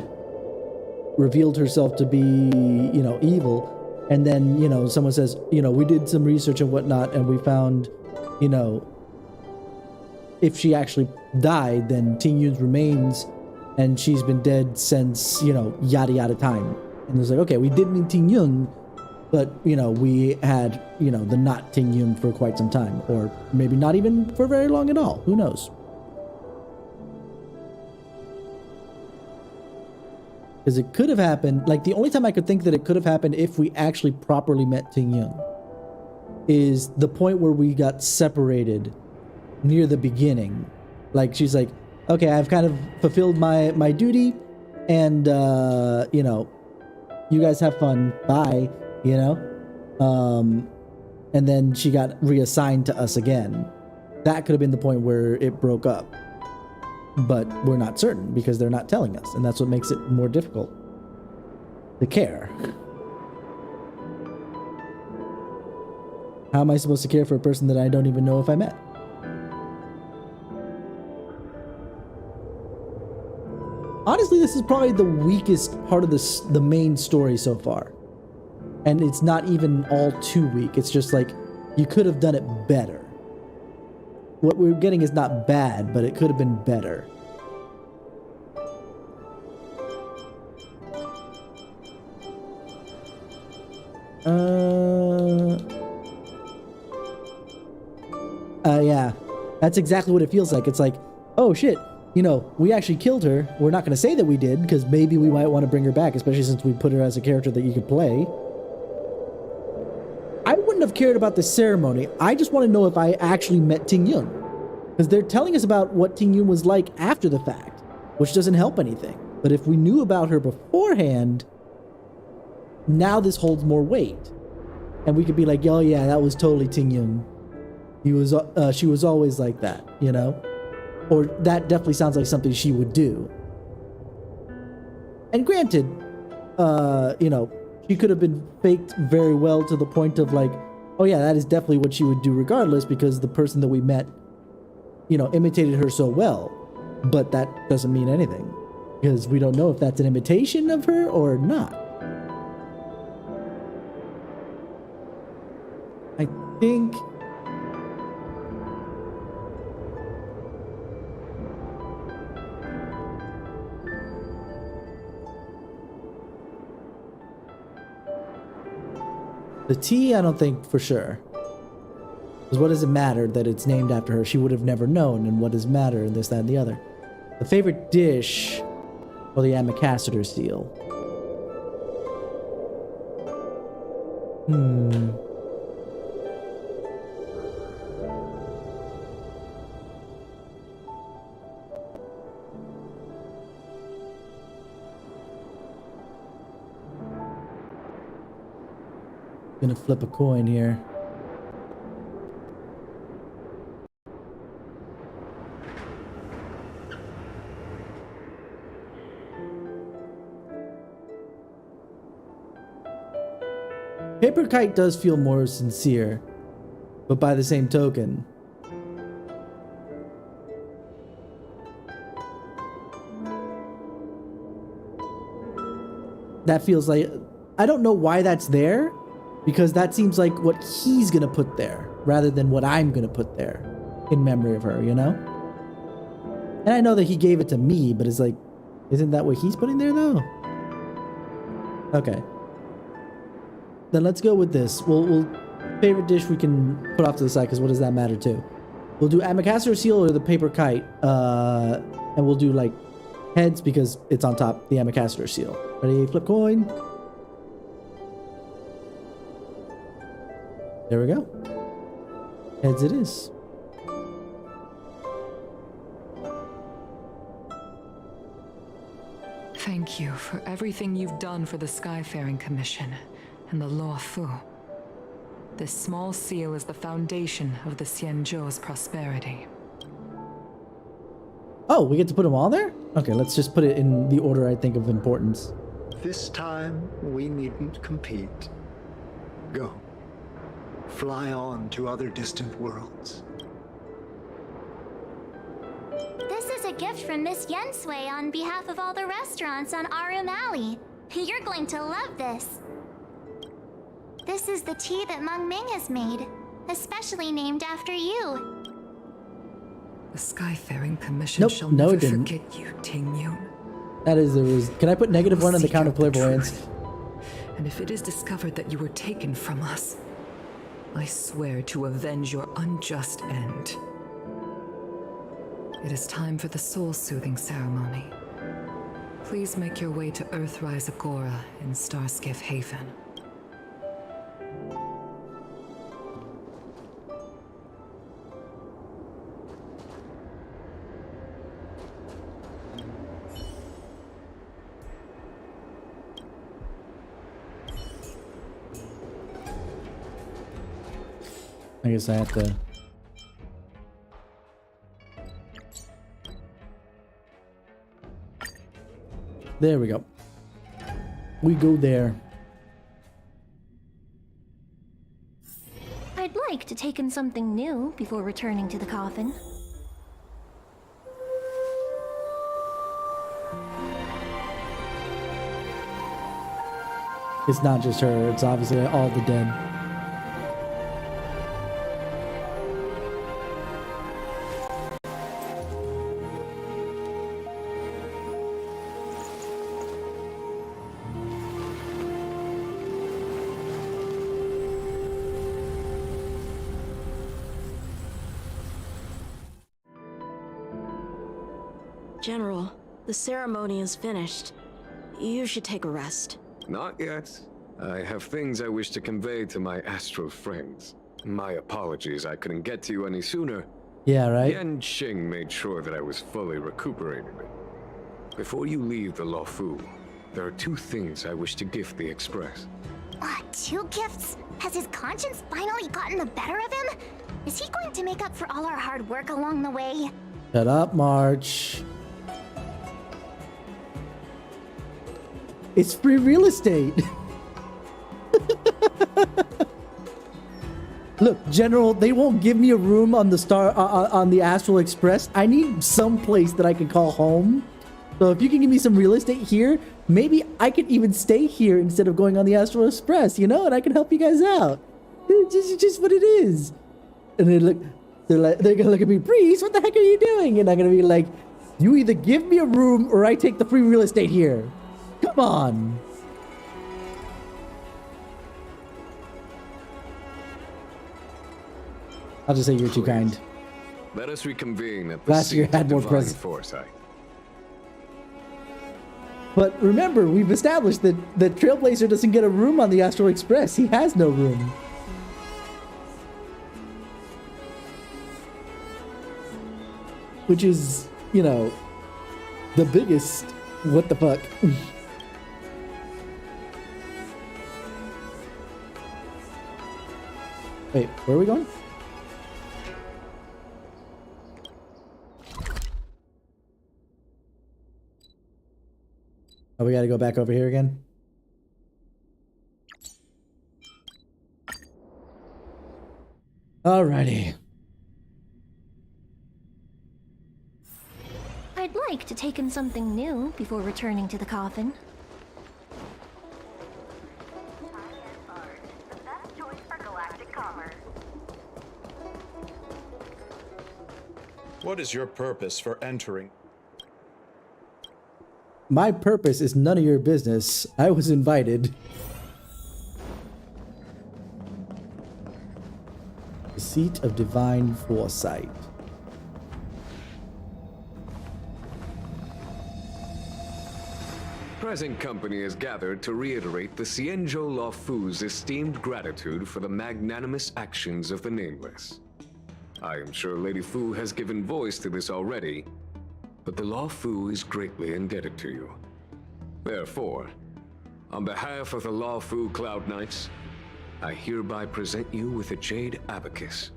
revealed herself to be, you know, evil. And then, you know, someone says, you know, we did some research and whatnot, and we found, you know, if she actually died, then Ting Yun's remains, and she's been dead since, you know, yada yada time. And it's like, okay, we did meet Ting Yun, but, you know, we had, you know, the not Ting Yun for quite some time. Or maybe not even for very long at all. Who knows? Because it could have happened, like, the only time I could think that it could have happened if we actually properly met Ting Yun is the point where we got separated near the beginning. Like, she's like, okay, I've kind of fulfilled my duty, and, you know, you guys have fun, bye, you know? And then she got reassigned to us again. That could have been the point where it broke up. But we're not certain because they're not telling us, and that's what makes it more difficult to care. How am I supposed to care for a person that I don't even know if I met? Honestly, this is probably the weakest part of the main story so far. And it's not even all too weak. It's just like, you could have done it better. What we're getting is not bad, but it could have been better. Yeah. That's exactly what it feels like. It's like, oh shit, you know, we actually killed her. We're not going to say that we did, because maybe we might want to bring her back, especially since we put her as a character that you could play. I wouldn't have cared about the ceremony. I just want to know if I actually met Ting Yun. Because they're telling us about what Ting Yun was like after the fact, which doesn't help anything. But if we knew about her beforehand, now this holds more weight. And we could be like, oh yeah, that was totally Ting Yun. She was always like that, you know? Or that definitely sounds like something she would do. And granted, you know, she could have been faked very well to the point of like, oh yeah, that is definitely what she would do regardless, because the person that we met, you know, imitated her so well. But that doesn't mean anything, because we don't know if that's an imitation of her or not. I think... the tea, I don't think for sure. Because what does it matter that it's named after her? She would have never known, and what does matter, and this, that, and the other. The favorite dish, or the Amicassator seal. Gonna flip a coin here. Paper Kite does feel more sincere, but by the same token, that feels like, I don't know why that's there, because that seems like what he's gonna put there rather than what I'm gonna put there in memory of her, you know? And I know that he gave it to me, but it's like, isn't that what he's putting there though? Okay. Then let's go with this. We'll favorite dish we can put off to the side, because what does that matter too? We'll do Amicassator seal or the Paper Kite, and we'll do like heads because it's on top, the Amicassator seal. Ready? Flip coin. There we go. Heads it is. Thank you for everything you've done for the Skyfaring Commission and the Luofu. This small seal is the foundation of the Xianzhou's prosperity. Oh, we get to put them all there? Okay, let's just put it in the order I think of importance. This time, we needn't compete. Go. Fly on to other distant worlds. This is a gift from Miss Yensui on behalf of all the restaurants on Arum Alley. You're going to love this. This is the tea that Meng Ming has made, especially named after you. The Skyfaring Commission shall no, never it didn't. forget you, Ting Yun. That is the reason. Can I put -1 on the count of clairvoyance? And if it is discovered that you were taken from us, I swear to avenge your unjust end. It is time for the soul-soothing ceremony. Please make your way to Earthrise Agora in Starskiff Haven. I guess I have to... There we go. We go there. I'd taken something new before returning to the coffin. It's not just her, it's obviously all the dead. General, the ceremony is finished. You should take a rest. Not yet. I have things I wish to convey to my astral friends. My apologies I couldn't get to you any sooner. Yeah, right? Yan Qing made sure that I was fully recuperated. Before you leave the Luofu, there are 2 things I wish to gift the Express. 2 gifts? Has his conscience finally gotten the better of him? Is he going to make up for all our hard work along the way? Shut up, March. It's free real estate. Look, General, they won't give me a room on the on the Astral Express. I need some place that I can call home. So if you can give me some real estate here, maybe I could even stay here instead of going on the Astral Express, you know, and I can help you guys out. It's just what it is. And they're gonna look at me, Priest, what the heck are you doing? And I'm gonna be like, you either give me a room or I take the free real estate here. Come on. I'll just say you're too kind. Let us reconvene at the Last year seat had of more divine presence. foresight. But remember, we've established that Trailblazer doesn't get a room on the Astral Express. He has no room. Which is, you know, the biggest what the fuck. Wait, where are we going? Oh, we gotta go back over here again? Alrighty. I'd like to take in something new before returning to the coffin. What is your purpose for entering? My purpose is none of your business. I was invited. The seat of divine foresight. Present company is gathered to reiterate the Xianzhou Luofu's esteemed gratitude for the magnanimous actions of the Nameless. I am sure Lady Fu has given voice to this already, but the Luofu is greatly indebted to you. Therefore, on behalf of the Luofu Cloud Knights, I hereby present you with a Jade Abacus,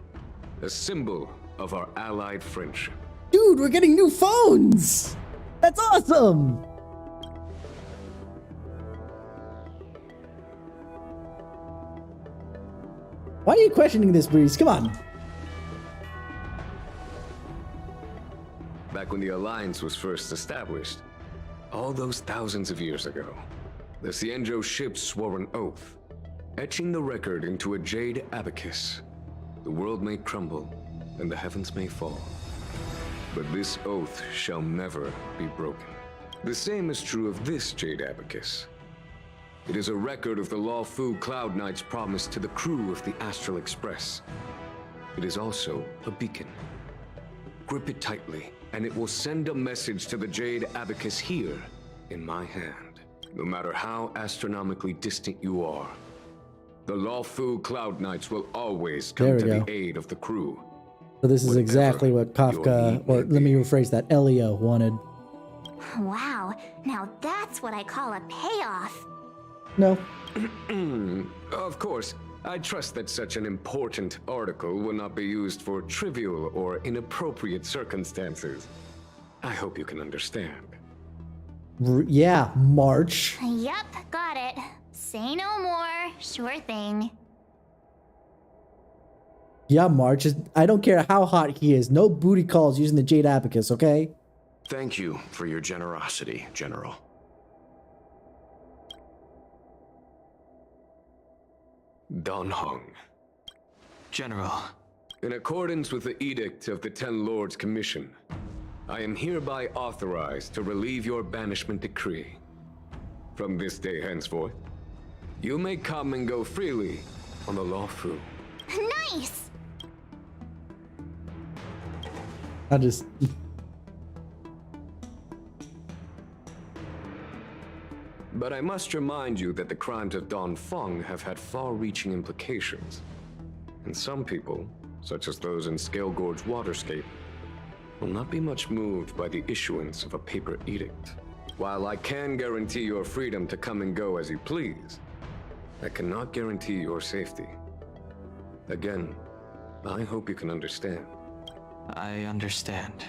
a symbol of our allied friendship. Dude, we're getting new phones! That's awesome! Why are you questioning this, Breeze? Come on. Back when the Alliance was first established, all those thousands of years ago, the Xianzhou ships swore an oath, etching the record into a Jade Abacus. The world may crumble, and the heavens may fall, but this oath shall never be broken. The same is true of this Jade Abacus. It is a record of the Luofu Cloud Knight's promise to the crew of the Astral Express. It is also a beacon. Grip it tightly, and it will send a message to the Jade Abacus here, in my hand. No matter how astronomically distant you are, the Luofu Cloud Knights will always come to the aid of the crew. So this is exactly what Kafka, or let me rephrase that, Elio wanted. Wow, now that's what I call a payoff. No. Of course, I trust that such an important article will not be used for trivial or inappropriate circumstances. I hope you can understand. Yeah, March. Yep, got it. Say no more. Sure thing. Yeah, March. I don't care how hot he is. No booty calls using the Jade Abacus, okay? Thank you for your generosity, General. Don Hong. General. In accordance with the edict of the Ten Lords Commission, I am hereby authorized to relieve your banishment decree. From this day henceforth, you may come and go freely on the Luofu. Nice! I just... But I must remind you that the crimes of Don Feng have had far-reaching implications. And some people, such as those in Scale Gorge Waterscape, will not be much moved by the issuance of a paper edict. While I can guarantee your freedom to come and go as you please, I cannot guarantee your safety. Again, I hope you can understand. I understand.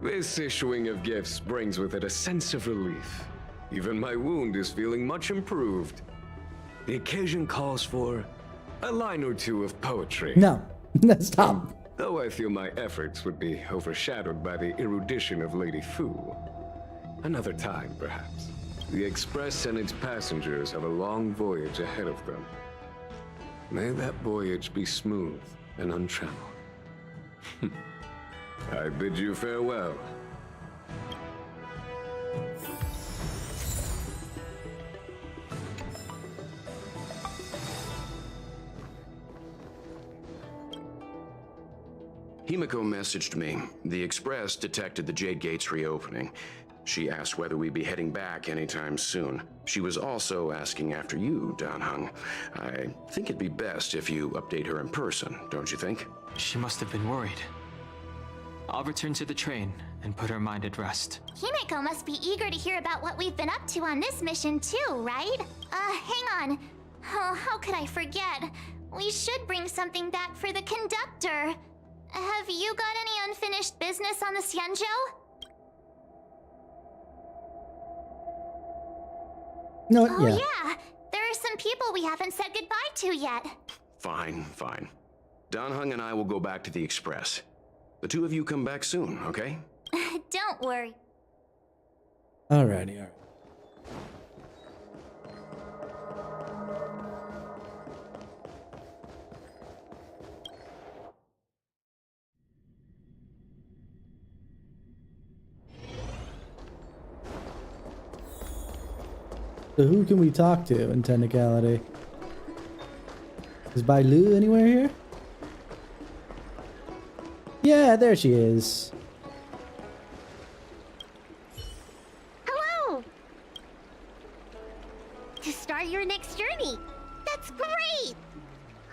This issuing of gifts brings with it a sense of relief. Even my wound is feeling much improved. The occasion calls for a line or two of poetry. No, stop. Though I feel my efforts would be overshadowed by the erudition of Lady Fu. Another time, perhaps. The Express and its passengers have a long voyage ahead of them. May that voyage be smooth and untrammeled. I bid you farewell. Himiko messaged me. The Express detected the Jade Gates reopening. She asked whether we'd be heading back anytime soon. She was also asking after you, Don Hung. I think it'd be best if you update her in person, don't you think? She must have been worried. I'll return to the train and put her mind at rest. Himiko must be eager to hear about what we've been up to on this mission too, right? Hang on. Oh, how could I forget? We should bring something back for the conductor. Have you got any unfinished business on the Xianzhou? No, oh, yeah. Yeah. There are some people we haven't said goodbye to yet. Fine. Don Hung and I will go back to the Express. The two of you come back soon, okay? Don't worry. Alrighty. So who can we talk to in technicality? Is Bai Lu anywhere here? Yeah, there she is. Hello! To start your next journey! That's great!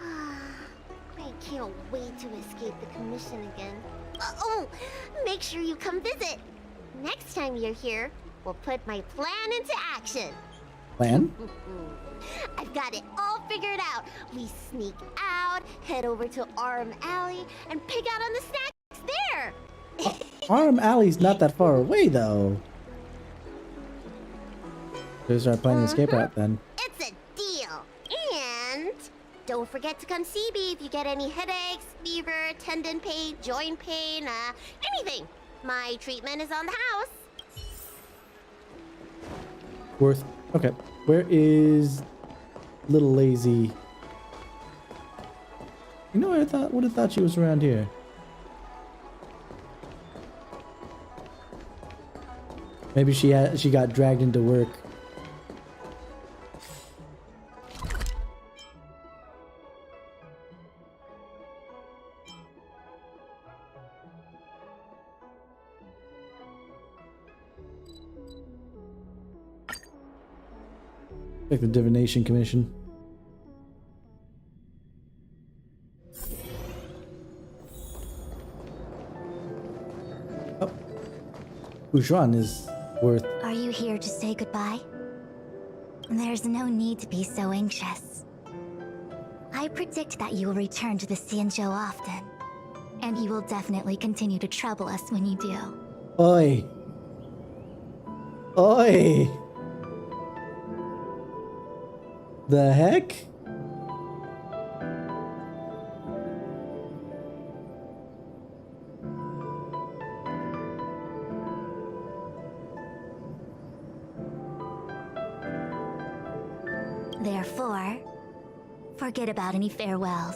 I can't wait to escape the commission again. Oh, make sure you come visit. Next time you're here, we'll put my plan into action. Plan? I've got it all figured out. We sneak out, head over to Arm Alley, and pick out on the snacks there. Arm Alley's not that far away, though. There's our planning escape route, then. It's a deal. And don't forget to come see me if you get any headaches, fever, tendon pain, joint pain, anything. My treatment is on the house. Worth. Okay. Where is Little Lazy? You know, I would have thought she was around here. Maybe she got dragged into work. Like the Divination Commission. Oh. Ujran is worth... Are you here to say goodbye? There's no need to be so anxious. I predict that you will return to the Xianzhou often. And you will definitely continue to trouble us when you do. Oi! Oi! The heck? Therefore, forget about any farewells.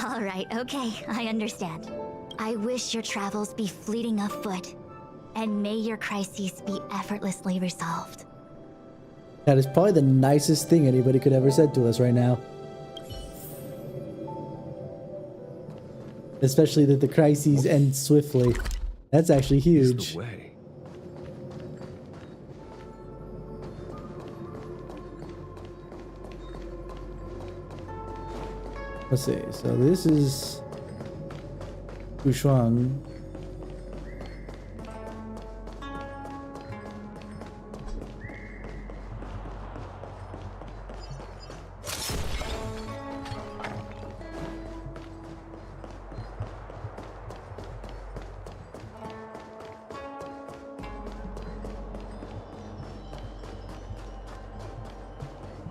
Alright, okay, I understand. I wish your travels be fleeting of foot, and may your crises be effortlessly resolved. That is probably the nicest thing anybody could ever said to us right now. Especially that the crises end swiftly. That's actually huge. Let's see, so this is Bushuang.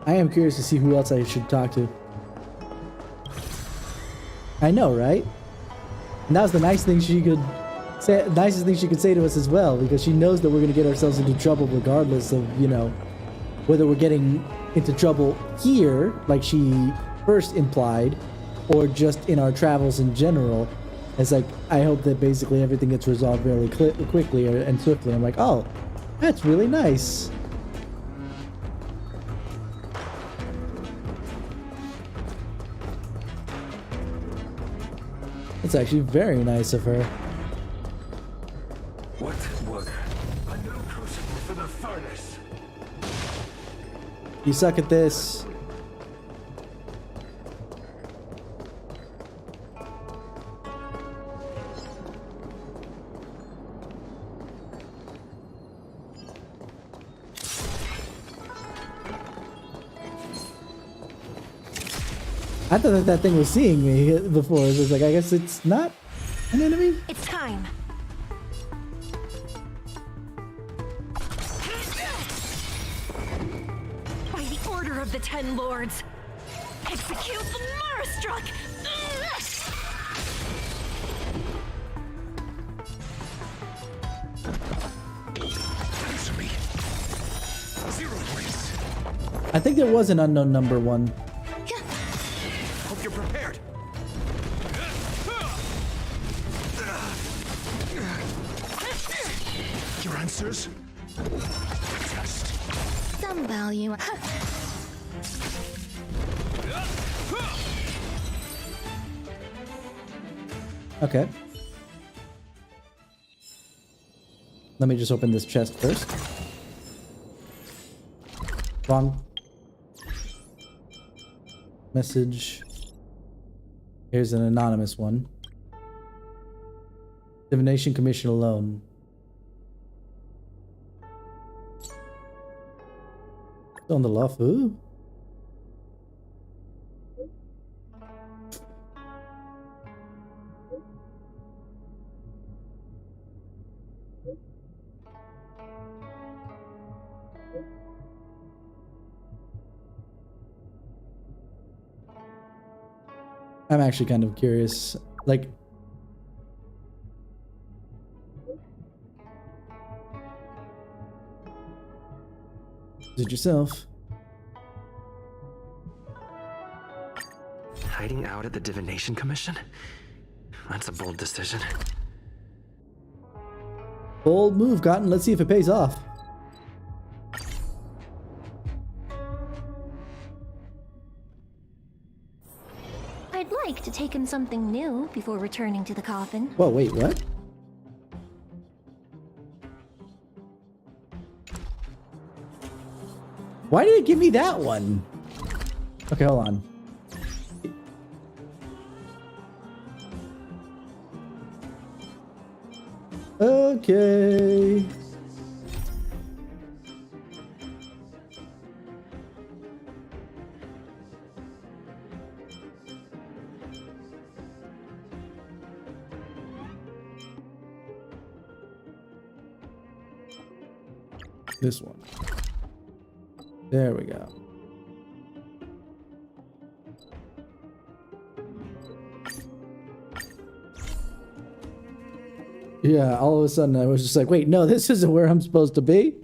I am curious to see who else I should talk to. I know, right? And that was the nice thing she could say, nicest thing she could say to us as well, because she knows that we're gonna get ourselves into trouble regardless of, you know, whether we're getting into trouble here, like she first implied, or just in our travels in general. It's like, I hope that basically everything gets resolved really quickly and swiftly. I'm like, oh, that's really nice. It's actually very nice of her. What would a new crucible for the furnace? You suck at this. I thought that that thing was seeing me before. So it's like, I guess it's not an enemy? It's time. By the order of the Ten Lords, execute the Marastruck! Answer me. 0, please. I think there was an unknown number one. Hope you're prepared. Your answers? Test. Some value. Okay. Let me just open this chest first. Wrong. Message. Here's an anonymous one. Divination Commission alone. Still on the Luofu? I'm actually kind of curious, like, did yourself? Hiding out at the Divination Commission? That's a bold decision. Bold move, Cotton. Let's see if it pays off. I'd like to take him something new before returning to the coffin. Whoa, wait, what? Why did it give me that one? Okay, hold on. Okay. This one. There we go. Yeah, all of a sudden I was just like, wait, no, this isn't where I'm supposed to be.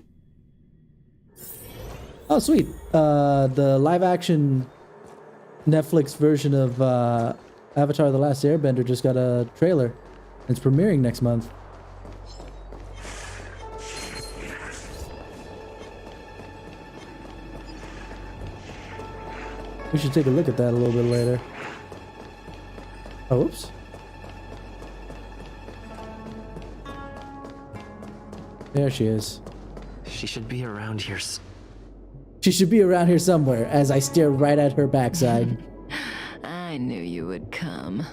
Oh, sweet. The live action Netflix version of Avatar The Last Airbender just got a trailer. It's premiering next month. We should take a look at that a little bit later. Oh, oops. There she is. She should be around here. She should be around here somewhere as I stare right at her backside. I knew you would come.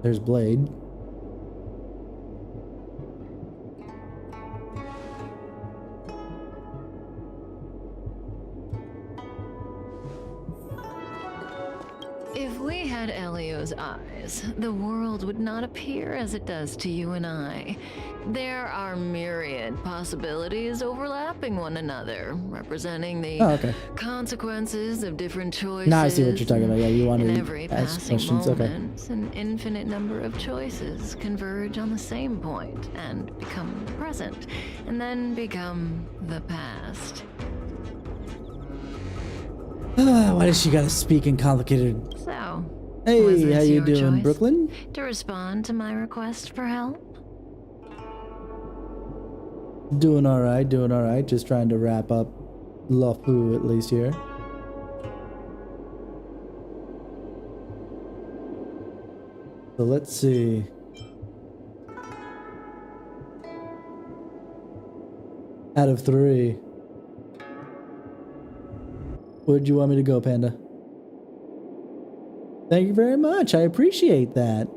There's Blade. If we had Elio's eyes, the world would not appear as it does to you and I. There are myriad possibilities overlapping one another, representing the consequences of different choices. Now I see what you're talking about. Yeah, you want in to every ask passing questions. moment, an infinite number of choices converge on the same point and become the present, and then become the past. Why does she gotta speak in complicated? So, hey, was this how you your doing, choice Brooklyn? to respond to my request for help? Doing all right, doing all right. Just trying to wrap up Luofu at least here. So let's see. Out of 3. Where'd you want me to go, Panda? Thank you very much. I appreciate that.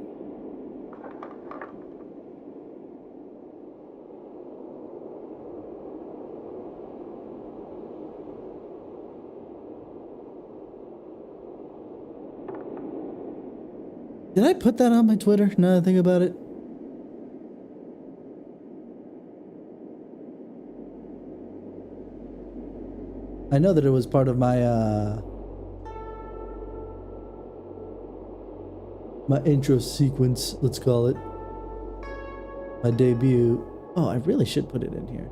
Did I put that on my Twitter? Now that I think about it. I know that it was part of my my intro sequence, let's call it. My debut. Oh, I really should put it in here.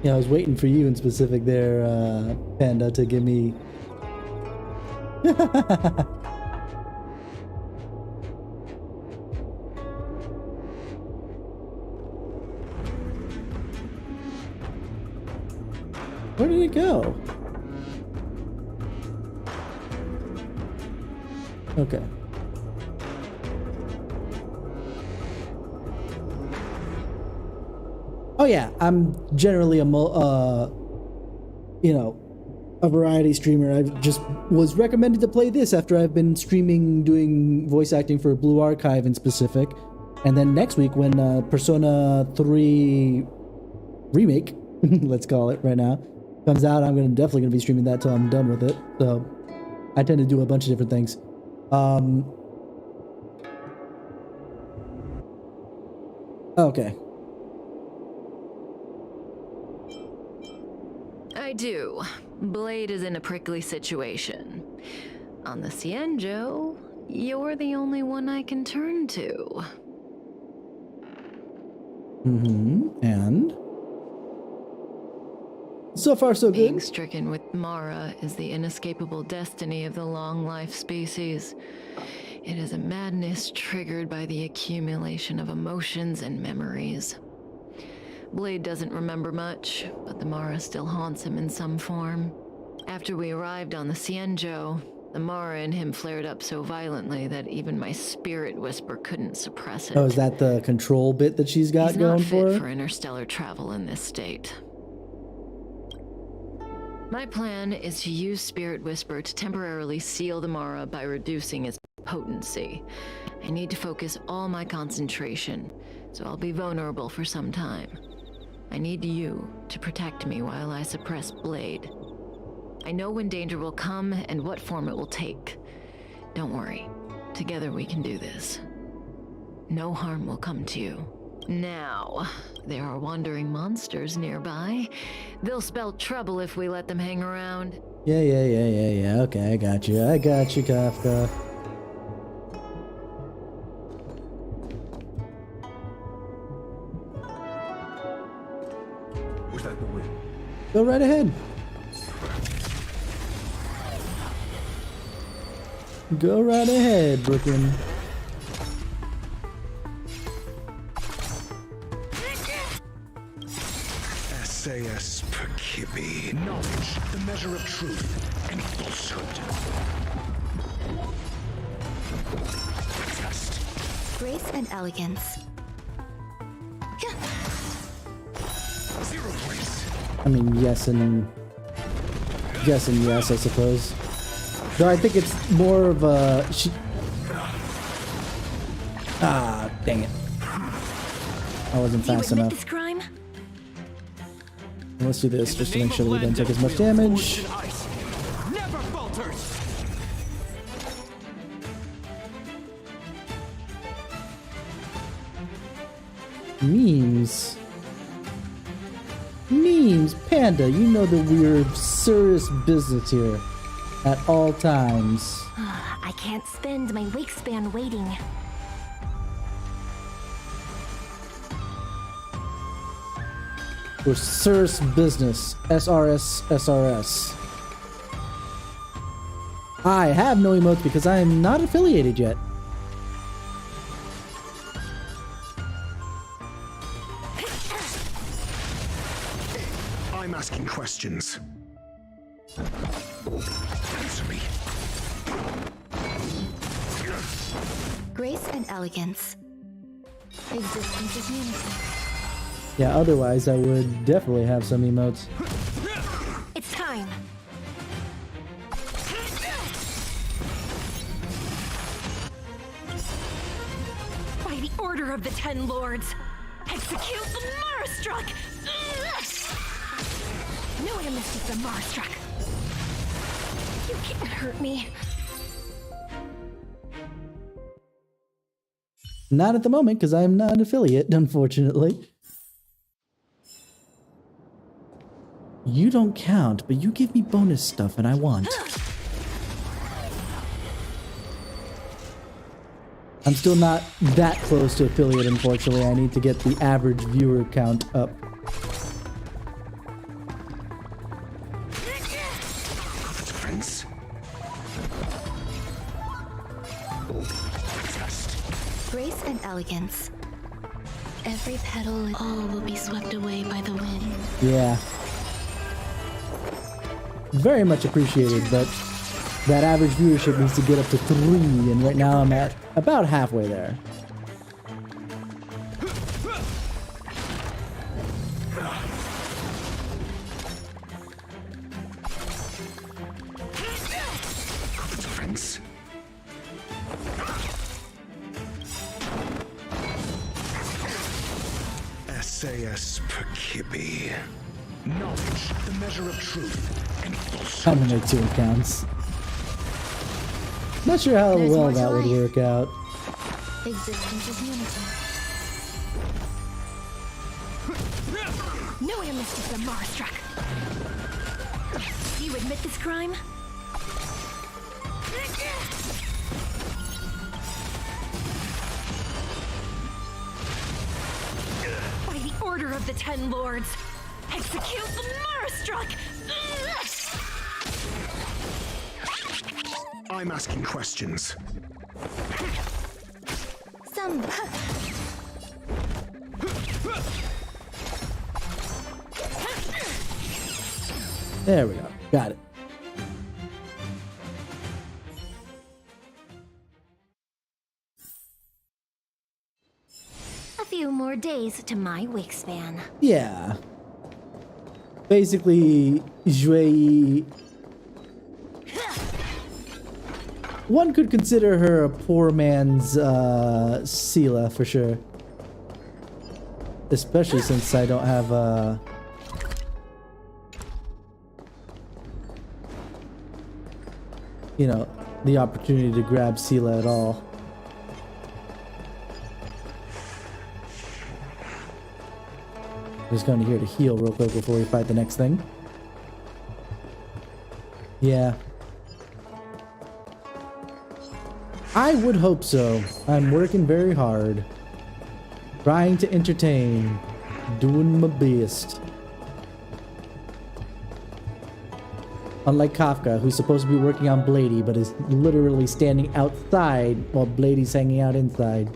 Yeah, I was waiting for you in specific there, Panda, to give me... Where did it go? Okay. Oh yeah, I'm generally a a variety streamer. I just was recommended to play this after I've been streaming doing voice acting for Blue Archive in specific. And then next week when Persona 3 Remake, let's call it right now, comes out, I'm definitely gonna be streaming that till I'm done with it. So I tend to do a bunch of different things. Okay. I do. Blade is in a prickly situation. On the Cienjo, you're the only one I can turn to. And? So far, so good. Being stricken with Mara is the inescapable destiny of the long-life species. It is a madness triggered by the accumulation of emotions and memories. Blade doesn't remember much, but the Mara still haunts him in some form. After we arrived on the Cienjo, the Mara in him flared up so violently that even my spirit whisper couldn't suppress it. Oh, is that the control bit that she's got He's going not fit for her? for interstellar travel in this state. My plan is to use Spirit Whisper to temporarily seal the Mara by reducing its potency. I need to focus all my concentration, so I'll be vulnerable for some time. I need you to protect me while I suppress Blade. I know when danger will come and what form it will take. Don't worry. Together we can do this. No harm will come to you. Now, there are wandering monsters nearby. They'll spell trouble if we let them hang around. Yeah. Okay, I got you, Kafka. Was that the wind? Go right ahead. Go right ahead, Brooklyn. SAS Perkibi. Knowledge, the measure of truth and falsehood. Test. Grace and elegance. Zero grace. I mean, yes and yes, I suppose. Though I think it's more of a... Ah, dang it. I wasn't fast enough. This crime? Let's do this just to make sure that we don't take as much damage. Never falters. Memes, Panda, you know that we're serious business here at all times. I can't spend my wake span waiting. We're serious business. SRS. I have no emotes because I am not affiliated yet. I'm asking questions. Answer me. Grace and elegance. Existence is unity. Yeah, otherwise I would definitely have some emotes. It's time. By the order of the Ten Lords, execute the Marastruck! Knew I missed the Marastruck. You can't hurt me. Not at the moment, because I'm not an affiliate, unfortunately. You don't count, but you give me bonus stuff, and I want. I'm still not that close to affiliate, unfortunately. I need to get the average viewer count up. Friends. Grace and elegance. Every petal, all will be swept away by the wind. Yeah. Very much appreciated, but that average viewership needs to get up to 3, and right now I'm at about halfway there. Friends. SAS Perkibi. Knowledge, the measure of truth and falsehood. I'm gonna make 2 accounts. Not sure how well that would work out. Existence is unity. Knew I missed the Marastruck. You admit this crime? By the order of the Ten Lords, execute the Marastruck! I'm asking questions. Some. There we go. Got it. A few more days to my wake span. Yeah. basically, Jue. One could consider her a poor man's Sela for sure. Especially since I don't have you know, the opportunity to grab Sela at all. Just going to here to heal real quick before we fight the next thing. Yeah. I would hope so. I'm working very hard. Trying to entertain. Doing my best. Unlike Kafka, who's supposed to be working on Blady, but is literally standing outside while Blady's hanging out inside.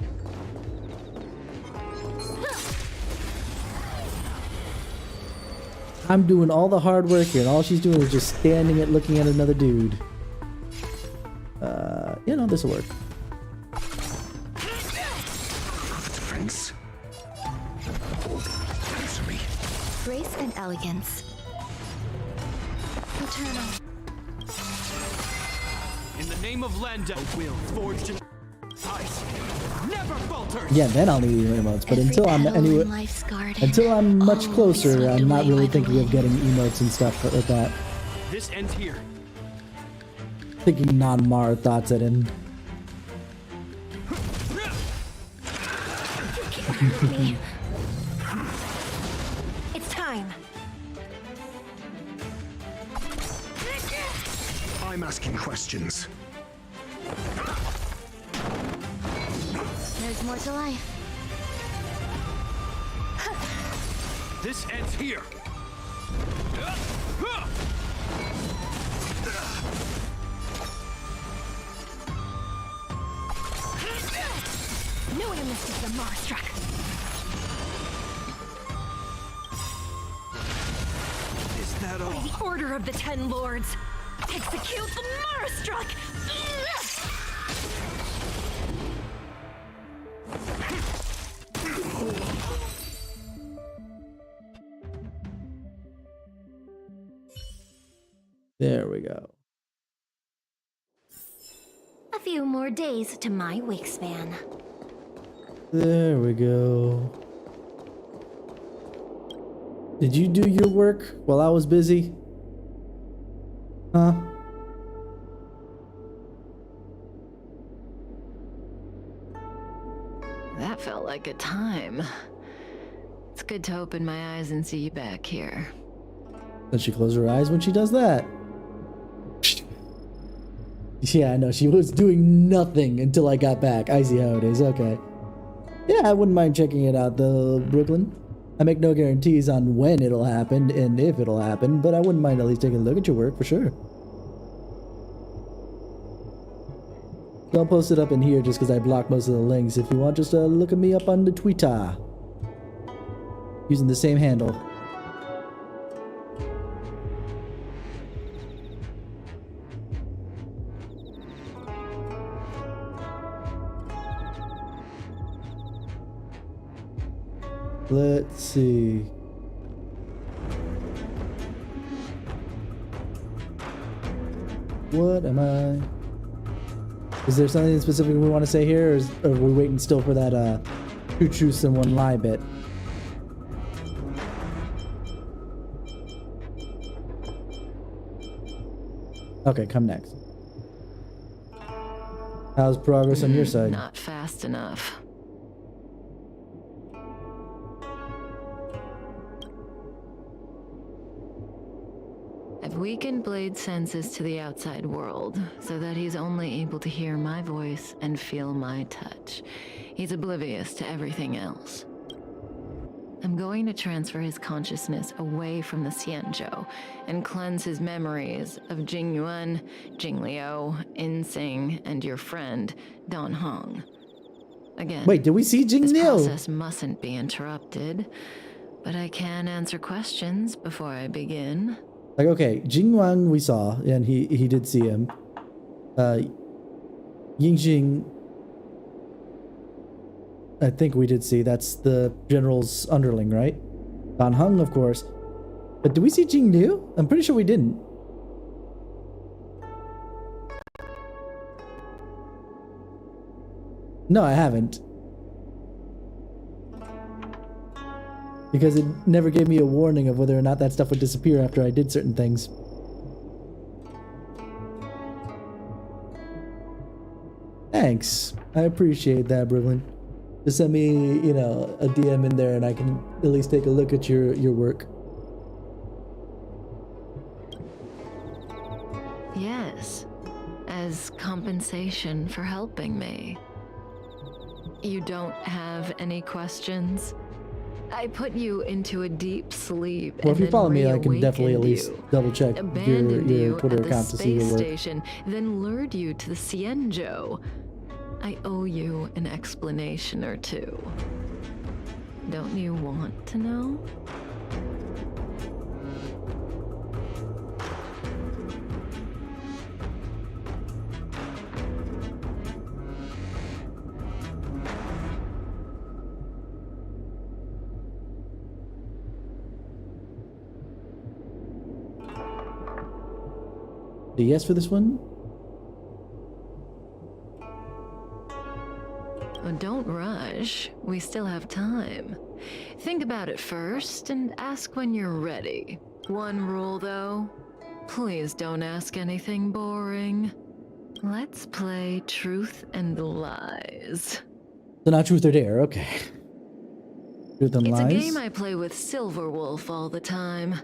I'm doing all the hard work here, and all she's doing is just standing and looking at another dude. You know, this'll work. Prince. Answer me. Grace and elegance. Eternal. In the name of Lenda, will forged in ice never falters. Yeah, then I'll need emotes, but until I'm until I'm much closer, I'm not really thinking of getting emotes and stuff like that. This ends here. Thinking non-Mara thoughts at him. It's time. I'm asking questions. There's more to life. This ends here. Knew you missed the Marstruck. Is that all? By the order of the Ten Lords, execute the Marstruck! There we go. A few more days to my wingspan. There we go. Did you do your work while I was busy? Huh? That felt like a time. It's good to open my eyes and see you back here. Does she close her eyes when she does that? Yeah, I know. She was doing nothing until I got back. I see how it is. Okay. Yeah, I wouldn't mind checking it out, though, Brooklyn. I make no guarantees on when it'll happen and if it'll happen, but I wouldn't mind at least taking a look at your work for sure. Don't post it up in here just because I block most of the links. If you want, just look at me up on the Twitter. Using the same handle. Let's see. What am I? Is there something specific we want to say here, or are we waiting still for that two truths and one lie bit? Okay, come next. How's progress on your side? Not fast enough. I've weakened Blade's senses to the outside world, so that he's only able to hear my voice and feel my touch. He's oblivious to everything else. I'm going to transfer his consciousness away from the Xianzhou and cleanse his memories of Jingyuan, Jingliu, Insing, and your friend, Dan Hong. Again, wait, did we see Jingliu? This process mustn't be interrupted, but I can answer questions before I begin. Like, okay, Jingyuan we saw, and he did see him. Yingxing, I think we did see. That's the general's underling, right? Dan Heng, of course. But did we see Jing Liu? I'm pretty sure we didn't. No, I haven't. Because it never gave me a warning of whether or not that stuff would disappear after I did certain things. Thanks. I appreciate that, Brooklyn. Just send me, you know, a DM in there and I can at least take a look at your work. Yes, as compensation for helping me. You don't have any questions? I put you into a deep sleep. Well, if you and follow then me, I can definitely at least reawakened double check you, abandoned your you Twitter at the account to see your space work. station, then lured you to the Xianzhou. I owe you an explanation or two. Don't you want to know? A yes for this one? Don't rush. We still have time. Think about it first and ask when you're ready. One rule, though. Please don't ask anything boring. Let's play truth and lies. So not truth or dare, okay. Truth and It's lies? a game I play with Silverwolf all the time.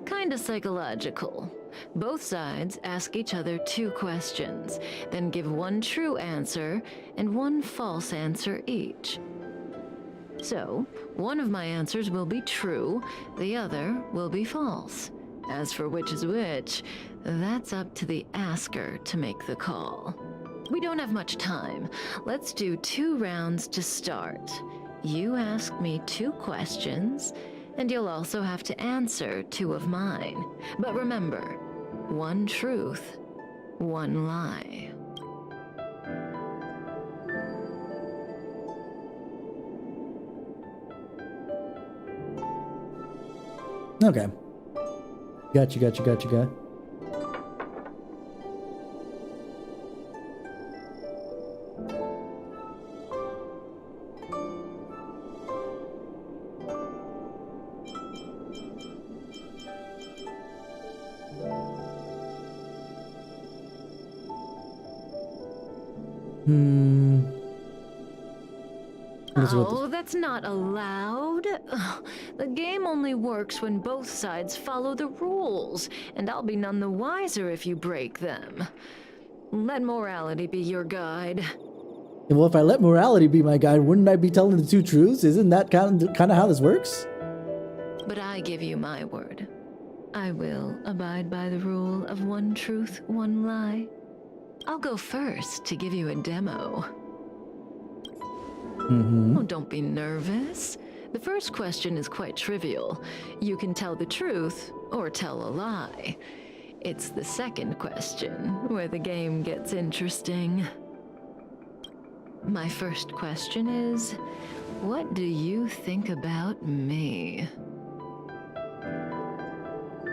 Kinda psychological. Both sides ask each other 2 questions, then give 1 true answer and 1 false answer each. So, one of my answers will be true, the other will be false. As for which is which, that's up to the asker to make the call. We don't have much time. Let's do 2 rounds to start. You ask me 2 questions, and you'll also have to answer 2 of mine. But remember, 1 truth, 1 lie. Okay. Gotcha. Oh, that's not allowed. Ugh, the game only works when both sides follow the rules, and I'll be none the wiser if you break them. Let morality be your guide. Well, if I let morality be my guide, wouldn't I be telling the 2 truths? Isn't that kind of how this works? But I give you my word. I will abide by the rule of 1 truth, 1 lie. I'll go first to give you a demo. Oh, don't be nervous. The first question is quite trivial. You can tell the truth or tell a lie. It's the second question where the game gets interesting. My first question is, what do you think about me?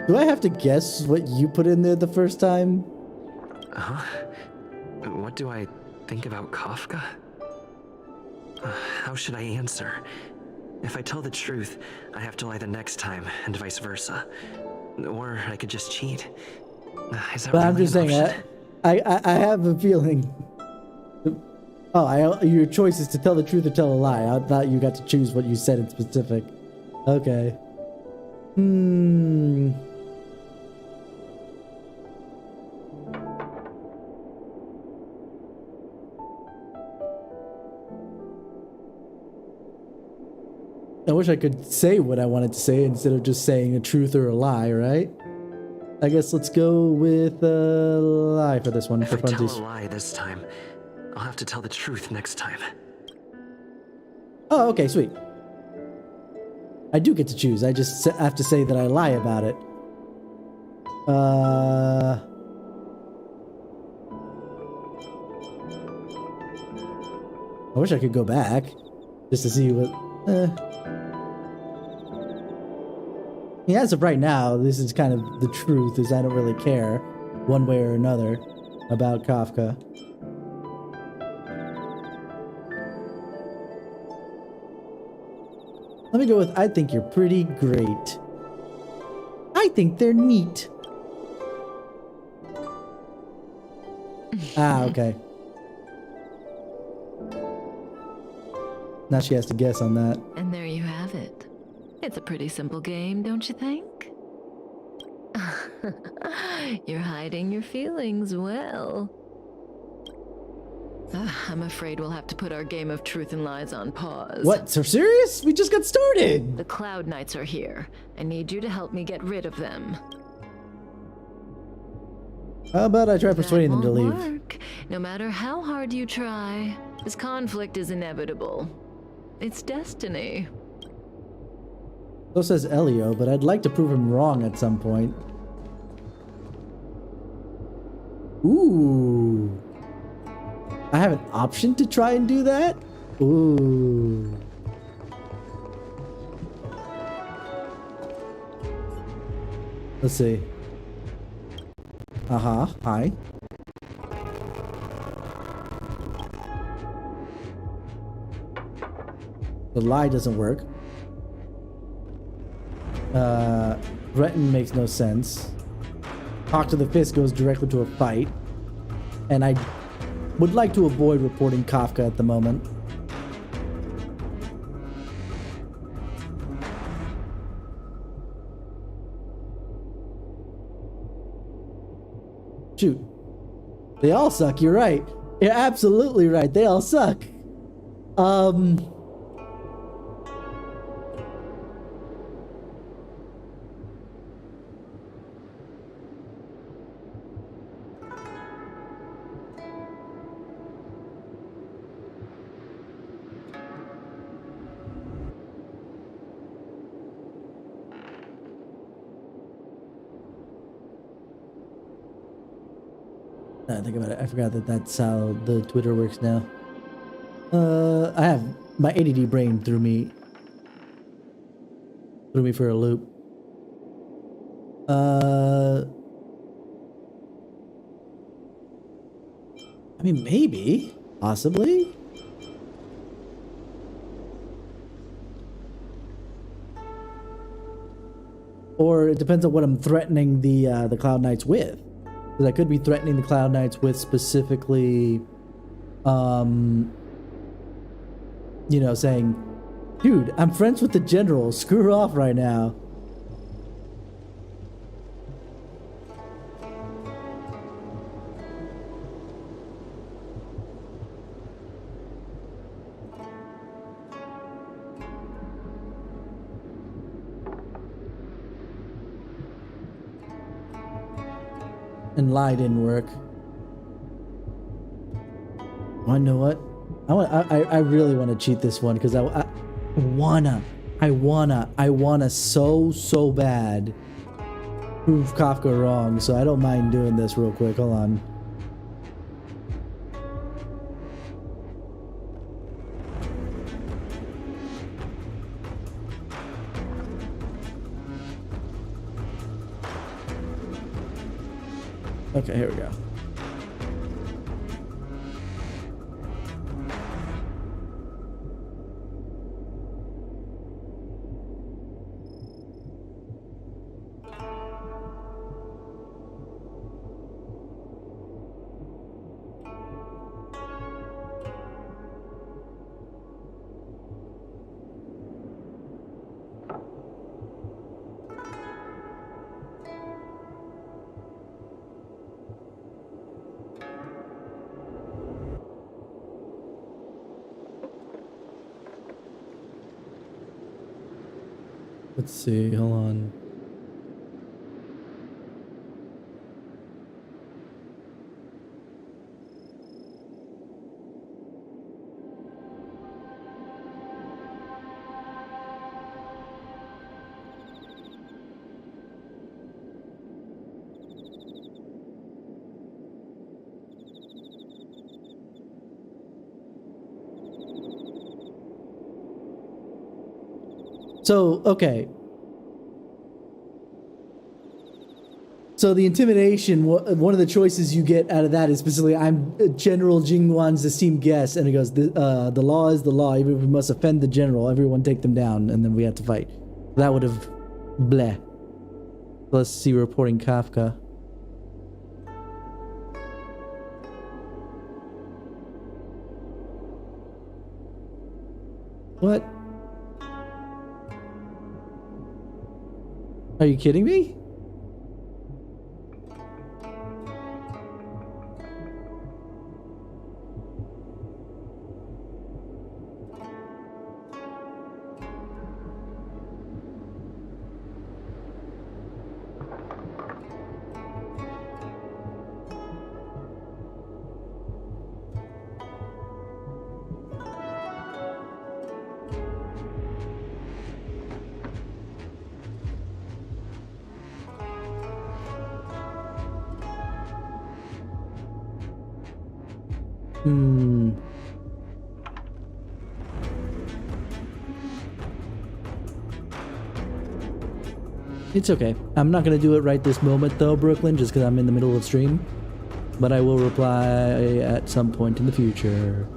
Do I have to guess what you put in there the first time? Huh? What do I think about Kafka? How should I answer? If I tell the truth, I have to lie the next time, and vice versa. Or I could just cheat. Is that But I'm really just an saying, option? I have a feeling. Oh, your choice is to tell the truth or tell a lie. I thought you got to choose what you said in specific. Okay. I wish I could say what I wanted to say instead of just saying a truth or a lie, right? I guess let's go with a lie for this one, If for I tell funsies. a lie this time, I'll have to tell the truth next time. Oh, okay, sweet. I do get to choose. I just have to say that I lie about it. I wish I could go back just to see what. Yeah, as of right now, this is kind of the truth, is I don't really care one way or another about Kafka. Let me go with, I think you're pretty great. I think they're neat. Ah, okay. Now she has to guess on that. And there you have it. It's a pretty simple game, don't you think? You're hiding your feelings well. I'm afraid we'll have to put our game of truth and lies on pause. What? So serious? We just got started! The Cloud Knights are here. I need you to help me get rid of them. How about I try persuading them to leave? Work. No matter how hard you try, this conflict is inevitable. It's destiny. So says Elio, but I'd like to prove him wrong at some point. Ooh. I have an option to try and do that? Ooh. Let's see. Hi. The lie doesn't work. Threaten makes no sense. Talk to the fist goes directly to a fight. And I would like to avoid reporting Kafka at the moment. Shoot. They all suck, you're right. You're absolutely right. They all suck. I think about it. I forgot that that's how the Twitter works now. I have my ADD brain threw me for a loop. I mean, maybe, possibly. Or it depends on what I'm threatening the Cloud Knights with. Because I could be threatening the Cloud Knights with specifically, you know, saying, dude, I'm friends with the general. Screw her off right now. And lie didn't work. Oh, you know what? I really want to cheat this one because I wanna so bad prove Kafka wrong. So I don't mind doing this real quick. Hold on. Okay, here we go. Let's see, hold on. So, okay. So the intimidation, one of the choices you get out of that is specifically, I'm General Jingwan's esteemed guest, and it goes, the law is the law. Even if we must offend the general, everyone take them down, and then we have to fight. That would have, bleh. Let's see, reporting Kafka. What? Are you kidding me? It's okay. I'm not gonna do it right this moment though, Brooklyn, just because I'm in the middle of stream. But I will reply at some point in the future.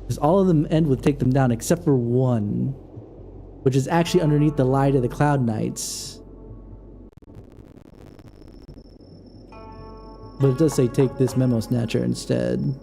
Because all of them end with take them down except for one, which is actually underneath the light of the Cloud Knights. But it does say take this memo snatcher instead.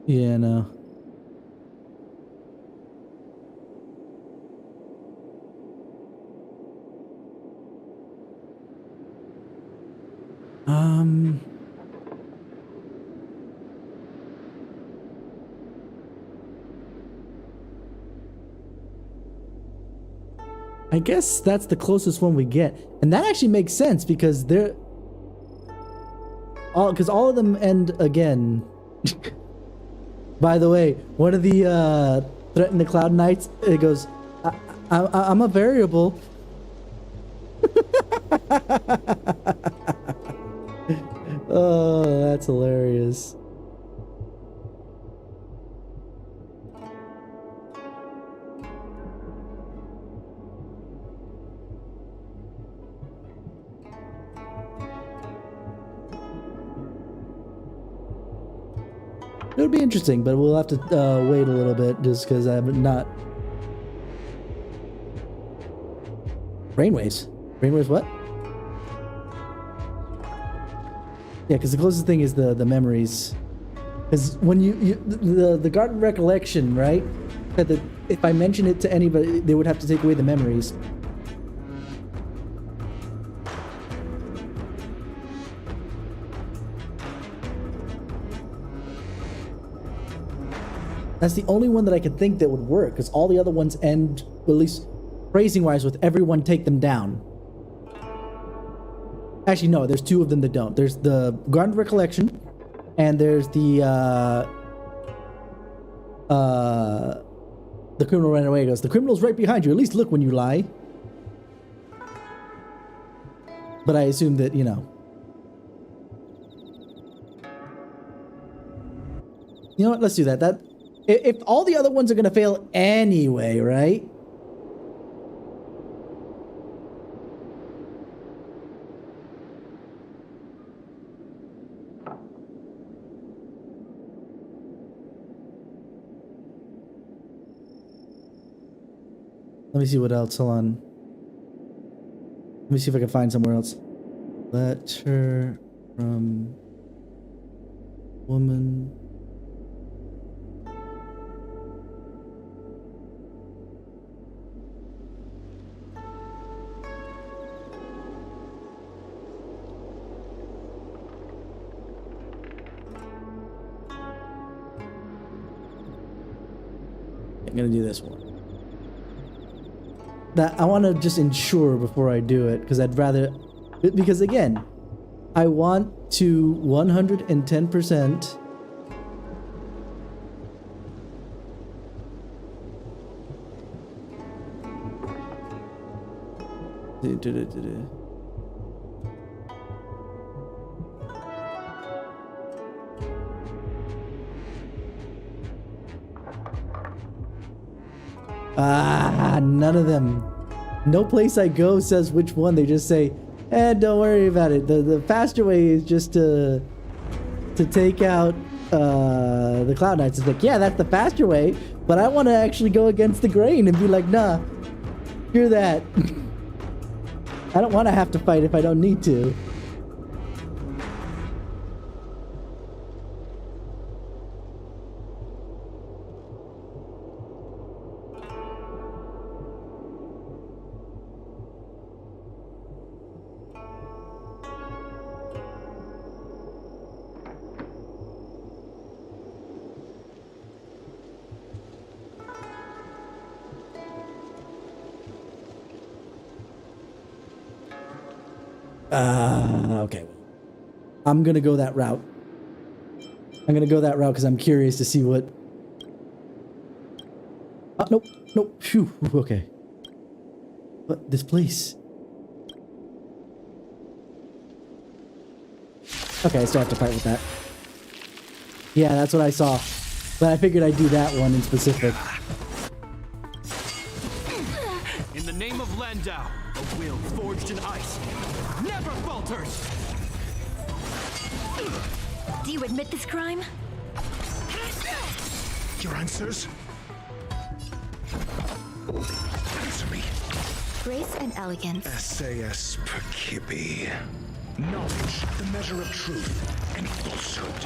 Yeah, no. I guess that's the closest one we get. And that actually makes sense because they're all of them end again. By the way, one of the threaten the Cloud Knights, it goes, I'm a variable. Oh, that's hilarious. It would be interesting, but we'll have to wait a little bit just because I'm not. Brainwaves? Brainwaves what? Yeah, because the closest thing is the memories. Because when the garden recollection, right? That if I mention it to anybody, they would have to take away the memories. That's the only one that I could think that would work, because all the other ones end, at least phrasing-wise, with everyone take them down. Actually, no, there's two of them that don't. There's the Garden Recollection, and there's the criminal ran away. It goes, the criminal's right behind you. At least look when you lie. But I assume that, you know. You know what? Let's do that. If all the other ones are gonna fail anyway, right? Let me see what else. Hold on. Let me see if I can find somewhere else. Letter from woman. I'm gonna do this one. That I want to just ensure before I do it, because I'd rather, because again, I want to 110%. None of them. No place I go says which one. They just say, don't worry about it. The faster way is just to take out the Cloud Knights. It's like, yeah, that's the faster way, but I want to actually go against the grain and be like, nah, screw that. I don't want to have to fight if I don't need to. Okay. I'm gonna go that route. I'm gonna go that route because I'm curious to see what... Nope. Nope. Phew. Okay. But this place... Okay, I still have to fight with that. Yeah, that's what I saw. But I figured I'd do that one in specific. In the name of Landau, a will forged in ice never falters! Do you admit this crime? Your answers? Answer me. Grace and elegance. SAS Percipi. Knowledge, the measure of truth and falsehood.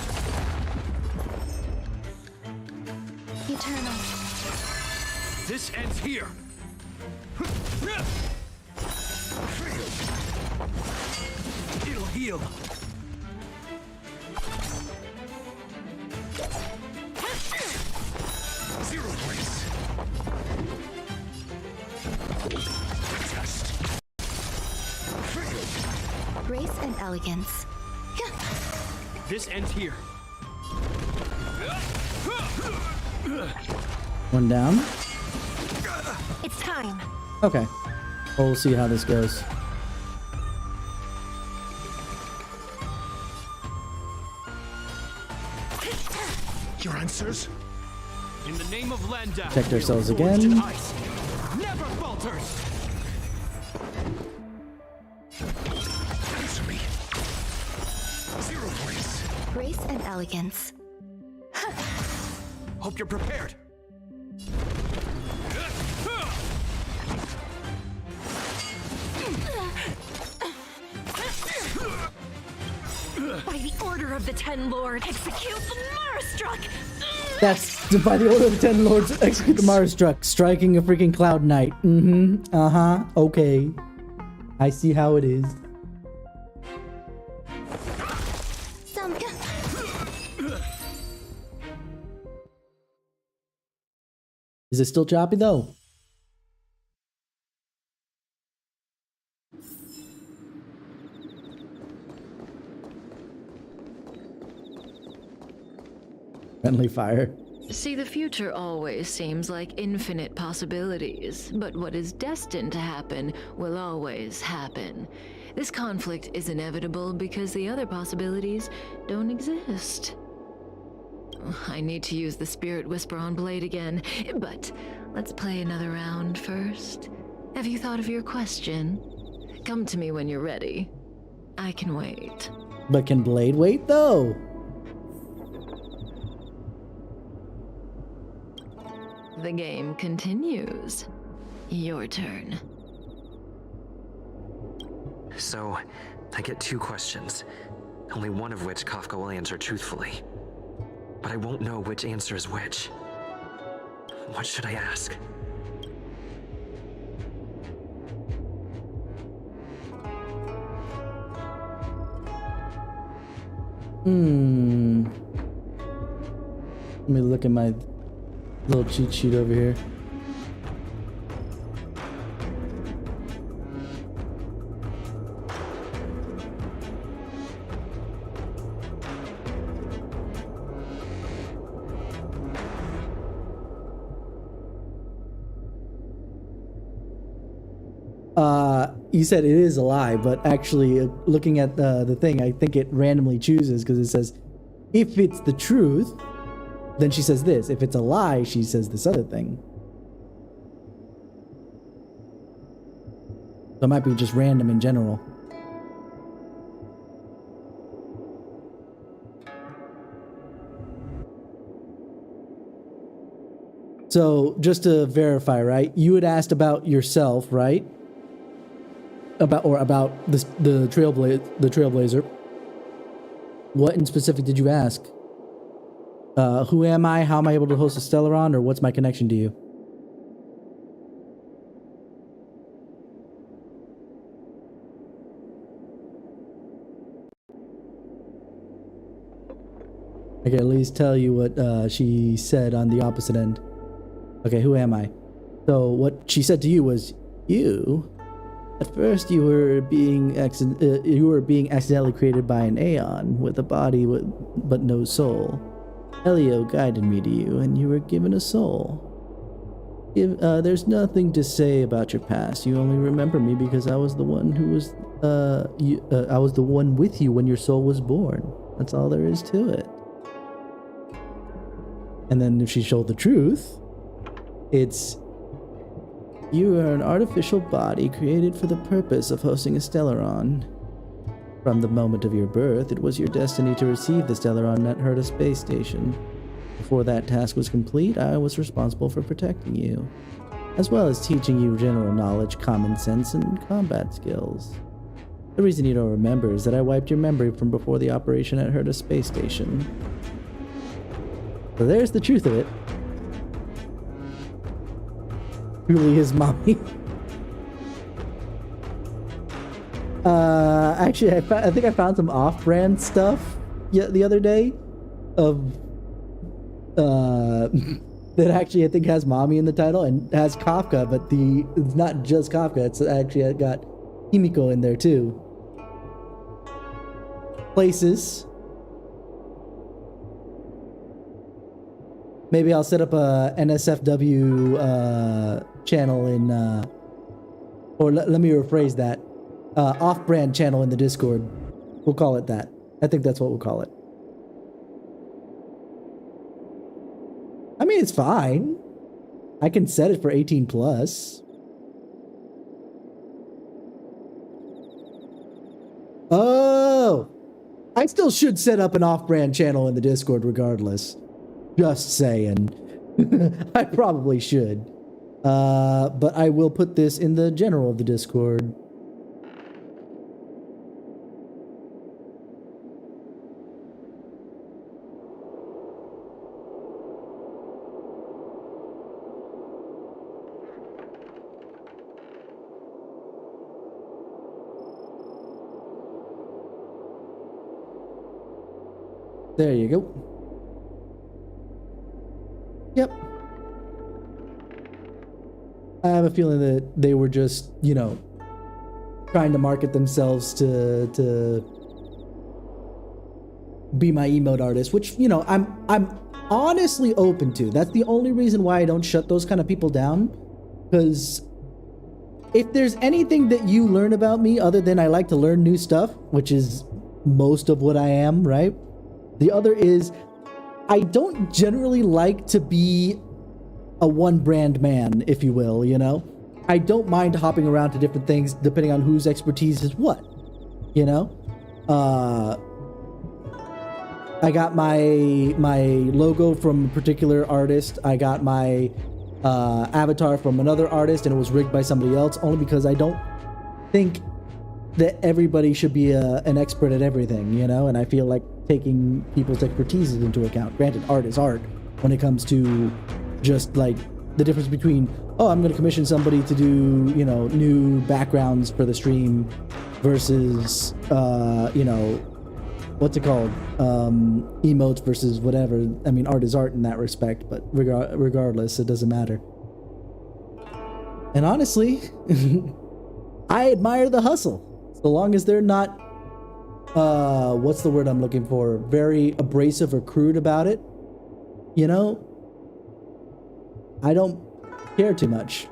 Eternal. This ends here. It'll heal. Zero place. Test. Grace and elegance. This ends here. One down. It's time. Okay. We'll see how this goes. Your answers? In the name of Landau. Protect ourselves will forged in again. ice never falters. Answer me. Zero place. Grace and elegance. Hope you're prepared. By the order of the Ten Lords, execute the Marastruck! That's by the order of the 10 lords, execute the Marastruck, striking a freaking Cloud Knight. Okay. I see how it is. Is it still choppy though? Friendly fire. See, the future always seems like infinite possibilities, but what is destined to happen will always happen. This conflict is inevitable because the other possibilities don't exist. I need to use the Spirit Whisper on Blade again, but let's play another round first. Have you thought of your question? Come to me when you're ready. I can wait. But can Blade wait though? The game continues. Your turn. So, I get two questions, only one of which Kafka will answer truthfully. But I won't know which answer is which. What should I ask? Let me look at my Little cheat sheet over here. You said it is a lie, but actually, looking at the thing, I think it randomly chooses because it says, if it's the truth, then she says this. If it's a lie, she says this other thing. So it might be just random in general. So just to verify, right? You had asked about yourself, right? About the trailblazer. What in specific did you ask? Who am I? How am I able to host a Stellaron? Or what's my connection to you? I can at least tell you what she said on the opposite end. Okay, who am I? So what she said to you was, you. At first, you were being accidentally created by an Aeon with a body but no soul. Elio guided me to you, and you were given a soul. There's nothing to say about your past. You only remember me because I was the one who was I was the one with you when your soul was born. That's all there is to it. And then if she showed the truth, it's, you are an artificial body created for the purpose of hosting a Stellaron. From the moment of your birth, it was your destiny to receive the Stellaron at Herta space station. Before that task was complete, I was responsible for protecting you, as well as teaching you general knowledge, common sense, and combat skills. The reason you don't remember is that I wiped your memory from before the operation at Herta space station. So there's the truth of it. Truly his mommy. Actually, I think I found some off-brand stuff the other day of that actually I think has mommy in the title and has Kafka, but it's not just Kafka. It's actually got Himiko in there too. Places. Maybe I'll set up a NSFW channel in, or let me rephrase that, off-brand channel in the Discord. We'll call it that. I think that's what we'll call it. I mean, it's fine. I can set it for 18 plus. Oh, I still should set up an off-brand channel in the Discord regardless. Just saying. I probably should. But I will put this in the general of the Discord. There you go. Yep. I have a feeling that they were just, you know, trying to market themselves to be my emote artist, which, you know, I'm honestly open to. That's the only reason why I don't shut those kind of people down. Because if there's anything that you learn about me other than I like to learn new stuff, which is most of what I am, right? The other is I don't generally like to be a one brand man, if you will, you know? I don't mind hopping around to different things depending on whose expertise is what, you know? I got my logo from a particular artist. I got my avatar from another artist, and it was rigged by somebody else, only because I don't think that everybody should be an expert at everything, you know? And I feel like taking people's expertise into account. Granted, art is art when it comes to just like the difference between, oh, I'm going to commission somebody to do, you know, new backgrounds for the stream versus, you know, what's it called? Emotes versus whatever. I mean, art is art in that respect, but regardless, it doesn't matter. And honestly, I admire the hustle. So long as they're not, what's the word I'm looking for? Very abrasive or crude about it. You know, I don't care too much.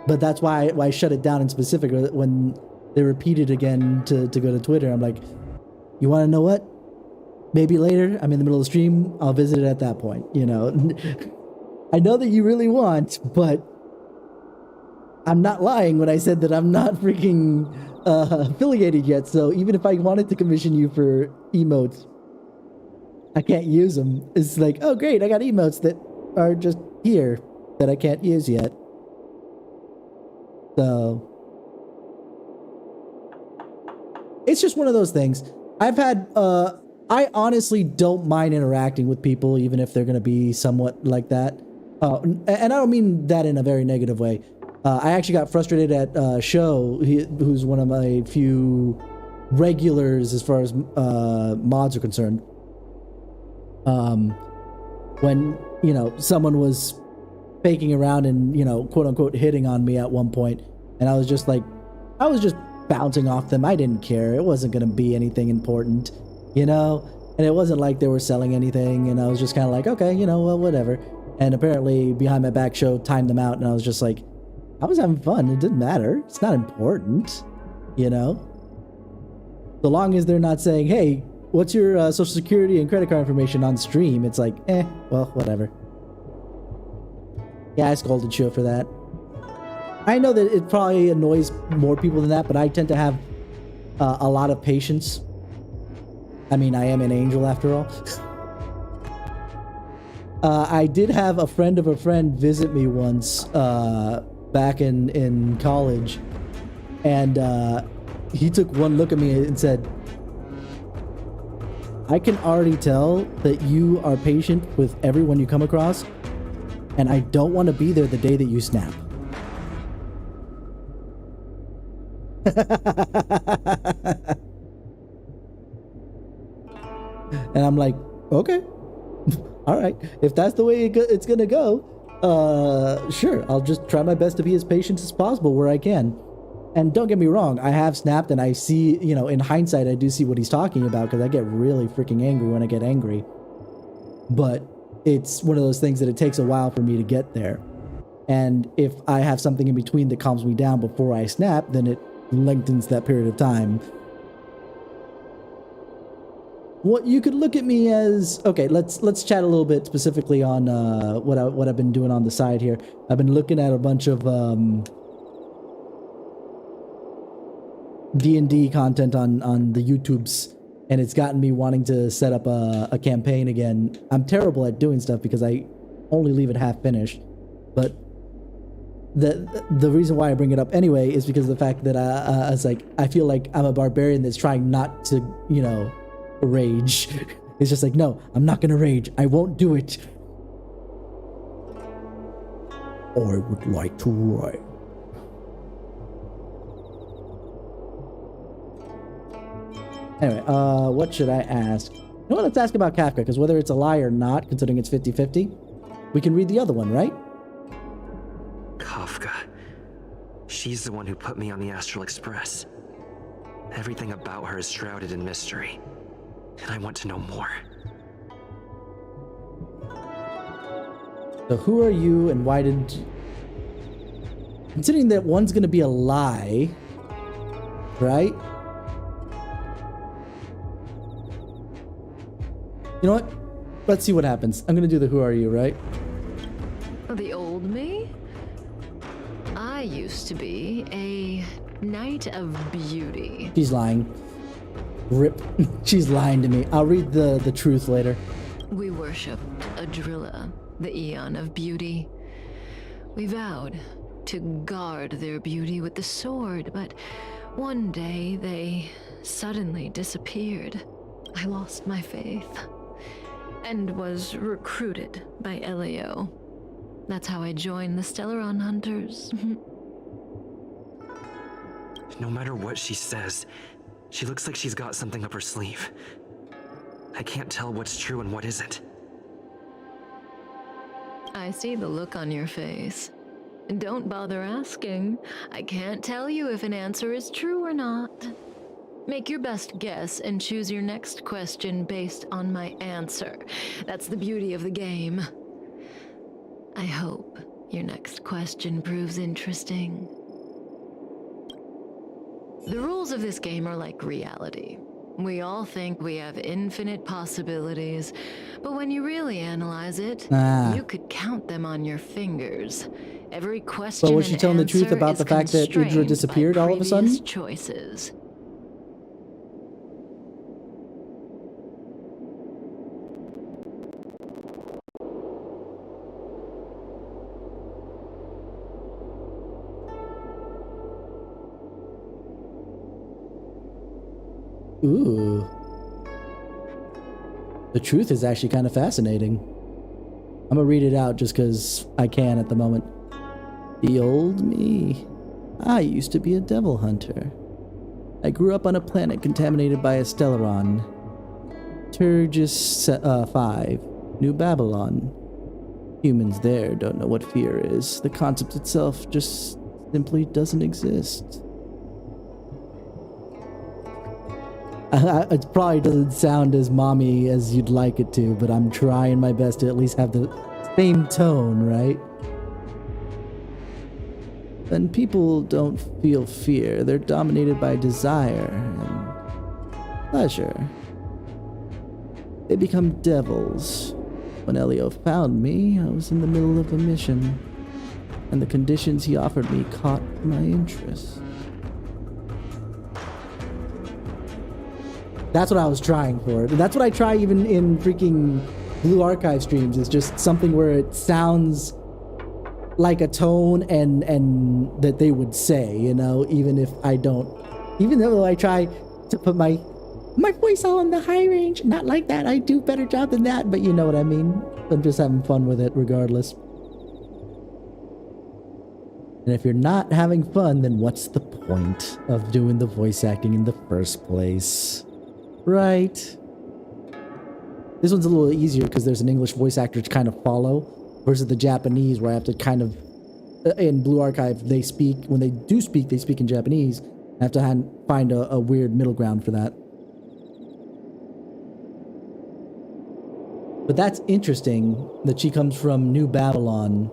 But that's why I shut it down in specific when they repeat it again to go to Twitter. I'm like, you want to know what? Maybe later, I'm in the middle of the stream, I'll visit it at that point, you know. I know that you really want, but I'm not lying when I said that I'm not freaking affiliated yet. So even if I wanted to commission you for emotes, I can't use them. It's like, oh great, I got emotes that are just here that I can't use yet. So it's just one of those things. I've had, I honestly don't mind interacting with people, even if they're going to be somewhat like that. And I don't mean that in a very negative way. I actually got frustrated at Show, who's one of my few regulars as far as mods are concerned. When, you know, someone was faking around and, you know, quote unquote hitting on me at one point, and I was just like, I was just bouncing off them. I didn't care. It wasn't going to be anything important, you know, and it wasn't like they were selling anything, and I was just kind of like, okay, you know, well, whatever. And apparently behind my back, Show timed them out, and I was just like, I was having fun. It didn't matter. It's not important, you know, so long as they're not saying, hey, what's your social security and credit card information on stream? It's like, well, whatever. Yeah, I scolded Show for that. I know that it probably annoys more people than that, but I tend to have a lot of patience. I mean, I am an angel after all. I did have a friend of a friend visit me once back in college, and he took one look at me and said, I can already tell that you are patient with everyone you come across, and I don't want to be there the day that you snap. And I'm like, okay, all right, if that's the way it's gonna go, sure, I'll just try my best to be as patient as possible where I can. And don't get me wrong, I have snapped, and I see, you know, in hindsight, I do see what he's talking about, because I get really freaking angry when I get angry. But it's one of those things that it takes a while for me to get there. And if I have something in between that calms me down before I snap, then it lengthens that period of time. What you could look at me as, okay, let's chat a little bit specifically on what I've been doing on the side here. I've been looking at a bunch of D&D content on the YouTubes, and it's gotten me wanting to set up a campaign again. I'm terrible at doing stuff because I only leave it half finished, but the reason why I bring it up anyway is because of the fact that I was like, I feel like I'm a barbarian that's trying not to, you know, rage. It's just like, no, I'm not gonna rage. I won't do it. I would like to write. Anyway, what should I ask? You know what, let's ask about Kafka, because whether it's a lie or not, considering it's 50-50, we can read the other one, right? Kafka. She's the one who put me on the Astral Express. Everything about her is shrouded in mystery, and I want to know more. So who are you, and why did you... Considering that one's gonna be a lie, right? You know what? Let's see what happens. I'm gonna do the who are you, right? The old me? I used to be a knight of beauty. She's lying. Rip. She's lying to me. I'll read the truth later. We worshipped Adrilla, the Eon of Beauty. We vowed to guard their beauty with the sword, but one day they suddenly disappeared. I lost my faith and was recruited by Elio. That's how I joined the Stellaron Hunters. No matter what she says, she looks like she's got something up her sleeve. I can't tell what's true and what isn't. I see the look on your face. Don't bother asking. I can't tell you if an answer is true or not. Make your best guess and choose your next question based on my answer. That's the beauty of the game. I hope your next question proves interesting. The rules of this game are like reality. We all think we have infinite possibilities, but when you really analyze it, you could count them on your fingers. Every question But was she telling the truth about the fact that Idra disappeared all of a sudden? Choices. Ooh. The truth is actually kind of fascinating. I'm gonna read it out just because I can at the moment. The old me. I used to be a devil hunter. I grew up on a planet contaminated by a Stellaron. Turgis 5, New Babylon. Humans there don't know what fear is. The concept itself just simply doesn't exist. It probably doesn't sound as mommy as you'd like it to, but I'm trying my best to at least have the same tone, right? When people don't feel fear, they're dominated by desire and pleasure. They become devils. When Elio found me, I was in the middle of a mission, and the conditions he offered me caught my interest. That's what I was trying for. That's what I try even in freaking Blue Archive streams. It's just something where it sounds like a tone and that they would say, you know, even if I don't, even though I try to put my voice on the high range, not like that. I do a better job than that, but you know what I mean. I'm just having fun with it regardless. And if you're not having fun, then what's the point of doing the voice acting in the first place? Right. This one's a little easier because there's an English voice actor to kind of follow versus the Japanese where I have to kind of, in Blue Archive, they speak, when they do speak, they speak in Japanese. I have to find a weird middle ground for that. But that's interesting that she comes from New Babylon,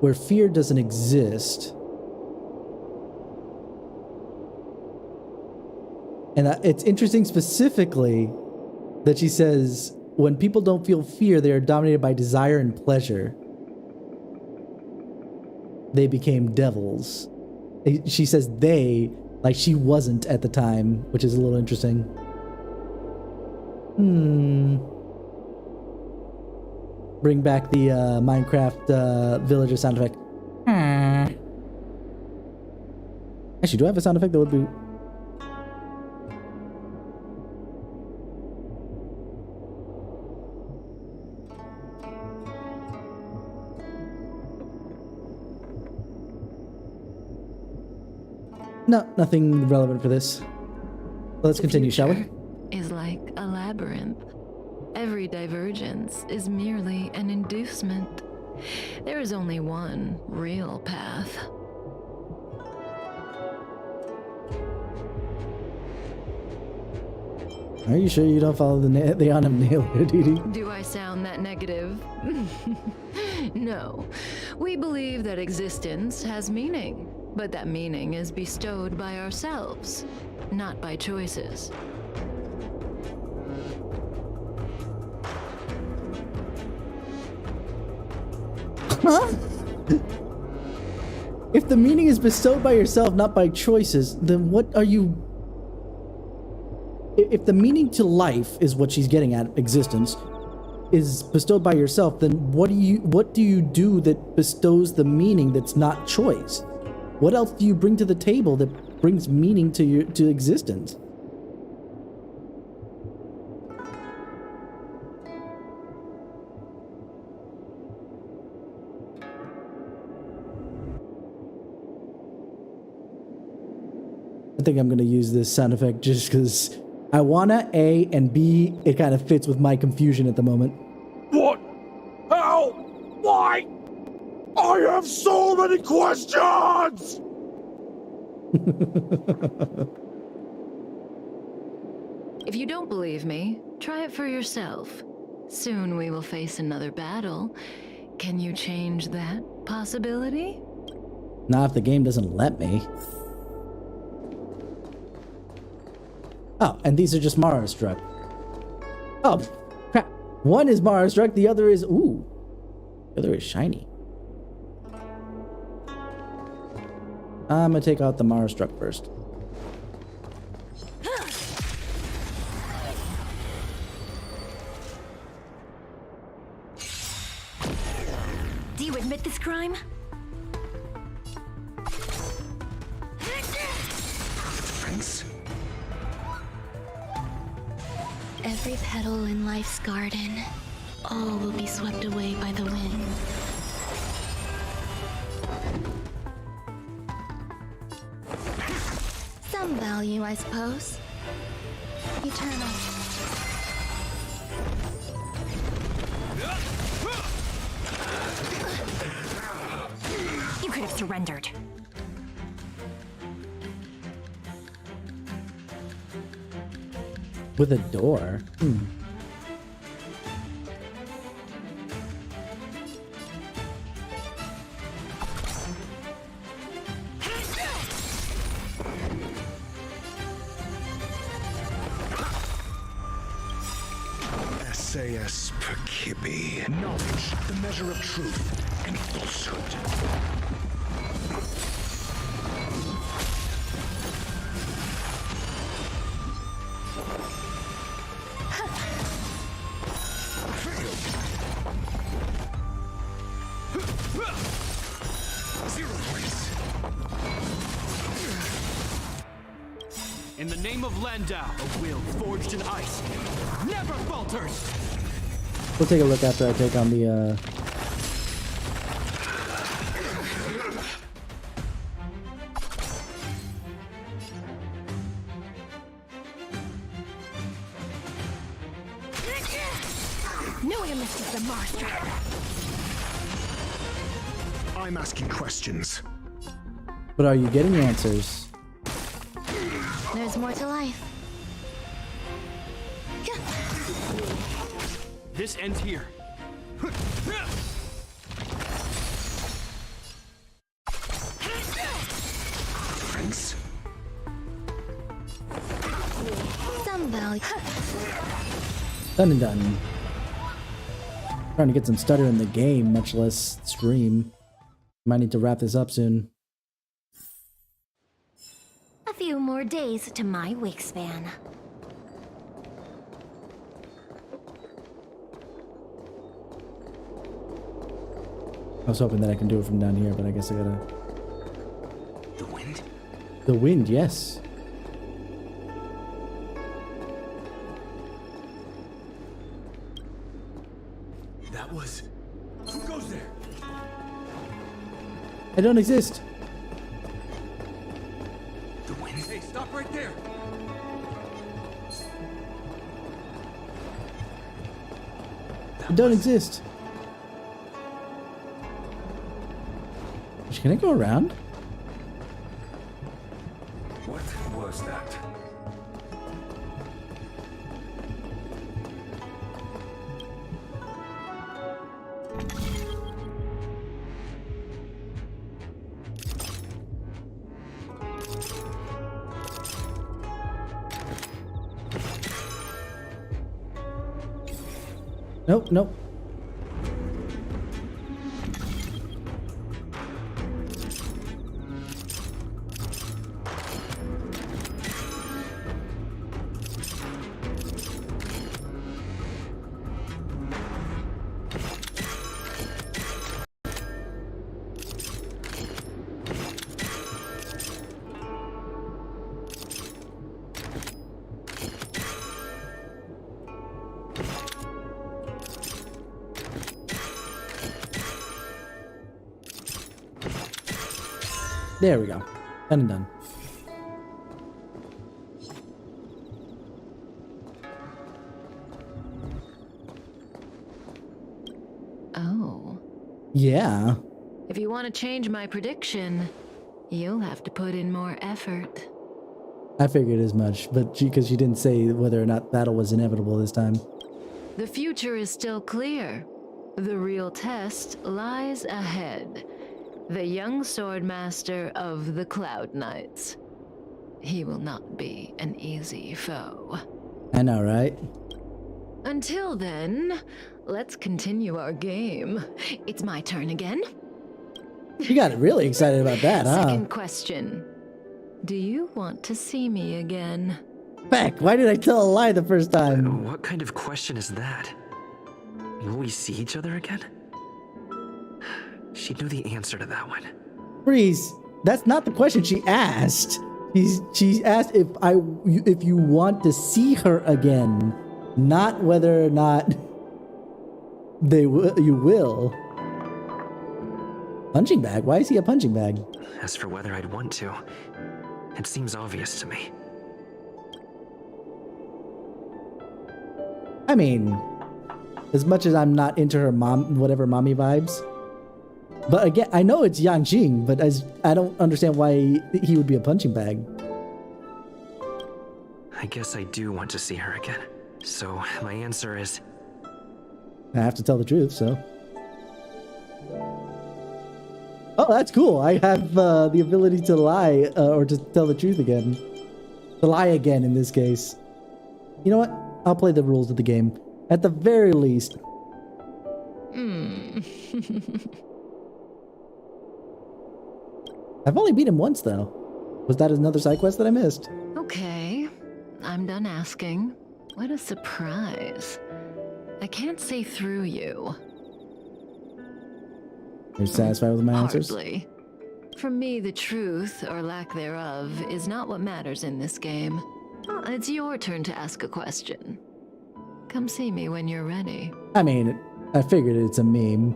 where fear doesn't exist. And it's interesting specifically that she says, when people don't feel fear, they are dominated by desire and pleasure. They became devils. She says they, like she wasn't at the time, which is a little interesting. Bring back the Minecraft villager sound effect. Actually, do I have a sound effect that would be... No, nothing relevant for this. Let's continue, shall we? Is like a labyrinth. Every divergence is merely an inducement. There is only one real path. Are you sure you don't follow the Autumn Nail here, Dee? Do I sound that negative? No. We believe that existence has meaning, but that meaning is bestowed by ourselves, not by choices. Huh? If the meaning is bestowed by yourself, not by choices, then what are you... If the meaning to life is what she's getting at, existence, is bestowed by yourself, then what do you do that bestows the meaning that's not choice? What else do you bring to the table that brings meaning to existence? I think I'm gonna use this sound effect just because I wanna A, and B, it kind of fits with my confusion at the moment. What? How? Why? I have so many questions! If you don't believe me, try it for yourself. Soon we will face another battle. Can you change that possibility? Not if the game doesn't let me. Oh, and these are just Mara struck. Oh, crap. One is Mara struck, the other is... Ooh. The other is shiny. I'm gonna take out the Mara struck first. Do you admit this crime? Friends? Every petal in life's garden, all will be swept away by the wind. Some value, I suppose. Eternal. You could have surrendered. With a door? SAS Perkibi. Knowledge, the measure of truth and falsehood. In the name of Landau, a will forged in ice never falters! We'll take a look after I take on the, No one misses the monster. I'm asking questions. But are you getting answers? There's more to life. This ends here. Friends? Some value. Done and done. Trying to get some stutter in the game, much less stream. Might need to wrap this up soon. A few more days to my wingspan. I was hoping that I can do it from down here, but I guess I gotta... The wind? The wind, yes. That was... Who goes there? I don't exist. The wind? Hey, stop right there! I don't exist. Can I go around? What was that? Nope, nope. There we go. Done and done. Oh. Yeah. If you want to change my prediction, you'll have to put in more effort. I figured as much, but because she didn't say whether or not battle was inevitable this time. The future is still clear. The real test lies ahead. The young swordmaster of the Cloud Knights. He will not be an easy foe. I know, right? Until then, let's continue our game. It's my turn again. You got really excited about that, huh? Second question. Do you want to see me again? Heck, why did I tell a lie the first time? What kind of question is that? Will we see each other again? She'd know the answer to that one. Freeze. That's not the question she asked. She asked if you want to see her again, not whether or not you will. Punching bag? Why is he a punching bag? As for whether I'd want to, it seems obvious to me. I mean, as much as I'm not into her whatever mommy vibes. But again, I know it's Yanjing, but I don't understand why he would be a punching bag. I guess I do want to see her again. So my answer is... I have to tell the truth, so... Oh, that's cool. I have the ability to lie, or to tell the truth again. To lie again, in this case. You know what? I'll play the rules of the game. At the very least. I've only beat him once, though. Was that another side quest that I missed? Okay, I'm done asking. What a surprise. I can't see through you. Are you satisfied with my answers? Hardly. For me, the truth, or lack thereof, is not what matters in this game. It's your turn to ask a question. Come see me when you're ready. I mean, I figured it's a meme.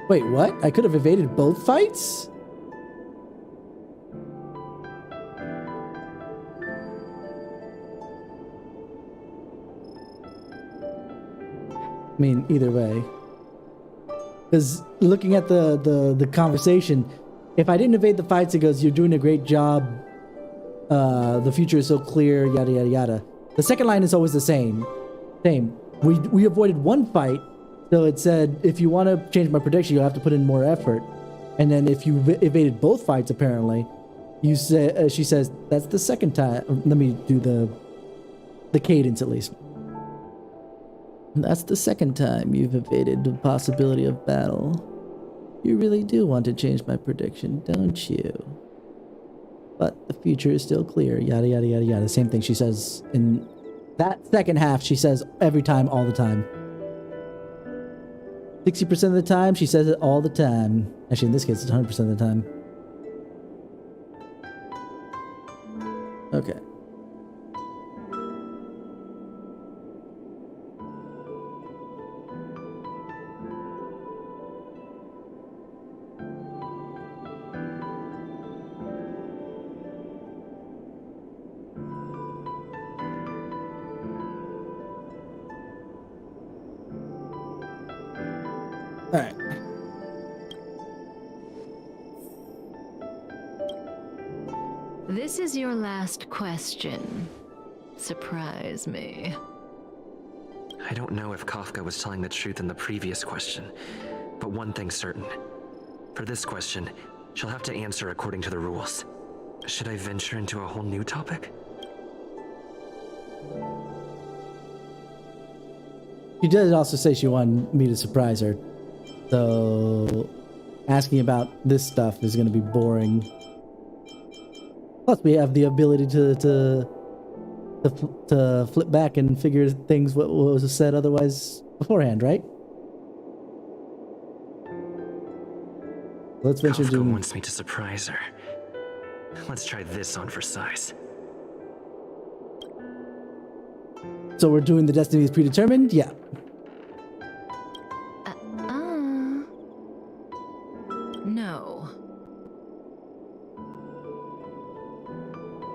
Wait, what? I could have evaded both fights? I mean, either way. Because looking at the conversation, if I didn't evade the fights, it goes, you're doing a great job. The future is so clear, yada, yada, yada. The second line is always the same. We avoided one fight, so it said, if you want to change my prediction, you'll have to put in more effort. And then if you evaded both fights, apparently, you say, she says, that's the second time. Let me do the cadence at least. That's the second time you've evaded the possibility of battle. You really do want to change my prediction, don't you? But the future is still clear, yada, yada, yada, yada. Same thing she says in that second half, she says every time, all the time. 60% of the time, she says it all the time. Actually, in this case, it's 100% of the time. Okay. Alright. This is your last question. Surprise me. I don't know if Kafka was telling the truth in the previous question, but one thing's certain. For this question, she'll have to answer according to the rules. Should I venture into a whole new topic? She did also say she wanted me to surprise her. So, asking about this stuff is going to be boring. Plus, we have the ability to flip back and figure things what was said otherwise beforehand, right? Let's venture Kafka to... wants me to surprise her. Let's try this on for size. So we're doing the destiny is predetermined? Yeah. No.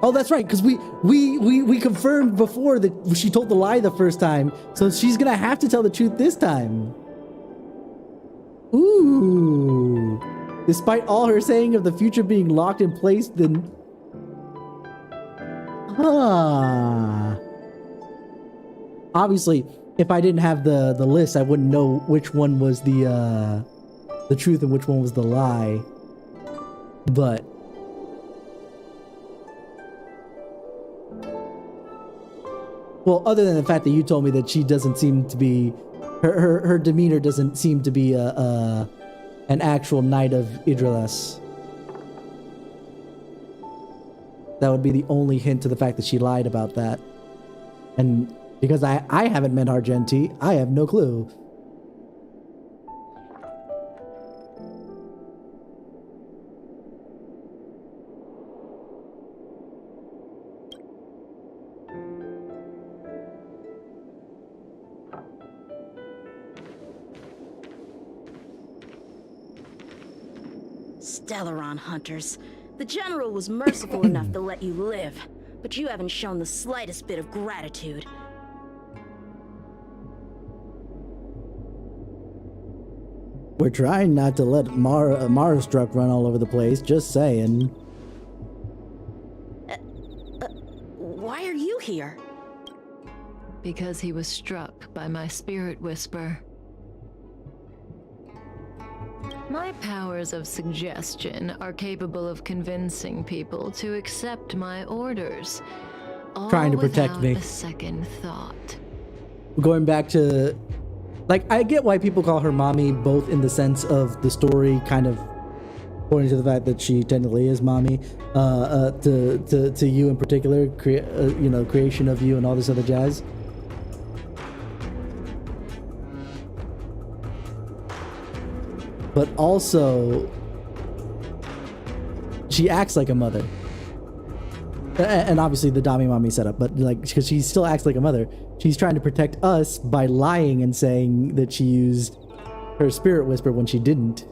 Oh, that's right, because we confirmed before that she told the lie the first time, so she's gonna have to tell the truth this time. Ooh. Despite all her saying of the future being locked in place, then... Obviously, if I didn't have the list, I wouldn't know which one was the truth and which one was the lie. But... well, other than the fact that you told me that she doesn't seem to be... Her demeanor doesn't seem to be an actual knight of Idrilas. That would be the only hint to the fact that she lied about that. And because I haven't met Argenti, I have no clue. Stellaron hunters. The General was merciful enough to let you live, but you haven't shown the slightest bit of gratitude. We're trying not to let Mars truck run all over the place, just saying. Why are you here? Because he was struck by my spirit whisper. My powers of suggestion are capable of convincing people to accept my orders, all Trying to protect without me. a second thought. Going back to, like, I get why people call her mommy, both in the sense of the story kind of pointing to the fact that she technically is mommy, to you in particular, creation of you and all this other jazz. But also, she acts like a mother. And obviously the Dami Mommy setup, but like, because she still acts like a mother. She's trying to protect us by lying and saying that she used her spirit whisper when she didn't.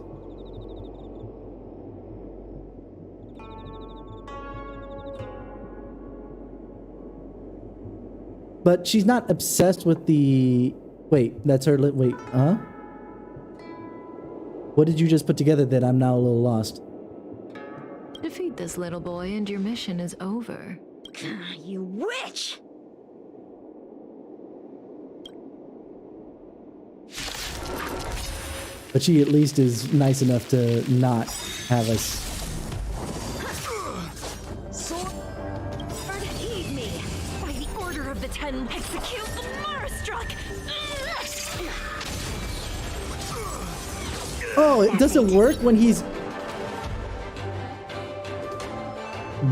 But she's not obsessed with the... Wait, that's her... Wait, huh? What did you just put together that I'm now a little lost? Defeat this little boy and your mission is over. You witch! But she at least is nice enough to not have us. Sword, heed me! By the order of the Ten, execute the Marastruck! Oh, it doesn't work when he's...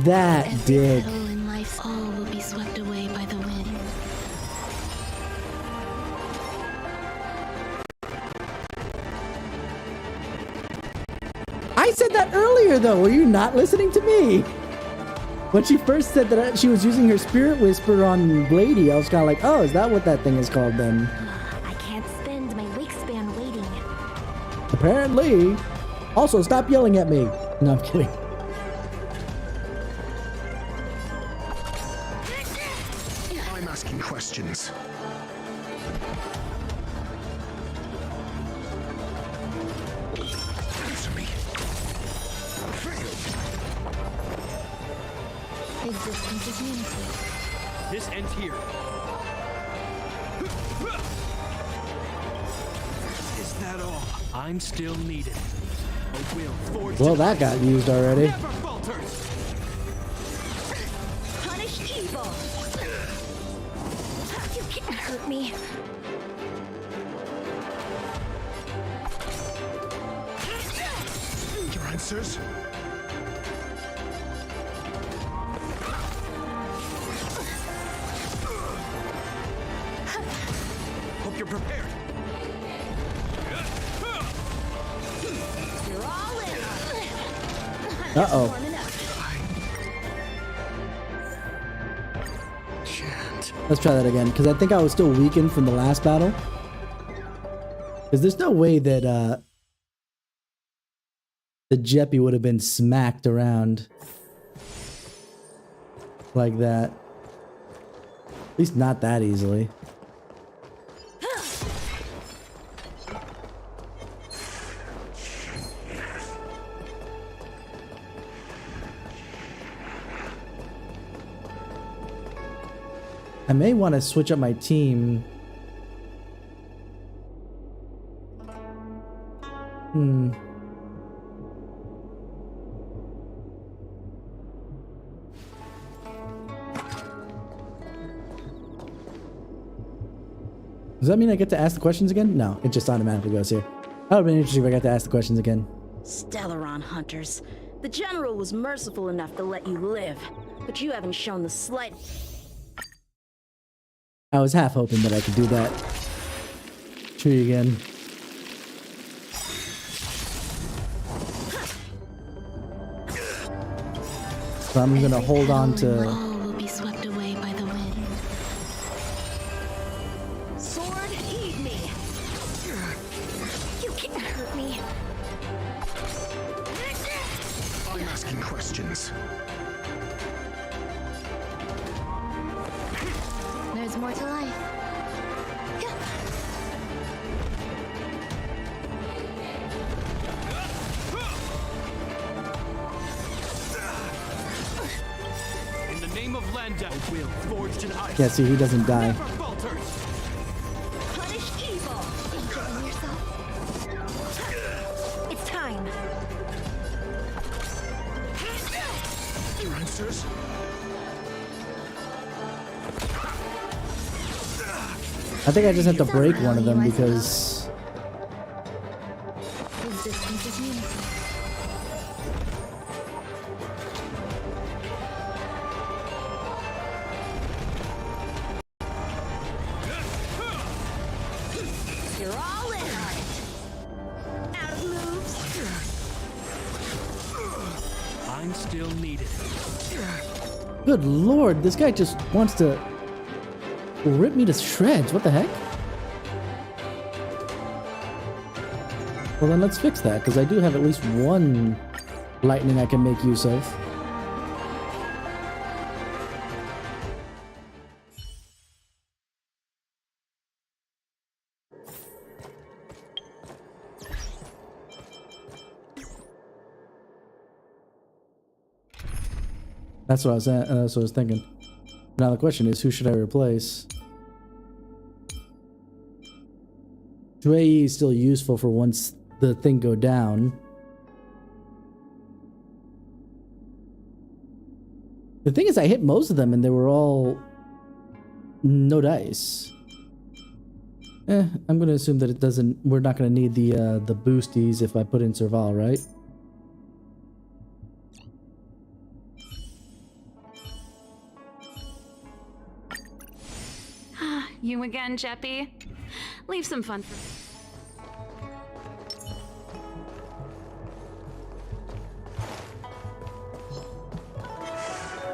That dick. Petal in life's all will be swept away by the wind. I said that earlier, though. Were you not listening to me? When she first said that she was using her spirit whisper on Glady, I was kind of like, oh, is that what that thing is called then? I can't spend my wakespan waiting. Apparently. Also, stop yelling at me. No, I'm kidding. I'm asking questions. Answer me. Existence is unity. This ends here. Is that all? I'm still needed. A will forged. Well, that got used already. Never falters. Punish evil! You can't hurt me. Your answers? Hope you're prepared. You're all in. Uh-oh. Let's try that again, because I think I was still weakened from the last battle. Because there's no way that the Jeppy would have been smacked around. like that. At least not that easily. I may want to switch up my team. Does that mean I get to ask the questions again? No, it just automatically goes here. That would have been interesting if I got to ask the questions again. Stellaron hunters. The General was merciful enough to let you live, but you haven't shown the slightest. I was half hoping that I could do that. Tree again. So I'm gonna hold on to. All will be swept away by the wind. Sword, eat me! You can't hurt me. I'm asking questions. There's more to life. In the name of Landa, a will forged in ice. Yeah, see, he doesn't die. Never falters. Punish evil! Enjoying yourself? It's time. Your answers? I think I just have to break one of them because. Resistance is unity. You're all in on it! Out of moves! I'm still needed. Good lord, this guy just wants to rip me to shreds. What the heck? Well, then let's fix that, because I do have at least one lightning I can make use of. That's what I was at, that's what I was thinking. Now the question is, who should I replace? Dre is still useful for once the thing go down. The thing is, I hit most of them and they were all no dice. I'm gonna assume that it doesn't. We're not gonna need the boosties if I put in Serval, right? You again, Jeppy? Leave some fun for me.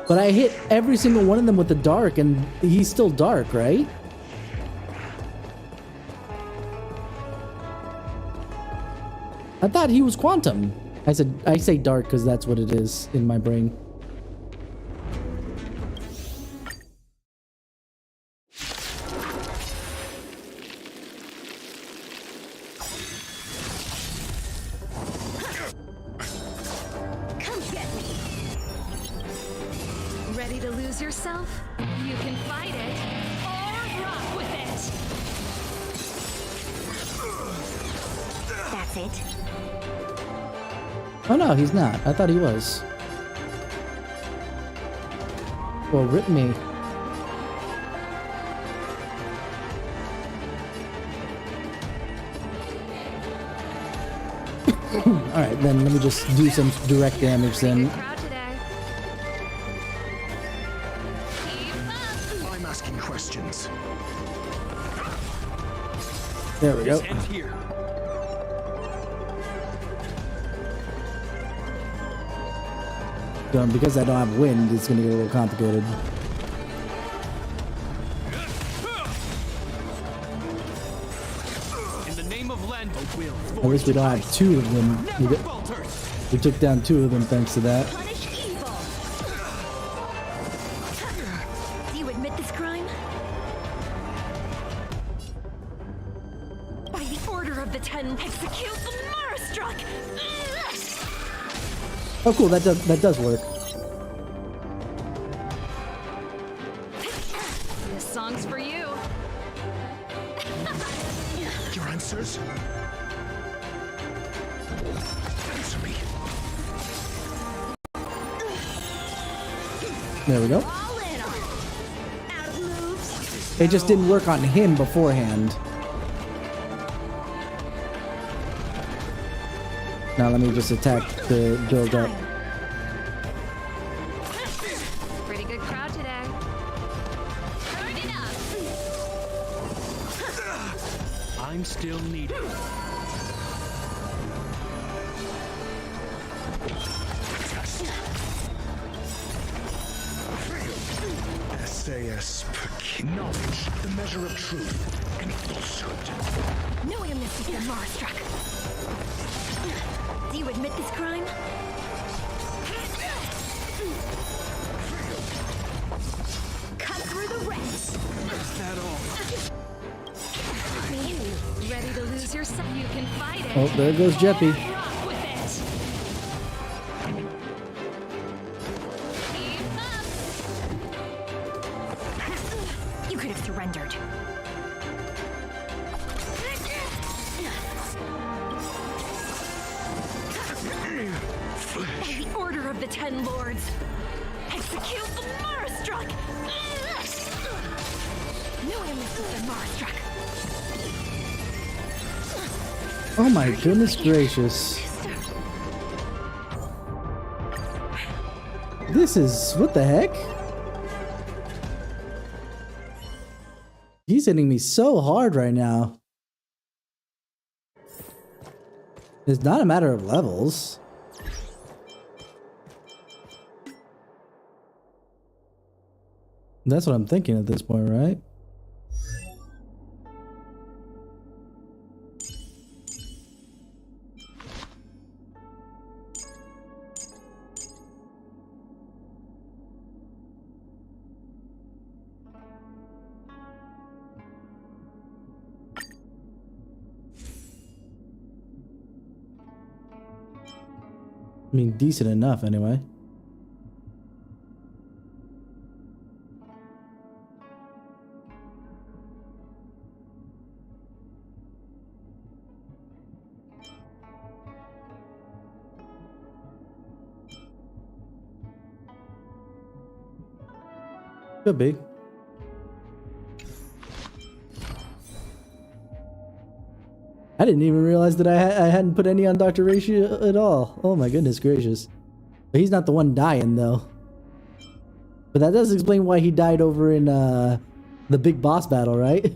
But I hit every single one of them with the dark, and he's still dark, right? I thought he was quantum. I say dark because that's what it is in my brain. Come get me! Ready to lose yourself? You can fight it or rock with it. That's it. Oh no, he's not. I thought he was. Well, rip me. Alright, then let me just do some direct damage then. I'm asking questions. There we go. This ends here. So because I don't have wind, it's gonna get a little complicated. In the name of Landa, a will At least we don't have two of them. We took down two of them thanks to that. Punish evil! Oh, cool. That does work. This song's for you. Your answers? Answer me. There we go. It just didn't work on him beforehand. Now let me just attack the build up. Pretty good crowd today. Turn it up. I'm still needed. SAS knowledge, the measure of truth and falsehood. No amnesty for Marstruck. Do you admit this crime? Cut through the rest. Is that all? Me, ready to lose yourself? You can fight it. Oh, there goes Jeppy. Rock with it. Keep up. You could have surrendered. By the order of the Ten Lords, execute the Marstruck! No amnesty for Marstruck. Oh my goodness gracious. This is... what the heck? He's hitting me so hard right now. It's not a matter of levels. That's what I'm thinking at this point, right? I mean, decent enough anyway. Could be. I didn't even realize that I hadn't put any on Dr. Reishi at all. Oh my goodness gracious. But he's not the one dying though. But that does explain why he died over in the big boss battle, right?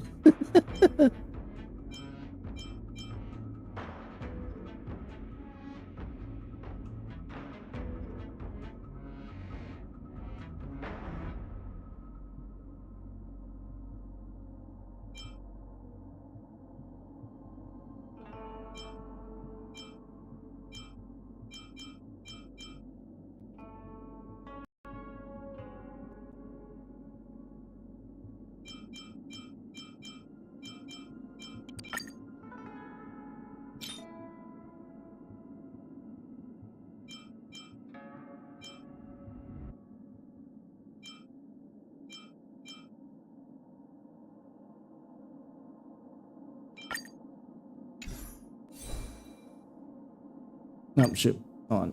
Oh, shoot. Hold on.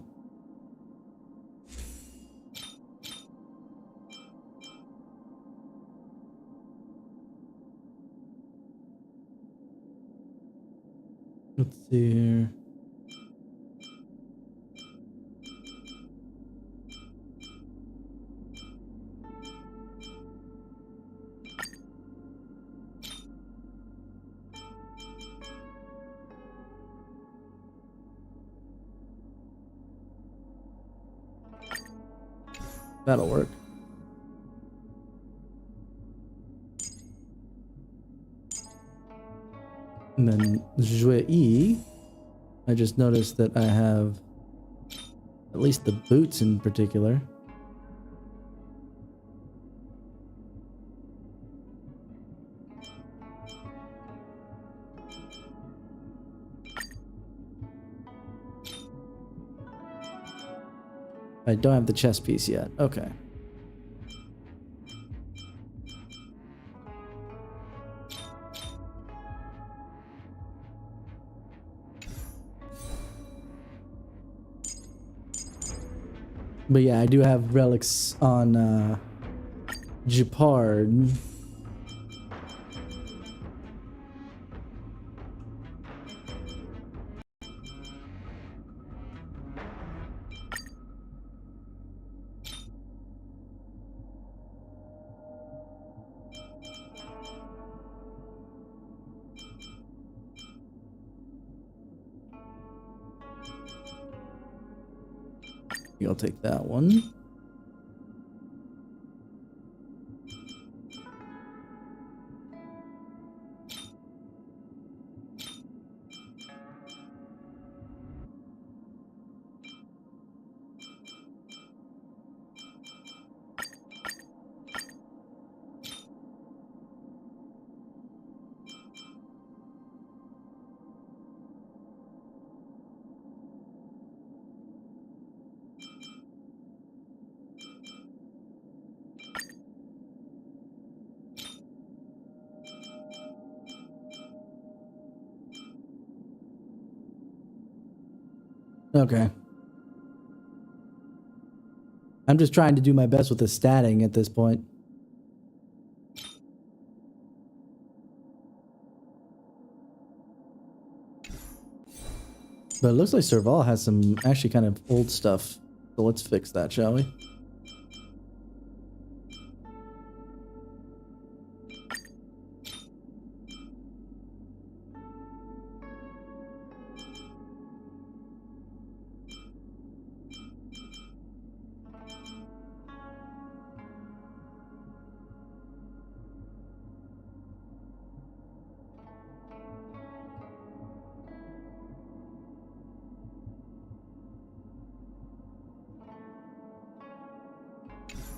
Let's see here. That'll work. And then Jue, I just noticed that I have at least the boots in particular. I don't have the chess piece yet. Okay. But yeah, I do have relics on Japard. I'll take that one. Okay. I'm just trying to do my best with the statting at this point. But it looks like Serval has some actually kind of old stuff. So let's fix that, shall we?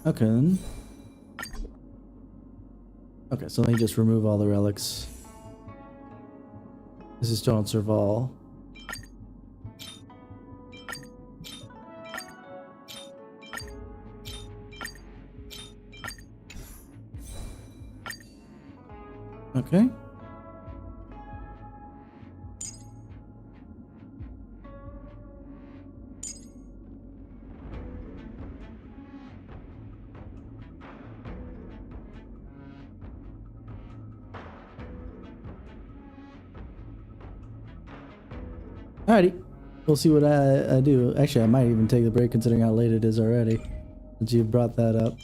Okay then. Okay, so let me just remove all the relics. This is still on Serval. Okay. Alrighty, we'll see what I do. Actually, I might even take the break considering how late it is already, since you brought that up.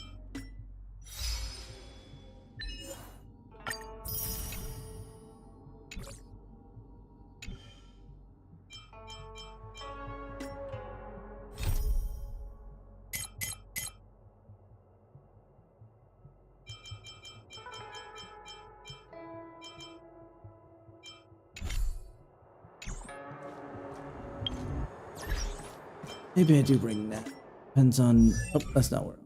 Maybe I do bring that. Depends on... Oh, that's not where...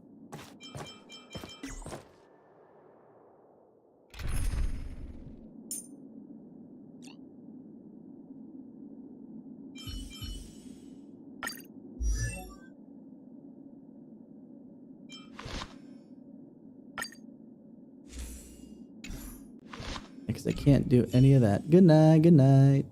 Because I can't do any of that. Good night, good night.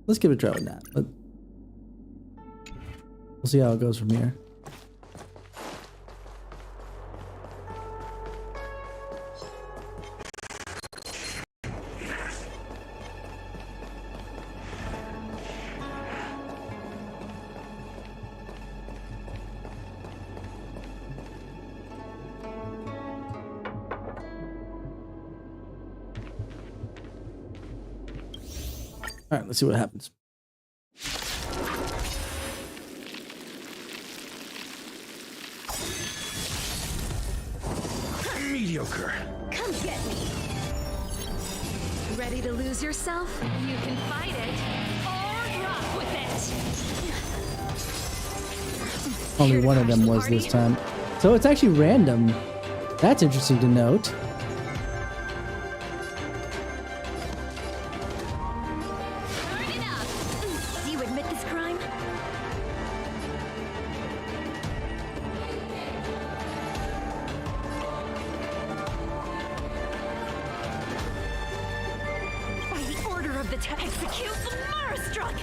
Let's give it a try with that. We'll see how it goes from here. All right, let's see what happens. Mediocre. Come get me. Ready to lose yourself? You can fight it or rock with it. Only one of them was this time. So it's actually random. That's interesting to note. Do you admit this crime? By the order of the execute Marastruck!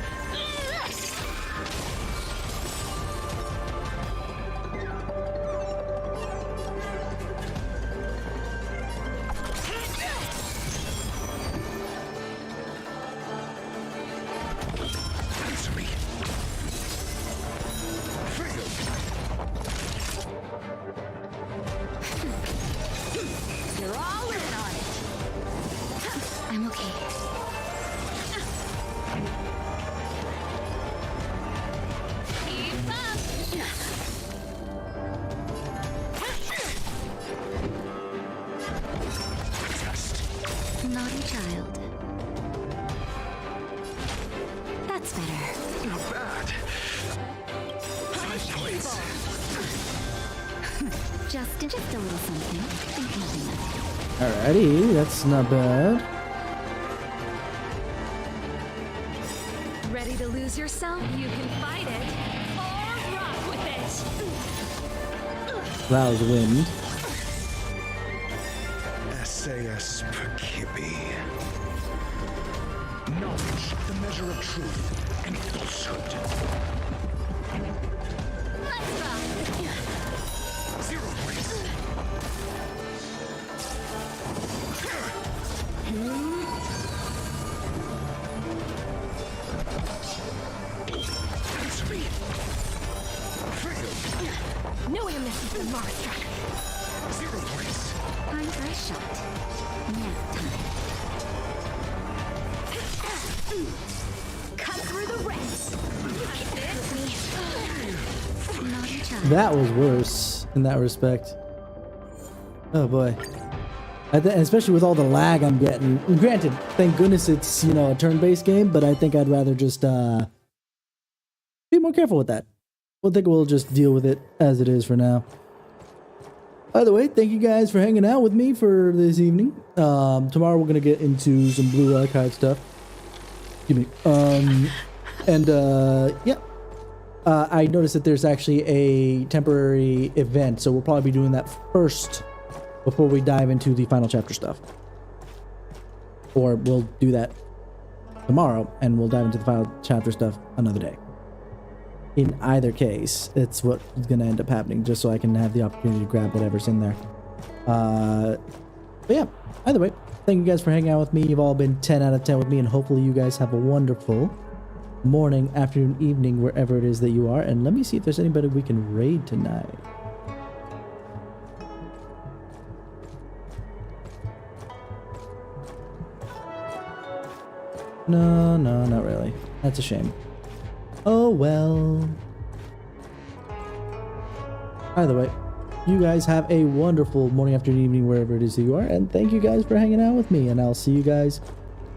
Answer me. You're all in on it. I'm okay. Keep up. Naughty child. That's better. Not bad. 5 points. Just a little something. Think nothing of it. Alrighty, that's not bad. Ready to lose yourself? You can fight it, or rock with it. That was wind. SAS Perkibi. Knowledge, the measure of truth and falsehood. Let's rock. 0 points. Answer me. Fail. No illness is the Marastruck. 0 points. Time for a shot. Nap time. Cut through the rest. Naughty child. That was worse in that respect. Oh boy. Especially with all the lag I'm getting. Granted, thank goodness it's, you know, a turn-based game, but I think I'd rather just be more careful with that. I think we'll just deal with it as it is for now. By the way, thank you guys for hanging out with me for this evening. Tomorrow we're gonna get into some Blue Archive stuff. Excuse me. Yeah. I noticed that there's actually a temporary event, so we'll probably be doing that first before we dive into the final chapter stuff. Or we'll do that tomorrow, and we'll dive into the final chapter stuff another day. In either case, it's what's going to end up happening, just so I can have the opportunity to grab whatever's in there. But yeah, either way, thank you guys for hanging out with me. You've all been 10 out of 10 with me, and hopefully you guys have a wonderful morning, afternoon, evening, wherever it is that you are. And let me see if there's anybody we can raid tonight. No, not really. That's a shame. Oh well. Either way, you guys have a wonderful morning, afternoon, evening, wherever it is that you are, and thank you guys for hanging out with me, and I'll see you guys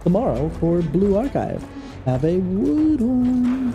tomorrow for Blue Archive. Have a good one.